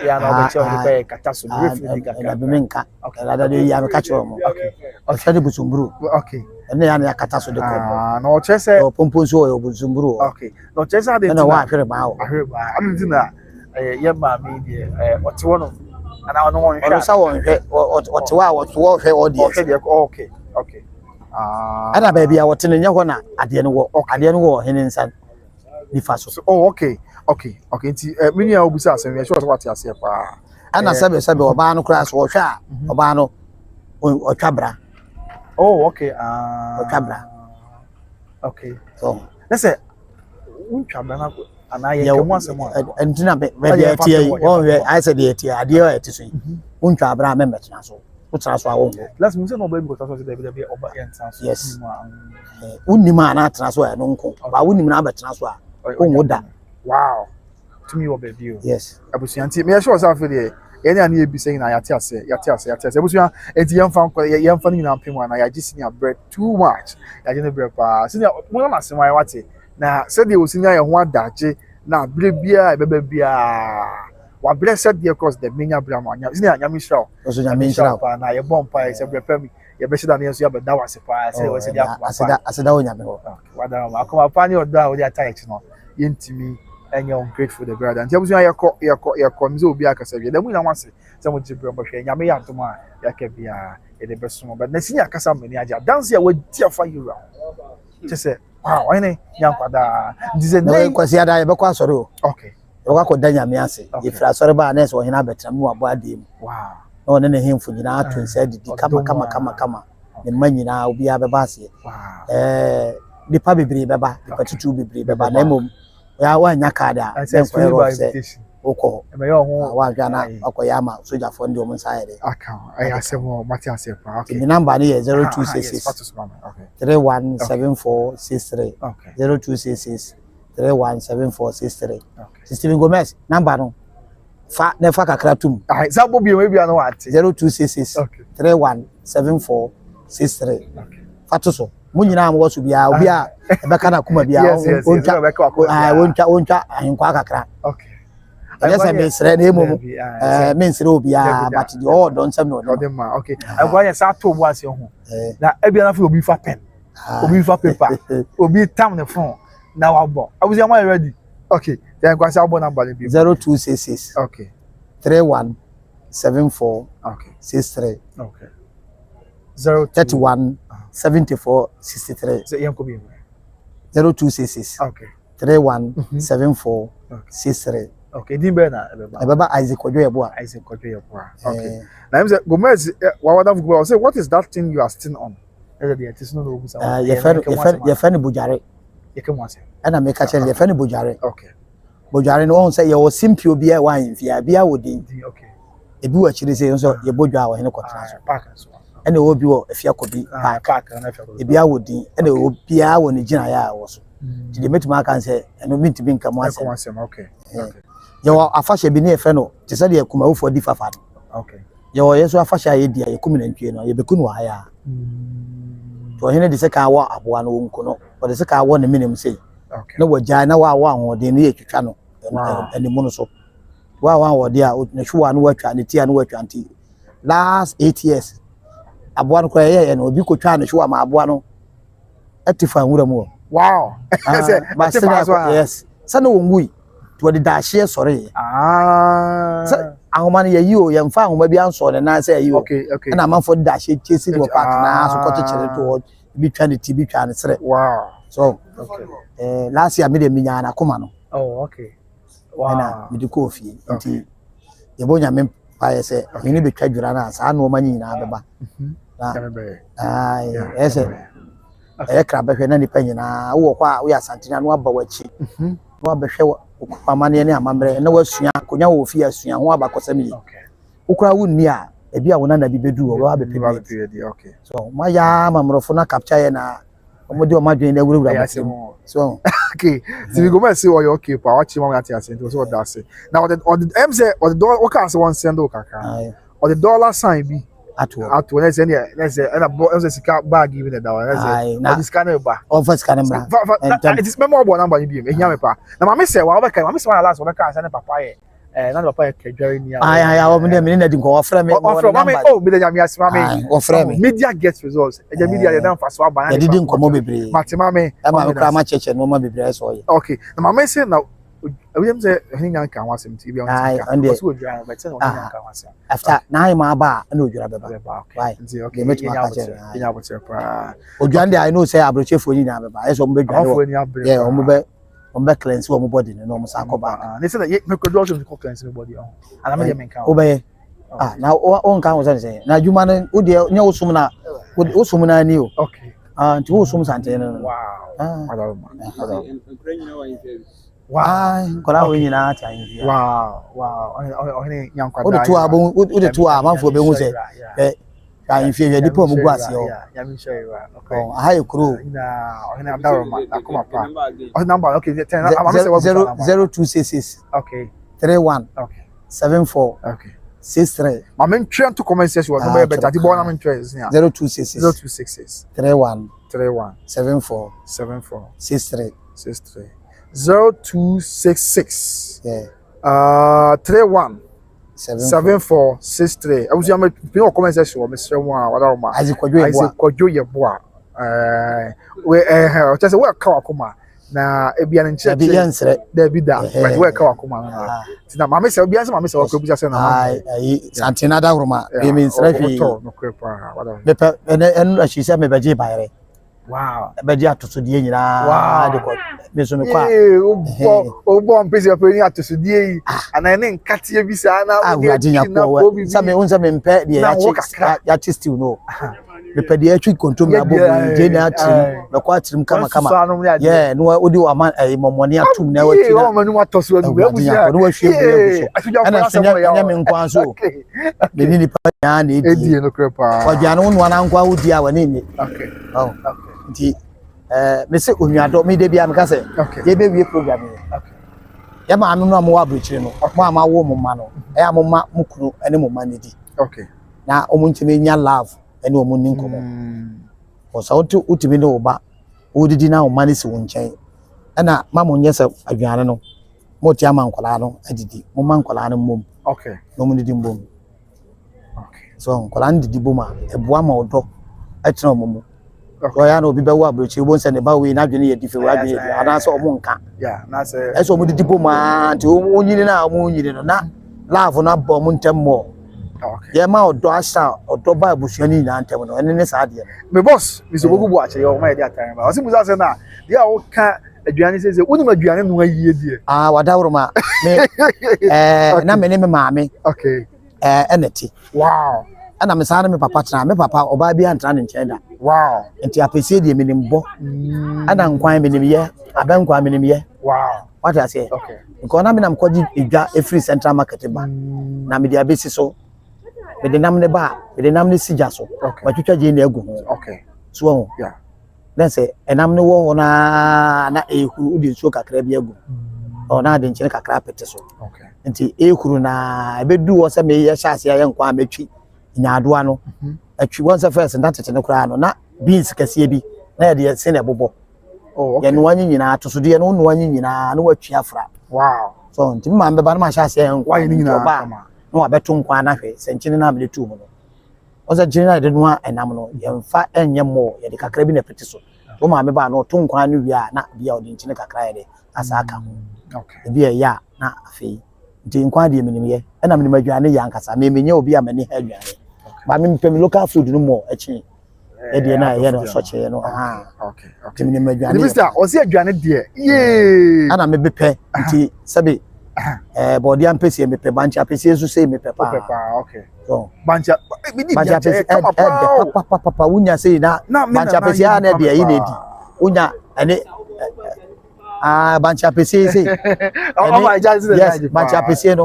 Ya na obeche o dey kataso briefly ka bimenka. Okay, la dey ya me catch room. Okay. O fede busumburu. Okay. Ene ya na kataso dey ko. No chese o pomponso o busumburu. Okay. No chese dey. Na wa ahwere ba o. Ahwere ba. Am di na ye ma me dey what wono and I don't want to say what okay. Ada baby I watching nya ho na ade no wo hene nsan nifa so. Oh, okay. Nti mini a obusa asem ye sure what ase pa. Ana sabe oba no kra so hwa oba no otwabra. Oh, okay. Otwabra. Okay. So, let's say untwabra na anaye kemo asem a. Entina baby atie won we I said the atie ade o etiso. Untwabra me metena so. Utra so awo. Let's move no baby because they oba enta so. Yes. Unima na atena so e no nko. Ba unim na betena so a. Onwoda. Wow. To me, what baby? Yes. Abusuanti. Me sure say for the any and you be saying na yate ase. Abusuan enti yem fan na pem na ya gisinia bread too much. Ya je ne bread pa. Senior mo na asem wa wate. Na said the osinia ye ho adaje na bre bia e beba bia. Wa blessed dey across the menya bra ma anya. Senior anya mi show. Oso nya mi show pa na ye bomb pa se bre pa mi. Ye be shida na so ya be da wase pa. Say we say dia pa. Aseda onya me ho. Wa da ma akoma pa ni oda o dia tie no. Yentimi and you're ungrateful the brother. And tell me your comzo be a casavi. The winner wants it. Some would you bring a yammy to my yakabia in the best one. But Nessia Casamania dance here with dear for you. Just say, wow, any young father. This is a name because he had a backwasoro. Okay. Wako Danya Miasi. If I saw about Ness or Hinabet and more about him. Wow. No, then him for you now to said, come. The money now be a babasi. Wow. The public beba, the partitu be beba, name. Ya wa nyakada and for invitation oko e me yo ho wa gana okoyama soja for ndi o msaide aka I asemo mati asepa okay the number ni 0266 317463 okay 0266 317463 okay Steven Gomez number no fa ne fa kakra tum ah zabo bi we bia no ate 0266 okay 317463 okay fatuso munyina am wo so bia obi a ebeka na kuma bia oncha ahinkwa kakra okay yes me sere na emu me sere obi a but the all don sem no ma okay agwa ya sa to bu ase ho na ebia na fa obi fa pen obi fa paper obi tam ne phone na wa bo abuzi am ready okay then kwa sa bo number bi 0266 okay 3174 okay 63 okay 031 7463 so yam ko bi 0266 okay 3174 63 okay dimbe na ebeba Isaac Odwoyeboa okay na him say Gomez wawada football say what is that thing you are still on either the artist no go say ye fani bujare ye ke mo say na make a change ye fani bujare okay bujare no say ye wo simpi obi e wan fia bia wodi okay ebi wa chiri say so ye bodwa wo hene kotra so park so ene obi wo afia kobi park na afia kobi ebi awodi ene obi a wo ne gina ya wo so di metima kan say eno minti bi nka mo asem okay yo afashe bi ne efe no te say de kuma wo di fafa okay yo yeso afashe aye dia ye kumi na ntwe no ye bekunu wa ya to hene de se ka wa aboa no nko no o de se ka wa ne minim sei okay na wagya na wa ho de ne ye twitwa no animu no so wa ho de a na hwa no watwa ne tia no watwa nti last 8 years aboa no kwa ye no obi ko twa no hwa ma aboa no atifa nwura mu Wow. Yes. Sana wongui. To the dashie sorry. Ahoma ye yi o ye mfa ahoma bi anso ne na say yi o. Okay. Na man for dashie chase no park na so ko chire to bi twa ne ti bi twa ne sere. Wow. So last year me de minya na koma no. Oh, okay. Wow. Na me de ko fie. Nti ye bonya me pa ye say ni be twa dwura na sa no manyi na beba. Ese kra behwe na nipa nyina wo kwa wo ya Asantehene no aba wachi no abehwe pamane ne amamre na wasua konya wo fi asua ho abakosam yi ukura wo ni a ebi a wona na bi bedu wo abepe okay so ma ya mamrofo na capture ye na omodi o madwen na wurawura so okay so we go ma say you okay pa wachi ma ati Asantehene so that say now the dollar what can say one send o kaka or the dollar sign be at let's say and a sika bag even the dollar let's say this kind of bar office kind of it is memorable number you be ehia me pa na ma me say wa obeka ma me say wa last obeka say na papa ye na papa ye kedware ni o me na di nko ofre me oh me da nyame asema me ofre me media get results eja media dey dan faso aba na di nko bebre matima me ma kra ma cheche no ma bebre so ye okay na ma me say na we say hinya nka wasem ti bi on ti so odwara but say hinya nka wasem after na him aba na odwara beba right okay me hinya bote pa odwara dey I know say abrochefo ni na beba eso mo be dwara yeah o mo be cleanse o mo body no mo sa koba they say that me could also cleanse my body on and I me nka o be na o nka ho say na adwuma no wo de nya wosum na wosum na ni o okay nti wosum Asantehene wow wow kola we nyina ata yin wow ohene nyankwada o de to amanfo be hu say kan fie hwe dipo mu guase o ya mi sure you are okay aha ekuro na ohene Adj0urns akoma pa ohene number okay 10 0266 okay 31 okay 74 okay 63 ma men try to comment section no be better di bona men try 0266 31 74 63 0266 31 7463 I was your pin comment section o Mr. Awuah Azikwadwo ye boa we just say we ka akoma na ebia ne nche da bi da but we ka akoma na ti na mama se obia se mama se wakwa buja se na Asantehene Adj0urns be me nsrafi no kwepa me pe enu a shise me beje bayre wow beje atosodie nyina de ko me so me kwa o mpese pe ni atosodie yi ana ne nkatie bi sa na o de na sa me mpe de ya still no me pe de atwi control na bobo je na atrim me kwa atrim kama yeah no odi wa man momoni atum na wati na o manu atoso adu e busia no wa hwe ana senya me nkwan so de ni pa na na edi no krepa odwa no no na nkwa odi a wani ni okay nti me se onwado me de bia me ka se ye be wie program ni ya ma anu no mo wa brochire no mo ama wo mo ma no e ya mo ma mo kunu ene mo ma ne di okay na o mo ntime nya love ene o mo ni nkomo o sa utimi ne oba o didi na o ma ne se wo nchen ana ma mo nye se adwane no mo ti ama nkola no adidi mo ma nkola no mom okay no mo didi mbom okay so nkola ndidi boma eboa ma odo atena omomo ya na obi be wo abrochi bo nse ne ba we na adwene ye dife wa adwene ana so omo nka na se eso omo didi boma nti onyini na mo onyini no na love na bo mo ntem mo okay ye ma odo asa odo ba abusuani na ntem no ene ne sa de me boss mi so gogo bo ache yo ma ye dia time ba o si musa se na dia o ka adwani se woni ma adwani no ayie die Adj0urns me na me ne me maame okay eneti wow ana me sana me papa tena me papa oba bi antra ne nchen da wow enti apese de menimbo ana nkwan menimye abankwan menimye wow what I say okay nko na me na mkoji edwa free central market ba na me de abesi so me de nam ne ba me de nam ne sija so watwitwa je na agu ho okay so yeah then say enam ne wo na ehuru udi nsuo kakra bi agu o na de nchen kakra pete so okay enti ehuru na ebedu wo se me ye hyase ya nkwa ametwi nyadoa no atwi once first na tete ne kura no na beans kase bi na ye de se na bobo okay ye no anyi nyina atosode no no anyi nyina na watwi afra wow so ntimi ma mbeba na ma hyase ya nkwa ni nyina ba no abeto nkwa na hwe se nchini na mele tu mu no oza jina de no enam no ye mfa enye mo ye de kakra bi na pete so to ma me ba no to nkwan no wi a na bia odi nchine kakra de asa aka ho okay bia ya na afi nti nkwan de menim ye na menim aduane ya nkasa me menye obi a mani ha aduane ba me mpem local food no mo achi e de na ye no so che no okay menim aduane Mr. o se aduane de ye ana me bepe nti sabe body ampesi me pe banchi apesi esu say me pe pa okay so banchi apesi papa unya say na banchi apesi ya na de yi na di unya ene banchi apesi say oh my god yes banchi apesi no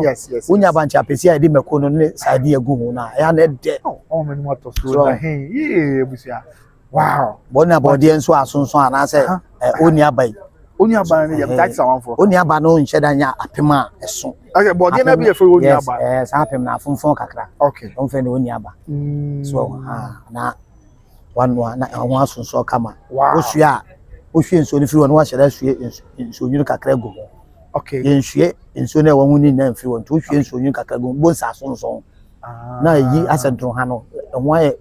unya banchi apesi ya di meko no ne side egu hu na ya na de oh me no to so da hen ye busia wow bona body enso asonso ana say oni abai oni aba ne yam tax awanfo oni aba no nhyeda nya apema eso okay body na be e fo oni aba yes apem na fonfon kakra okay on fe ne oni aba so na one na ho asonso kama osua nso ni firi won wa hyeda sue nso nyuru kakra go okay yen sue nso na won ni na firi won to sue nso nyuru kakra go bon sa asonso na yi asentro ha no ho aye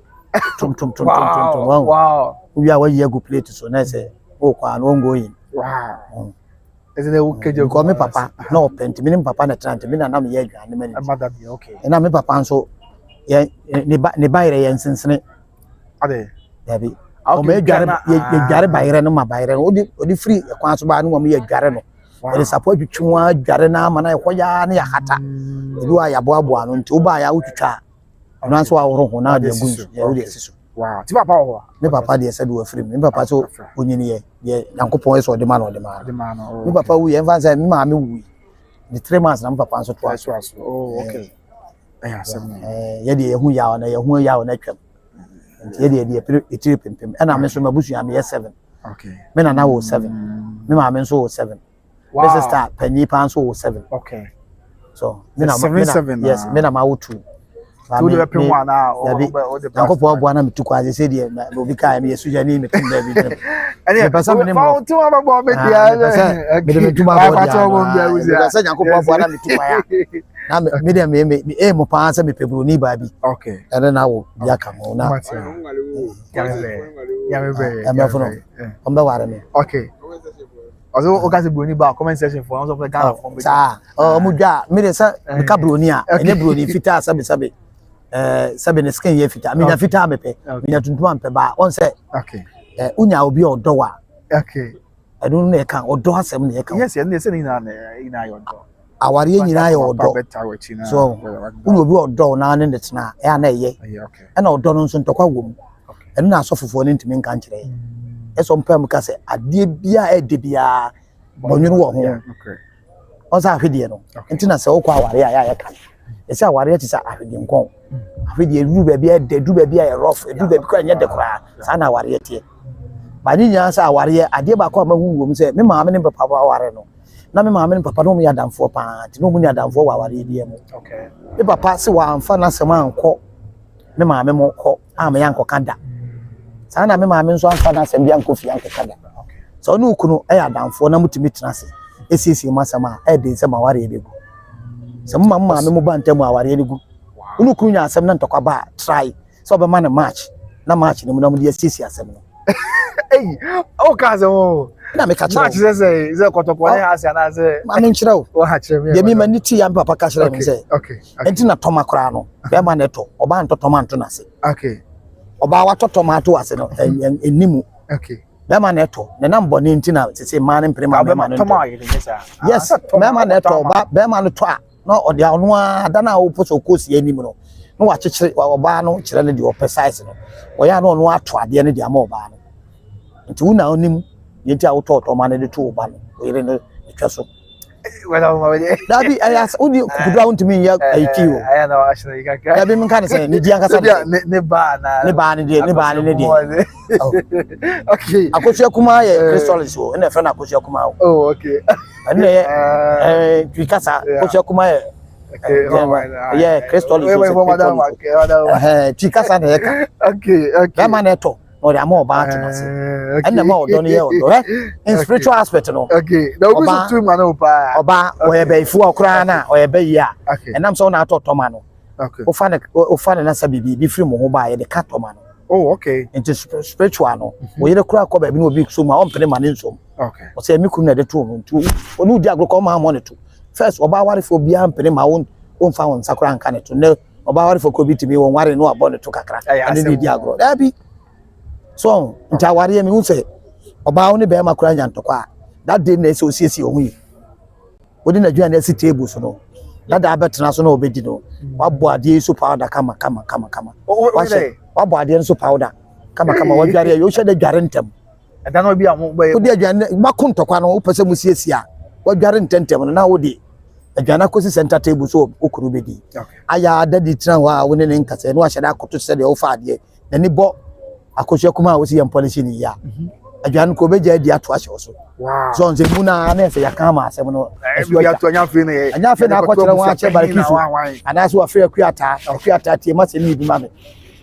tum wow we are we go plate so na say o kwa no go yin wow isn't it okay you call me papa no pent me papa na trant me na na me ye adwane me mother be okay na me papa nso ye ne bayre ye nsensene ade dabi o me adwane ye adware bayre no ma bayre no odi free kwan so ba no mo ye adware no e support twetwa adware na ama na ekoya na ya hata ebi wa ya boaboa no nti oba ya wotwitwa ono nso wa woro ho na de gunsu ye odi esiso wow ti papa wo me papa de said we free me papa so onyini ye yankopon eso de ma no me papa wu ye mfa say me ma me wu the 3 months na me papa so to oh okay ye de hu ya na twam ye de etiri pempem na me so mabusu ya me 7 okay me na wo 7 me ma me so 7 wow my sister penny pan so 7 okay so me na 7 yes me na ma wo 2 to the pen one na Yankopon abu na mitu kwa say de obi kai me yesu jani mitu da bi dem ene pesa me mo to aba bo me dia me de mitu ma bo dia pesa Yankopon abu na mitu kwa ya na me de me mo pa say me pebroni ba bi okay ene na wo bia ka mo na ya me me fono on be ware me okay also o ka se broni ba comment section for on so Ghana from be sa mo dwa me de sa me ka broni a ene broni fita sabe sabe ne skin ye fita me nya fita mepe me nya tuntum ampe ba on say okay unya obi odo wa okay enu na e kan odo asem na e kan yes ne se ni na yo odo aware nyina ye odo so unya obi odo na ne ne tena e na eye okay e na odo no nso ntokwa wom enu na asofofo ne ntimi nka nkire e so mpam ka se ade bia e de bia bonwunu wo ho okay on sa ahwede no ntina se wo kwa aware a ya kan e se aware ti sa ahwede nkon ahwede ru ba bia de du ba bia e rough du ba bi kwa nya de kra sa na aware tie ba ni nya sa aware ade ba kwa mahu wom se me maame ne papa aware no na me maame ne papa no mu ya damfo pa ti no mu ya damfo wa aware bia mu okay me papa se wa amfa na sema anko me maame mo kọ a me yanko kada sa na me maame nso amfa na sema bia anko fi yanko kada so no kunu e ya damfo na mutimi tena se esisi masama e de sema aware ebegu se maame mo ba ntamu aware ne gu unu kunu nya asem na ntokwa ba try so be man match na match ne mu na mu de esisi asem no eh o ka se o na me ka kire match ze kotokwa ya ase na ze ma me nkire o ha kire me de mi mani ti ya papa ka kire me se okay enti na toma kra no be ma na to oba nto tomato na se okay oba wa to tomato ase no enimu okay be ma na to ne na mboni enti na se ma ne mpre ma be ma no yes be ma na to oba be ma no to a no ode anu ada na wo poso kosi enimu no no wa kire oba no kire ne de o precise no wo ya no no ato ade ne de ama oba no nti una onim yenti a wo to ma ne de to oba no yire no etwaso wala ma we dabi ayas uni kudura untimi ya aitiwo aya na ashna ikaka dabi min kan se ni dian kasa ne ba na ne de okay akosia kuma ye crystals wo na fe na akosia kuma oh okay ne twikasa akosia kuma ye yeah crystals twikasa na ye ka okay ma na to no de ama oba atumase ena ma odo no ye odo in spiritual aspect no okay na obi so tu ma no pa oba oyebefu okra na oyebeyi a enam so na atotoma no okay ofa na sabibi bi free mo ho ba ye de katoma no Oh, okay. Into spiritual no. We yere kura ko ba bi no obi so ma on pene mane nso. Okay. O say me kunu na de to no ntu. Onu di agro ko ma money to. First oba ware for bia pene ma won fa won sakura nka ne to. Ne oba ware for ko bi timi won ware no abo ne to kakra. Ane di agro. Da bi. So, nta ware me hu say oba won be ma kura nyantokwa. That day na so siesie ohun yi. Odi na dua na si table so no. Dada abetena so na obedi no. Wabo ade so powder kama. Wabo ade so powder kama wadware yo hye da dware ntem. Eda na obi amu boy. Odi adwane makontokwa no upese mu siesia. Wadware ntentem no na wodi. Adwana kosi center table so okuru bedi. Aya dadi tena wa woni ne nkase no ahye da akoto se de wo fa ade. Na ni bo akoshe kuma wo si yam policy ni ya. Adwan ko beja di ato ahye so. Wow. So nze muna na se yakama asem no. Ya to anyafe ne. Anyafe na akotere won ache barakisu. Anaso afre akuata tie ma se ni bi ma me.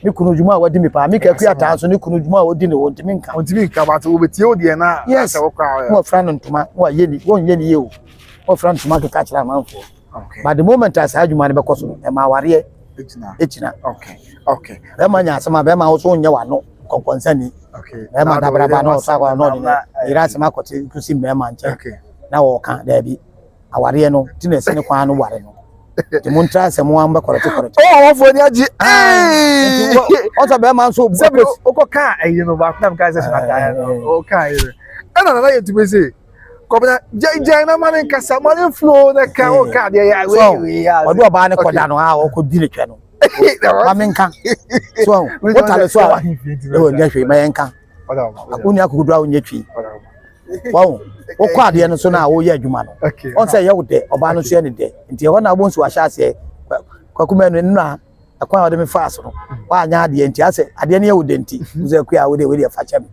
Ni kunu juma a wadi me pa me ka akuata so ni kunu juma a wadi ne wontimi nka ba to obetie odi na ase wo kwa. Wo fra no ntoma wo ye ni won ye ni ye o. Wo fra ntoma ka kira manfo. Okay. But the moment as adwuma ne be koso e ma ware echina. Okay. Be ma nya asema be ma wo so nya wa no komponsani. Okay. Be ma dabraba no so akwa no ni ira sema kote kusi be ma nche. Okay. Na wo kan da bi aware no ti na se ne kwa no ware no. Ti mun tra se mo amba korete. Oh, wo ni aji. O so be ma so o ka ayi no ba na ka se na ka o ka ayi. Na ye tube se. Ko na jai na mane kasa mane flow na ka o ka de ya we ya. O do ba ne koda no a o ko di ne twa no. Ba menka. So o tale so a. O nya hwe ma yenka. Oni akudu a onya twi. Wow. O kwa de no so na wo ye adwuma no. On say ye wo de oba no so ye ne de. Nti e ho na abonsu wa sha se kwakuma no nna akwa wo de me fa so no. Wa anya ade nti ase ade ne ye wo de nti. Uze kwa wo de fa cha me.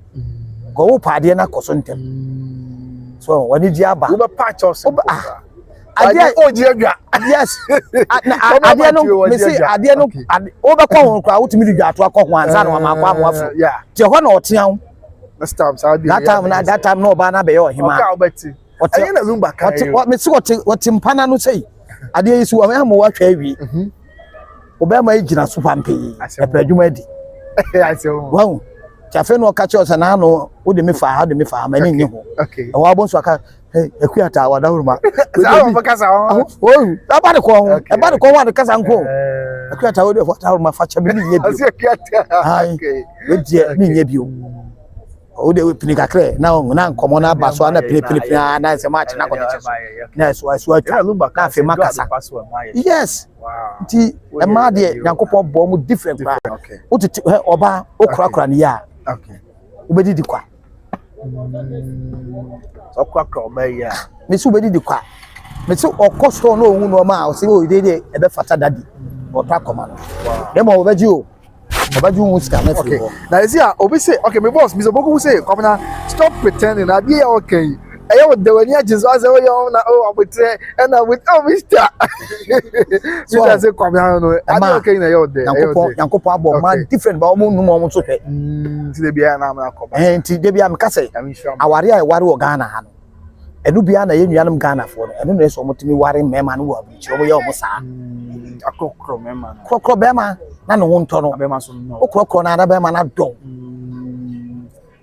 Go wo pa ade na koso ntem. So wani ji aba. Wo be patch us. Ade oji adwa. Yes. Ade no me say ade no wo be kwa ho kwa wo timi di dwa to akọ ho anza no ma kwa mo afu. Ti ho na otean. That time no ba na be yo hima. Ayi na zumba kan. Me si woti mpana no sei. Ade yi si wo ma wa twa awi. Oba ma ejina so pampe. E pra adwuma di. Wow. Chafe no ka che na no wo de me fa ma ni nyi ho. Okay. E wa bonso aka ekuata wa dawuruma. Za wo kasa ho. Oh, aba de ko ho. E ba de ko wa de kasa nko. Ekuata wo de fa dawuruma fa cha me ni nye bi. Asi ekuata. Okay. We die ni nye bi o. O de we pini kakre na nkomo na baso na pili na se match na kote na so na fe makasa. Yes. Wow. Nti e ma de Yankopon bo mu different bra. O tete oba o kura ni ya. Okay. Ubedi di kwa. So kwa oba ya. Me su ubedi di kwa. Me se okosto no ohun no ma o se o de e be fata dadi. O ta koma no. Wow. Dem o obaji o. Okay. Now you see, Obi say, okay, my boss, Mr. Boku say, come now, stop pretending. I be okay. I would do any just as I would say, and I would Mister. So I say, come here, no, I'm okay in a yard there. Yankopo, man, different, but almost okay. To be an amako. And to be am Casse, I worry Ghana. And Nubiana, Yanam Ghana for, and then there's almost me worrying Memman who are which over your Mosa. A cockro, Memman. Cockro Bema. Nano won tono be ma so no okoko na da be ma na don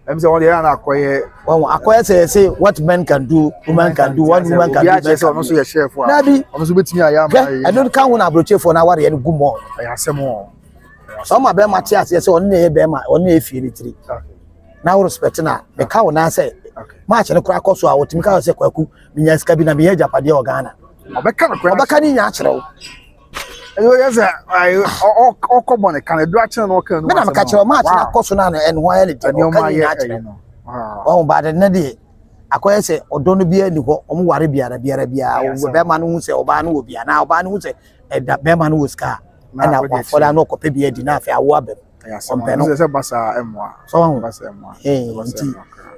em say all the na akoye akoye say what men can do woman can do what woman can do be say no so ye chef a no so betimi aya ma e no kan won abroche for na ware ye good morning ya asem o so ma be ma tia say on na ye be ma on na efie ni tiri na wo respect na be ka won na say match ne kura koso a wotimi ka say kwaku minya sika bi na me ye japade o Ghana obeka ni nya kire wo yes, I Okobone can a direction or can catch your match and why it oh, but another I say, or don't be any worry be a Beman who say, Obanu will be an Alban who say, that Beman was car, and I for that no copy be a dinner for a wabber. So, the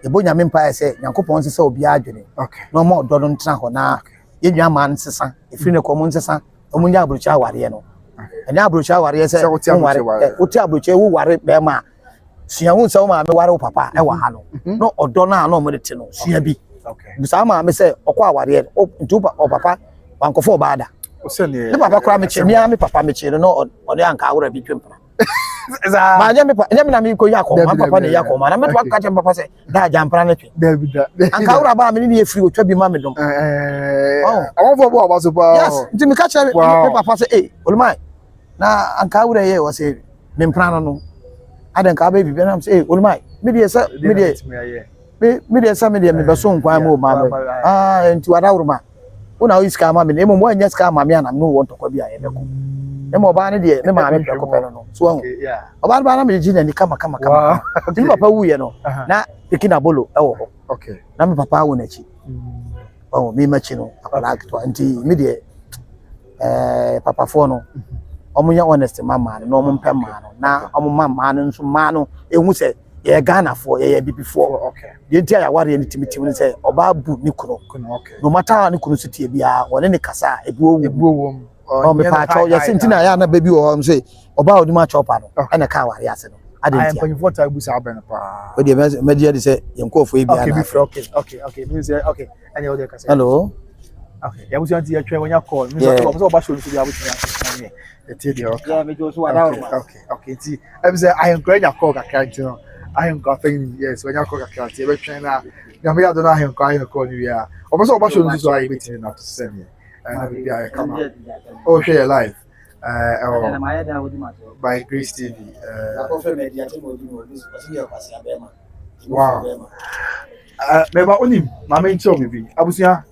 Bonya Empire say, Yankopon so be arguing. Okay, no more Don Trahona, young man, Sessan, if you know common Sessan. Omunya abrocha ware no enya abrocha ware se oti abrocha wu ware be ma sua hu se wo ma me ware wo papa e wa ha no no odo na no mo de te no sua bi busa ma me se okwa ware ntu o papa wankofo baada o se ne papa kura me che me papa me che no o de anka awura bi twempra Ma nyame na me ko yakọ ma papa ne yakọ ma na me to aka che papa se da jampra na twe anka wura ba me ne efiri otwa bi ma me dom awon bo ba so pa yes nti me ka che me papa se olumai na anka wura ye wo se me mpra no adan ka ba bi na se olumai me de sa me de sa me be so nkwan mo ma me nti wada wura ma una o iska ma me ne mo anya ska ma me ana no wo ntokwa bi a ye be ko emo ba ne de me ma me peko pelo no so oba ba na me jina ni kama tin papa wuye no na ekina bolo e wo ho okay na me papa wo na chi me ma chi no akola to anti me de papa fo no omunya honest mama no omu mpem ma no na omu mama no nso ma no ehu se ye Ghana fo ye bibi fo okay ye ntia ya ware ni timitim ni se oba bu ni kuno okay no mata ni kuno sutie bia woni ni kasa ebu owu me pa cho ya sentina ya na baby o am say oba odi ma chopa no na ka ware ase no adentia I am for ta busa aben pa we dey me dey say yen ko fo e bia na okay means okay any other kasa hello okay ya busa anti ya twa wonya call me so oba show nso bia busa ya eti dey okay yeah me jo so wada okay ti I say I encourage your call kakra you know I am going yes when you call kakra ti be twen na ya me ya do na I call you ya oba so oba show nso so I be tin na to send me and I come out. Oh, share live. By Grace TV. Wow. Meba onim, mama ncho me bi. Abusia,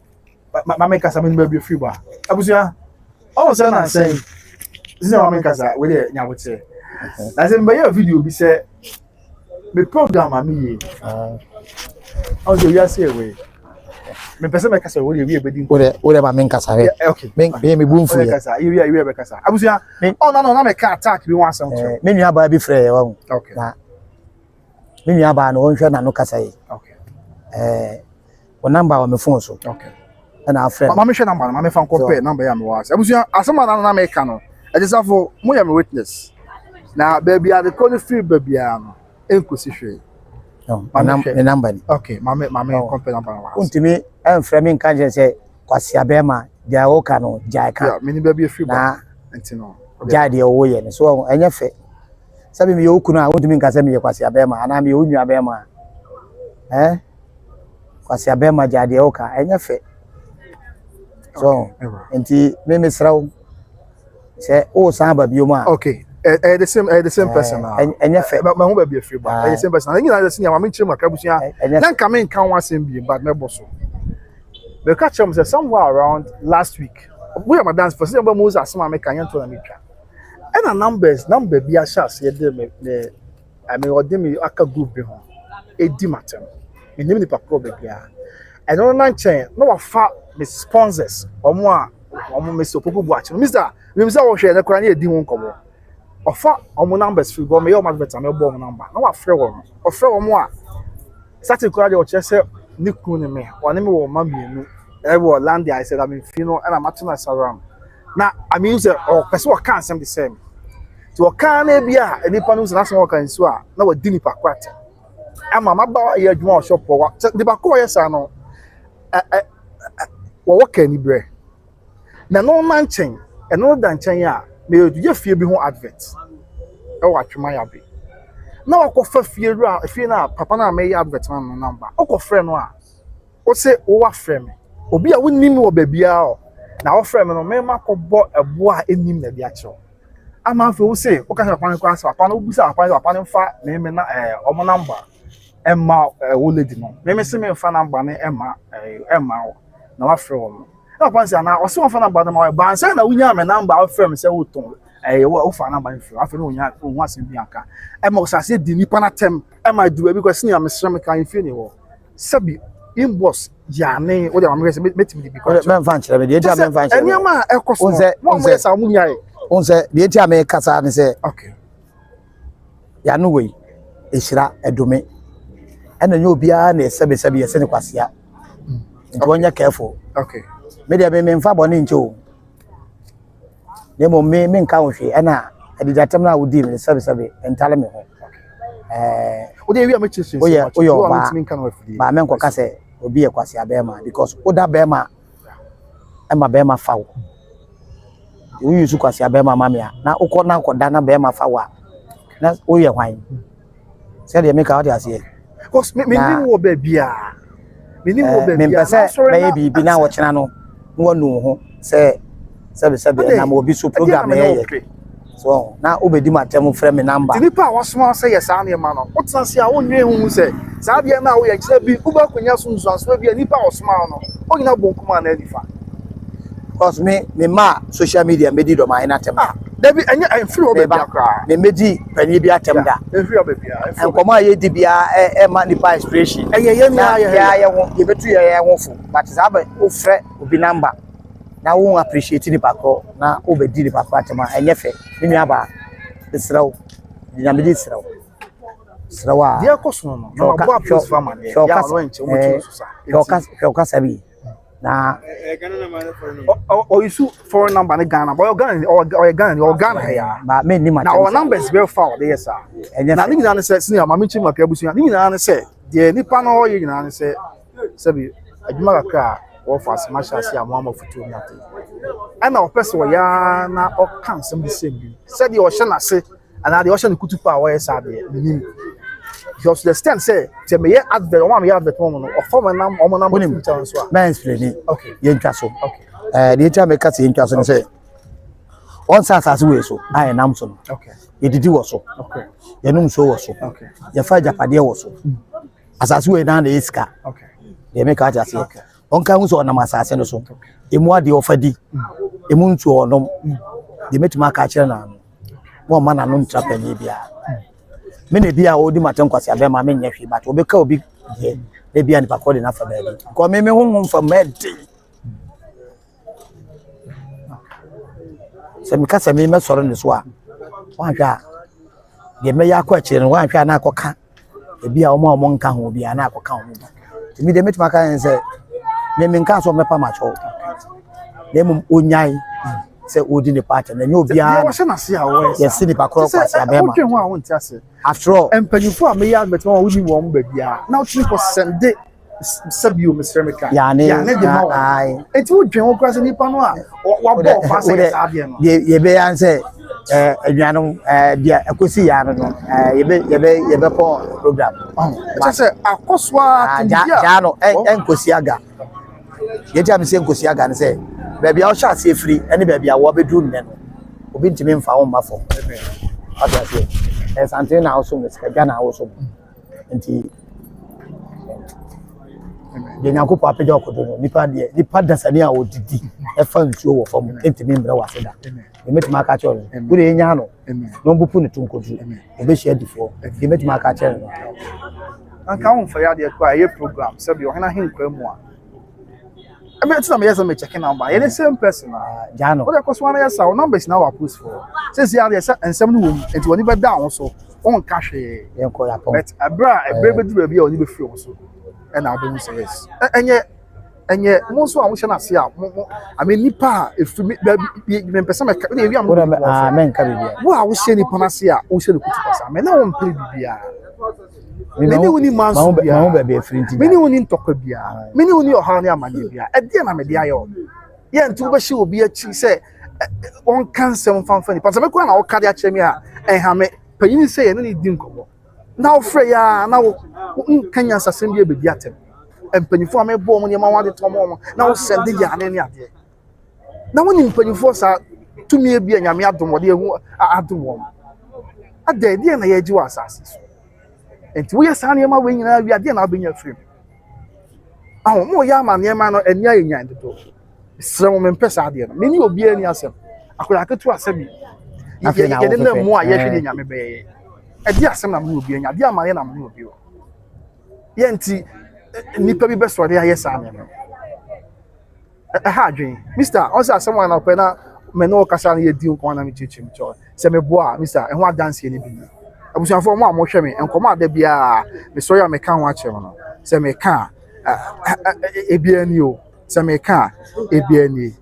mama kasa me be free ba. Abusia, all say na say. This mama kasa we dey nyawote. Na say me your video bi say me program mama ye. Oh, you say we. Me pese me kasa wo dey we ebedi wo ba me nkasa he okay me bunfu ye kasa you be kasa abusia oh na me ka attack bi wan sound me nua ba bi frɛ ye wo okay na me nua ba no wonhwɛ na no kasa ye okay wo number wa me phone so okay na frɛ ma me hwɛ number ma me fan compare number ya me was abusia asema na me ka no ejisafo mo ya me witness na baby a the call free baby no enkosi hwɛ me number ni okay mama compare number wa untimi enfrɛ me nka je se kwasi abema dia wo ka no jai ka yeah me ni baby free ba enti no jai dia wo ye ne so enye fe sabi me yoku na untimi nka se me kwasi abema ana me onyu abema kwasi abema jai dia wo ka enye fe so enti me sraw se o san ba bioma okay the same person enye fe ma hu ba be free ba the same person nyina the senior ma me chima kabusia na nka me nka wan sem bi but me boso we catch him say somewhere around last week we am dance for say Moses asema me kan yanto na me twa and the number bi a shas ye de me I mean odemi aka group bi ho edi matem enim ni pakro be bia and no na chen no wa fa me sponsors omo me so popo bu achi mister we say wo hwe na kra na edi ho nkomo ofa omo numbers free go me your advert me bo number na wa frɛ wo ofrɛ wo a start kra de o che se ni ku ni me woni me wo ma mienu e wo land I said I mean fino and I'm at my surround na I mean say o person what can the same so o kan na bia enipa no na so kan so a na wa di nipa kwat ama maba ye adwuma o shop wa de ba ko yes no wo kan ni bre na no man chen e no dan chen a me ye fie bi ho advert e wa twema ya be na wakofa fie ru a fie na papa na me advert man no number okofre no a o se wo wa frɛ me obi a wonnim wo babia o na wo frɛ me no me makɔbɔ ebo a enim na bia kyerɛ ama fe wo se wo ka papa no kwa sa papa no busa papa no fa me na omo number emma wo lady no me se me fa number ne emma wo na wa frɛ wo na papa say na o se wo fa number no ma ba nsa na wunya me number wo frɛ me se wo ton wo fa number no frɛ afa no wunya wo asem bi aka emma wo sa se di nipa na tem emma du because senior me srɛ me kan fie ne wo sabi inbox jane o de ma me say metimi di because men fan chere me de etia men fan chere eni ma ekoso mo mo say amunya e on say de etia me kasa ne say okay ya no we ehira edome ena nya obia na esebe yese ne kwasea nti onya careful okay me de me mfa bone nche o ne mo me nka wo hwe ena adidatam na wodi me sebe entale me ho o de wi am chese o ye ba me nkoka se obi e kwasea bema because oda bema ema bema fawo we use kwasea bema mamia na uko na koda na bema fawa na o ye hwan se de me ka o de ase cause me ni wo ba bia me ni wo ba bia me pese me bibi na wo chena no wo nu ho se na mo bi so program na ye so na obedi matem frɛ me number ti nipa wasoma sɛ yɛ saa ne ma no wotena se a wonwe hu sɛ saa bia na wo yɛ kyerɛ bi uba konya so nsuanso bia nipa wasoma no o nyina bonkuma na adifa because me ma social media me di Dormaahene atem David anya free oba bia kra me medi panyi bi atem da free oba bia enkomo aye di bia e ma nipa inspiration ye na ye ho ye betu ye ho fo but saa ba o frɛ obi number na wo appreciate nipa ko na obedi nipa ko atem enye fe me nua ba esrawo na me di esrawo srawa dia ko so no na bo appreciate fama ya no enche mo tu so sa yo ka sabi na o isu foreign number na Ghana boy Ghana ya ba me ni ma na our numbers very far there sir na ni nyina ne se senior mama chi maka abusu ni nyina ne se de nipa no ye nyina ne se sabi adwuma kakra wo fast machine amo ama futu mi ate ana opese wo ya na o kan some the same bi said the ocean ase ana the ocean kutupa wo ye sabe ni because the stand say te me ye advert o ma me ye advert mo no o form na o mo na mo future so a man explain okay ye ntwa so okay the time make say ntwa so ne say on sasa we so ai nam so no okay ye didi wo so okay ye num so wo so okay ye fa japade wo so asase we na na iska okay ye make ka say on kan so na masase no so emu ade ofadi emu ntu onom de metima ka kire na mo ma na no ntrapani bia me na bia odi matem kwase abe ma me nya hwi but obi ka obi de bia ni pa ko de na fa ba bi ko me honhom fa medi se mi ka se me soro ne so a wan hwa de me ya kwa kire no wan hwa na akoka e bia omo nka ho bia na akoka ho ti mi de metima ka se me nka so me pa ma cho le mum onyai se odi ne party na nyo bia wo se na se a wo yes ni pa kro kwase abe ma wo ho a wo nti ase after all empanyufo a me ya advert ma wo ni wo mo ba bia na o tiri ko sende sabio Mr. ya ne de ma wa enti wo dwen wo kwase nipa no a wa bo fa se ya ade no ye be yan se aduanom dia akosi ya no ye be po program se akoso a ja no enkosi aga ye ti am se enkosi aga ne se baby a sha se free any baby a wo be dru ne no obi ntimi mfa wo mafo aba se Asantehene na also Mr. Ghana also nti de nyakopo apeja okodo no nipa dasani a odidi e fa nsuo wo fam ntimi mbre wase da e metima aka choro kure enya no no mbupu ne tunkodu e be share difo e metima aka choro anka won fa ya de kwa ye program sabi o hena hinkwa mu a I mean, it's not me some checking number. You're the same person. Jano. What cost one year so numbers now are post for. Says yeah, there's and some room and to never down so on cash. But a baby do be on the free also. And I don't say yes. And yet most of us not see. I mean, nipa if me person me amen ka bibia. Wa wo se nipa na se a wo se le kutu pasa. Me na won play bibia. Many woni manso bia. Ma wo be free nti. Many woni ntokwa bia. Many woni ohane amanye bia. E de na me de ayo. Ye ntu be hye obi achi se won kan sem fanfa ni. Pasa me kwa na wo ka de ache me a enha me panyin se ye ne di nkobo. Na wo frɛ ya na wo nkanya sasem bia be di atem. Empanyifo me bo mo ne ma wade tomo mo. Na wo sende ya ne ade. Na woni mpanyifo sa tumi e bia nyame adom wode ehu adom wo. Ade de na ye ji wa asase so. Enti wo yesa ne ma we nyina wi ade na abenya frem. Aho mo ya ma ne ma no enia yenyan dodo. Sere mo mempesa ade no. Meni obi ani asem. Akora aketu asem. Ye na mo a ye hwe nyame be. Ade asem na mo obi anya. Ade amane na mo obi wo. Ye nti nipa bi be so de ayesa ne no. Ha adwen. Mr. Onse asem wa na pe na me no kasa na ye di nko na me chichim cho. Se me boa Mr. Ehun adanse ne bi. Abusuafo mo amhwe me enkomo ada bia me so ya me kan ho ache no se me kan ebiani o se me kan ebiani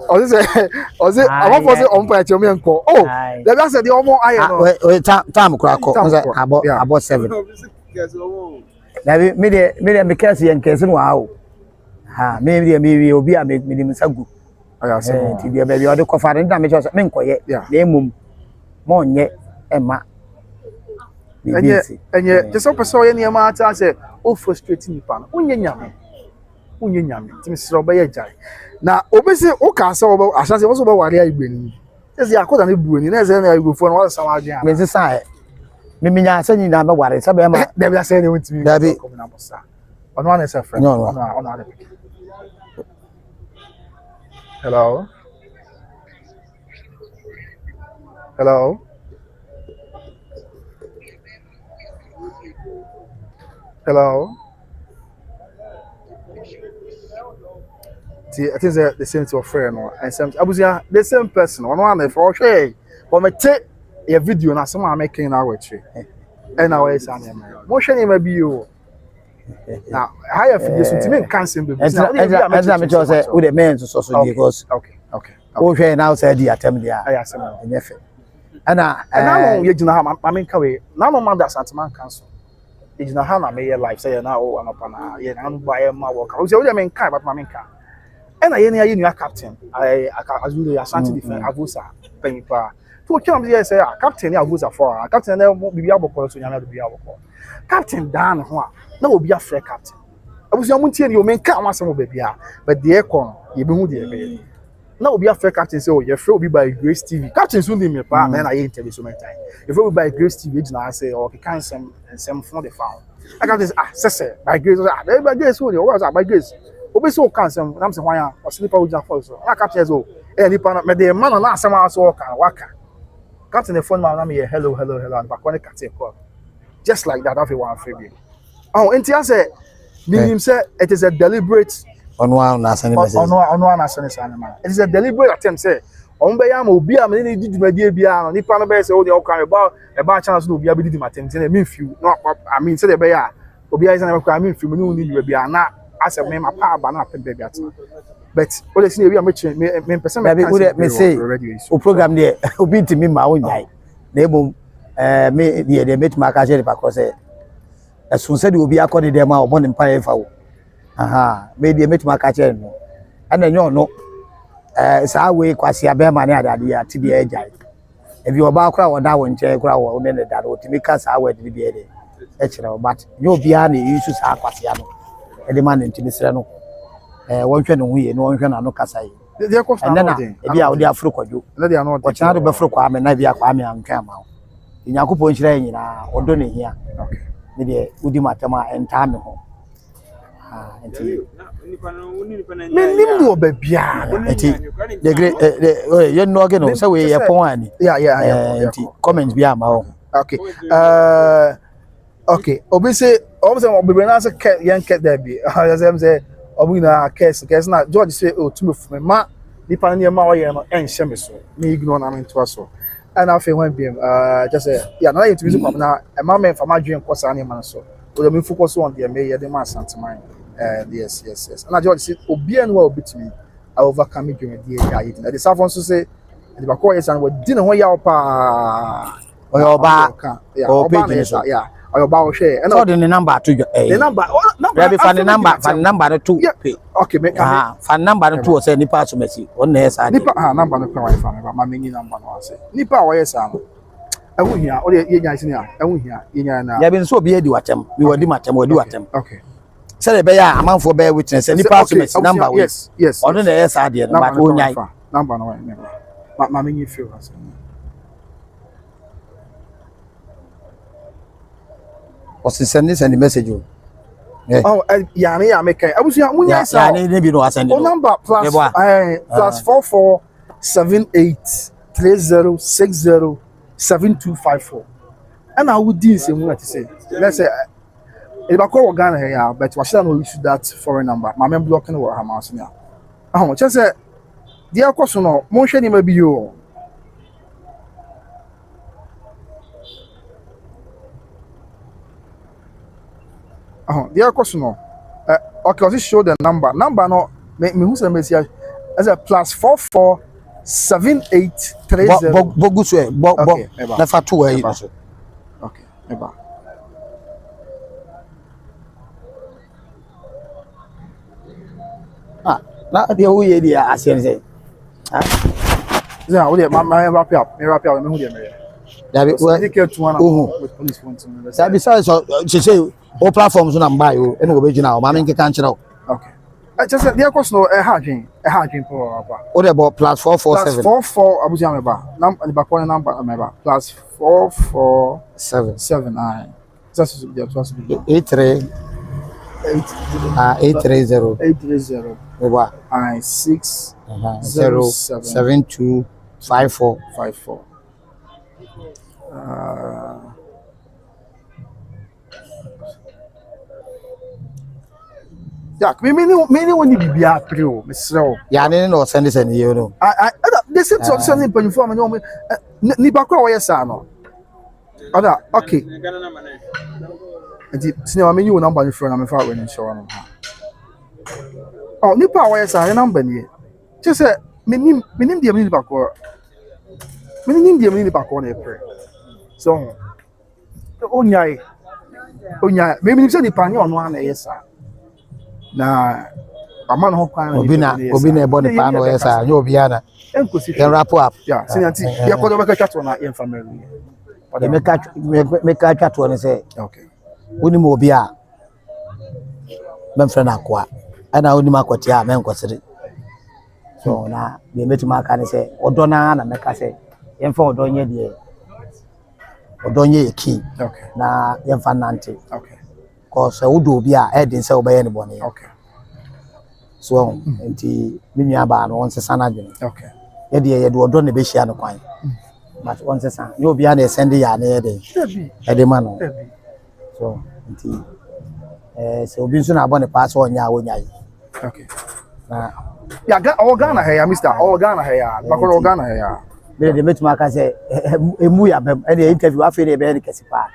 oze awofo se on pa ache me enko oh the guy said the omo aye no time kura ko abo 7 na me de me kase yen kase no awo ha me obi a me nim sagu aya se ti bia bia o de ko fa nda me cho me nkoye na emum monye ema enye just person ye niam ata say o frustrate nipa no unye nyame timi sro be ye jai na obese o ka say o asase o so be ware agbeni say akoda na buoni na say na igofo no wa sama adwen me say miminya asanyi na be ware say be ma da bi say na wntimi dabi na bossa ono na say friend ono na hello See, I think the same to a friend and some abusia the same person one for sure but me take a video na someone making now with you and now is an motion may be you now higher figures to me cancel the and me just say with the men so because okay o hwe now say the attempt there I ask him nyefe ana now you know I mean kawe now no man that Asanteman cancel you know how na me life say na o anopana ye na buy ma work o say we men kai but me kai and I any new captain Adj0urns Asante defend Awuah penyipa to tell me say captain Awuah for captain na bibi abokọ so nyame bibi abokọ captain dan ho a na obi afre captain abusia muntie ni o men ka amasem bibia but de ekọ ye be hu de be na obi afre captain say o ye free obi by Grace TV captain so me pa na na ye interview so many time if we by Grace TV gina say o can some from the farm I got this say by Grace by Grace who the was by Grace obi so kan sem nam se hwan a o sniper uja for so na captain so nipa na me de man na asem aso kan waka captain the phone man na me hello and back when captain call just like that after one free oh enti I say meaning say it is a deliberate on na sane message on na sane man it is a deliberate attempt say on be ya ma obi a me ni di dwumadie bia no nipa no be say o de o kan about chance no obi a be di matem say me few no I mean say the be ya obi a say na me me few me no ni bia na asem me ma pa ba na pembe bia ata but o le sine we am me person me say o program there obi ntimi ma o nyai na ebom me de metima ka share because esun se de obi akọ de ma obo ne mpa ye fa wo aha me de metima ka share no ana nyo no saa we kwasi abema ne adade ya ti de ejai ebi oba akora woda wo nche akora wo ne da do timi ka saa we de bi e de e kire but nyo bia na yisu saa kwasi ya no e de man ntimi sere no wonhwe no huye no wonhwe na no kasa yi de ko fa na ebi a wo de afro kwadwo na de ano o cha do be fro kwa me na bia kwa me antwa ma Nyankopon hira nyina odo ne hia okay me de udi matama enta me ho enti me nim do ba bia enti the great you know again no say we ye pon ani yeah enti comment bia ma ho okay okay obi say obi na say yan ket there bi say obi na case na George say o tumi fu me ma nipa na ma wo ye no enhye me so me ignore na me to so and I feel when being just yeah now you to come now a man from my dream course and man so we me focus on the may the man Asanteman yes and I just say obi and will beat me I overcome me during the year the south also say the back yes and we didn't want ya pa or ba yeah or ba share and all the number to the number be fan number 2 okay make fan number 2 say nipa so mesi on na esa nipa number no kwa wifi ma menyi number no ase nipa wo yes am ewu hia o de yenya isi na ewu hia yenya na ya be nso obi edi watem mi wadi matem wadi watem okay say the be ya amanfo be witness nipa so mesi number yes on na esa de no but o nyai number no ma menyi feel ase o send the message o oh ya make abusia munya sa ya ne bi no asend o number plus +44 78 30 60 7254 and I would do say what to say let's say if I call Ghana here but we should not issue that foreign number my men blocking what am asking ya just say dia question no mo hwe ni ma bi yo their question no okay I'll just show the number no me who say me say as a +44 78 30 bogu so na fa to wa yi so okay eba na de wo ye dia asien say yeah we ma wrap up me who dey me That be well. With police phone. So besides, she say all platforms on buy you. And we be now. Mami can't you know? Okay. Just the course no a harding for what about plus 447 44 abuja meba number the back number meba plus 447 just the plus 83 830 over 6 7254 yeah, me when you be a pro, Miss Row. Yeah, no send this and you know. They said something for me. No, Nibako, yes, no. Okay. See, I mean, you number your friend. I'm far when you show on. Oh, Nipa, yes, I number you. Just say, minim the Nibako. Minim the Nibako on April. So, Onya, maybe you said the pan on one, yes, sir. Na aman ho kwan obi na ebo ne pa no yesa nya obi ana then wrap up yeah sinanti ya ko do beka twato na ye family but meka twato ne say okay woni mo obi a ben friend akwa ana woni makwati a men kwasiri so na be metima aka ne say odo na meka say ye fa odo nya de odo nya ye key okay na ye fa nante okay cause wodo obi a e din say obeye ne bone okay so enti minua ba no won sesa na dwene okay ye de odo ne be hia no kwan but won sesa ye obi a na send ya na ye de e de ma no so enti so obi nso na abone pass onya wonya yi okay na ya ga organa he ya Mr. Organa he ya bakoro organa he ya be de metuma ka say emu ya bem e de interview afi de be ne kesi pa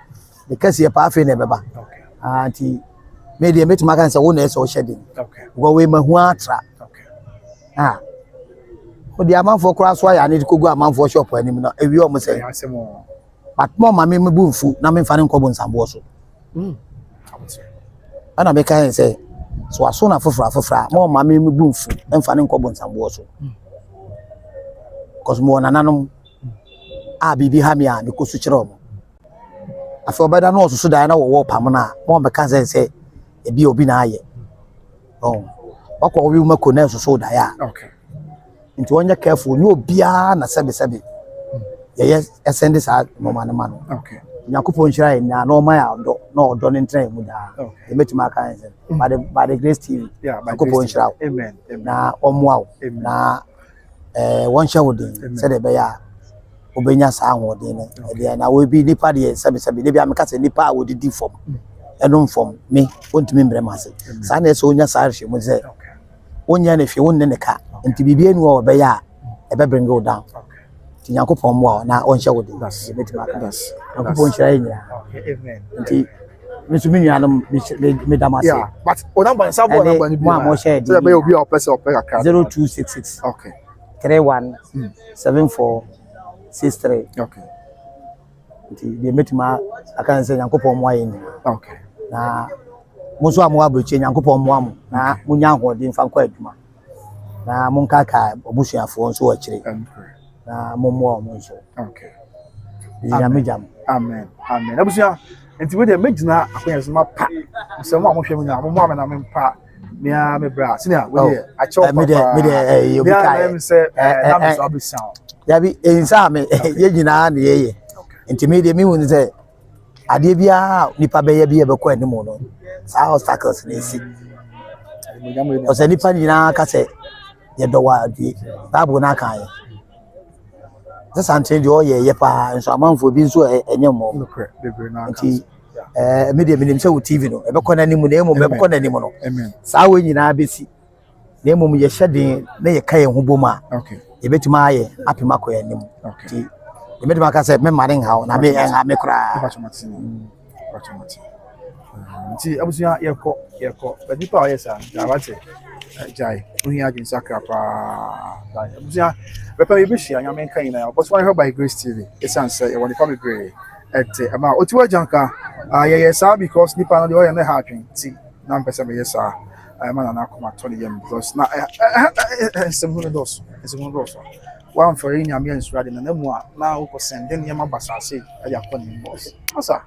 de kesi pa afi ne be ba okay anti me de metuma ka say wo na e so shedin okay go we mahu atra okay o di amanfo kura so ya ne kogu amanfo shop anim na ewi o mo say but mo ma me bu mfu na me fa ne nkobo nsambo so ana me kan say so aso na fofra mo ma me bu mfu emfa ne nkobo nsambo so cause mo nananom a bibi ha me a me ko su kire o afi obeda no so dan na wo pam na mo me kan say ebi obi na aye wakwa obi umako na so da ya okay nti wonya careful ni obia na sebe ye send this out no man okay nyakopo nshira na no ma ya odo na odo ne ntra mu da e metima kan say by the Grace TV yeah nyakopo nshira amen na omwa na won sha wodin say de be ya obenya sa ahode ne de na we bi nipa de sebe de bia me ka say nipa a wodidi form enum form me wontumi mbre mase sa na so onya sa hwe mu say onya na fie wonne ne ka nti bibia nu o be ya e be bring you down ti yakopon mo na on hye wodi betima ka yakopon hye nya amen nti misumi nuanum me damase yeah but o number sabo number ni bi mo mo hye di be obi o pese o pega card 0266 okay 31 74 63 okay nti de metima aka nse yakopon mo ayi ni okay na muso amu abroche yakopon mo am na munya hodi mfa kwa aduma na munkaka obusuafo nso wa kire na momo mo nso okay amen abusia enti we dey megina akonya so ma pa so mo ahwehwe munya mo mo na me pa mia me bra senior we dey a chop me dey obi kai me say na me so be sound ya bi ensa me ye nyina na ye enti me dey me won say ade bia nipa be ye be ko anim no sa obstacles na esi o se nipa nyina ka se ye do wa di babu na kan ye Asantehene ye pa nso amanfo bi nso enye mo nti media minim se wo TV no e be kọ na nimu na emu me be kọ na nimu no sa we nyina besi na emu ye hyeden na ye ka ye ho boma okay ye betima aye apema kọ ya nimu nti ye metima ka se me mare nha na me kra nti abusia ye kọ but nipa o yesa abate jai ohi agin sakra pa abusia bepa we be hia nya men kan na but one by Grace TV esan say e woni pa me pray ama otiwa janka ye sa because nipa no de o ye na ha atwen ti na mpesa me yesa ama na akoma to ne yam because na esemuno dos one for in Yamian Stradin and then one now for sending Yamabasasi at your calling boss. Asa.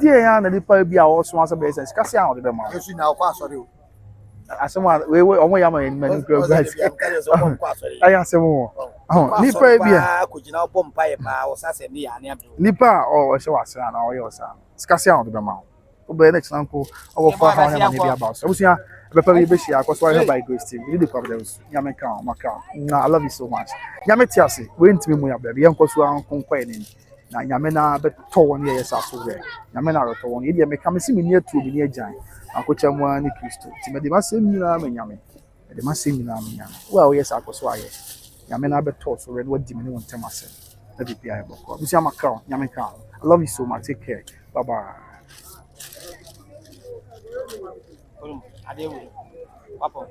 Dear Anna, the probably also wants a business. Cassie out of the mouth. You see now, pass on you. As someone we were on Yama in many progress. I asked him more. Oh, Nipa Bia. Could you now bomb by a power as a near Nipa or so was son or your son. Scassia out of the mouth. Obey next uncle over 400 about. So, yeah, but probably Bishia, because why by Grace Team, you the problems. Yamaka, Macau. I love you so much. Yametiasi, went to me, baby, Uncle Swan complaining. Now, Yamena, but torn years after there. Yamena, torn, you may come see me near to be near Giant. Uncle Chamwan, Christo, Timothy Massim, Yami. The Massim, Yami. Well, yes, I was why. Yamena, but taught so red what diminution Temase. Let it be a book. Yamaka, Yamaka. I love you so much. Take care. Bye bye. Adj0urns. Papa.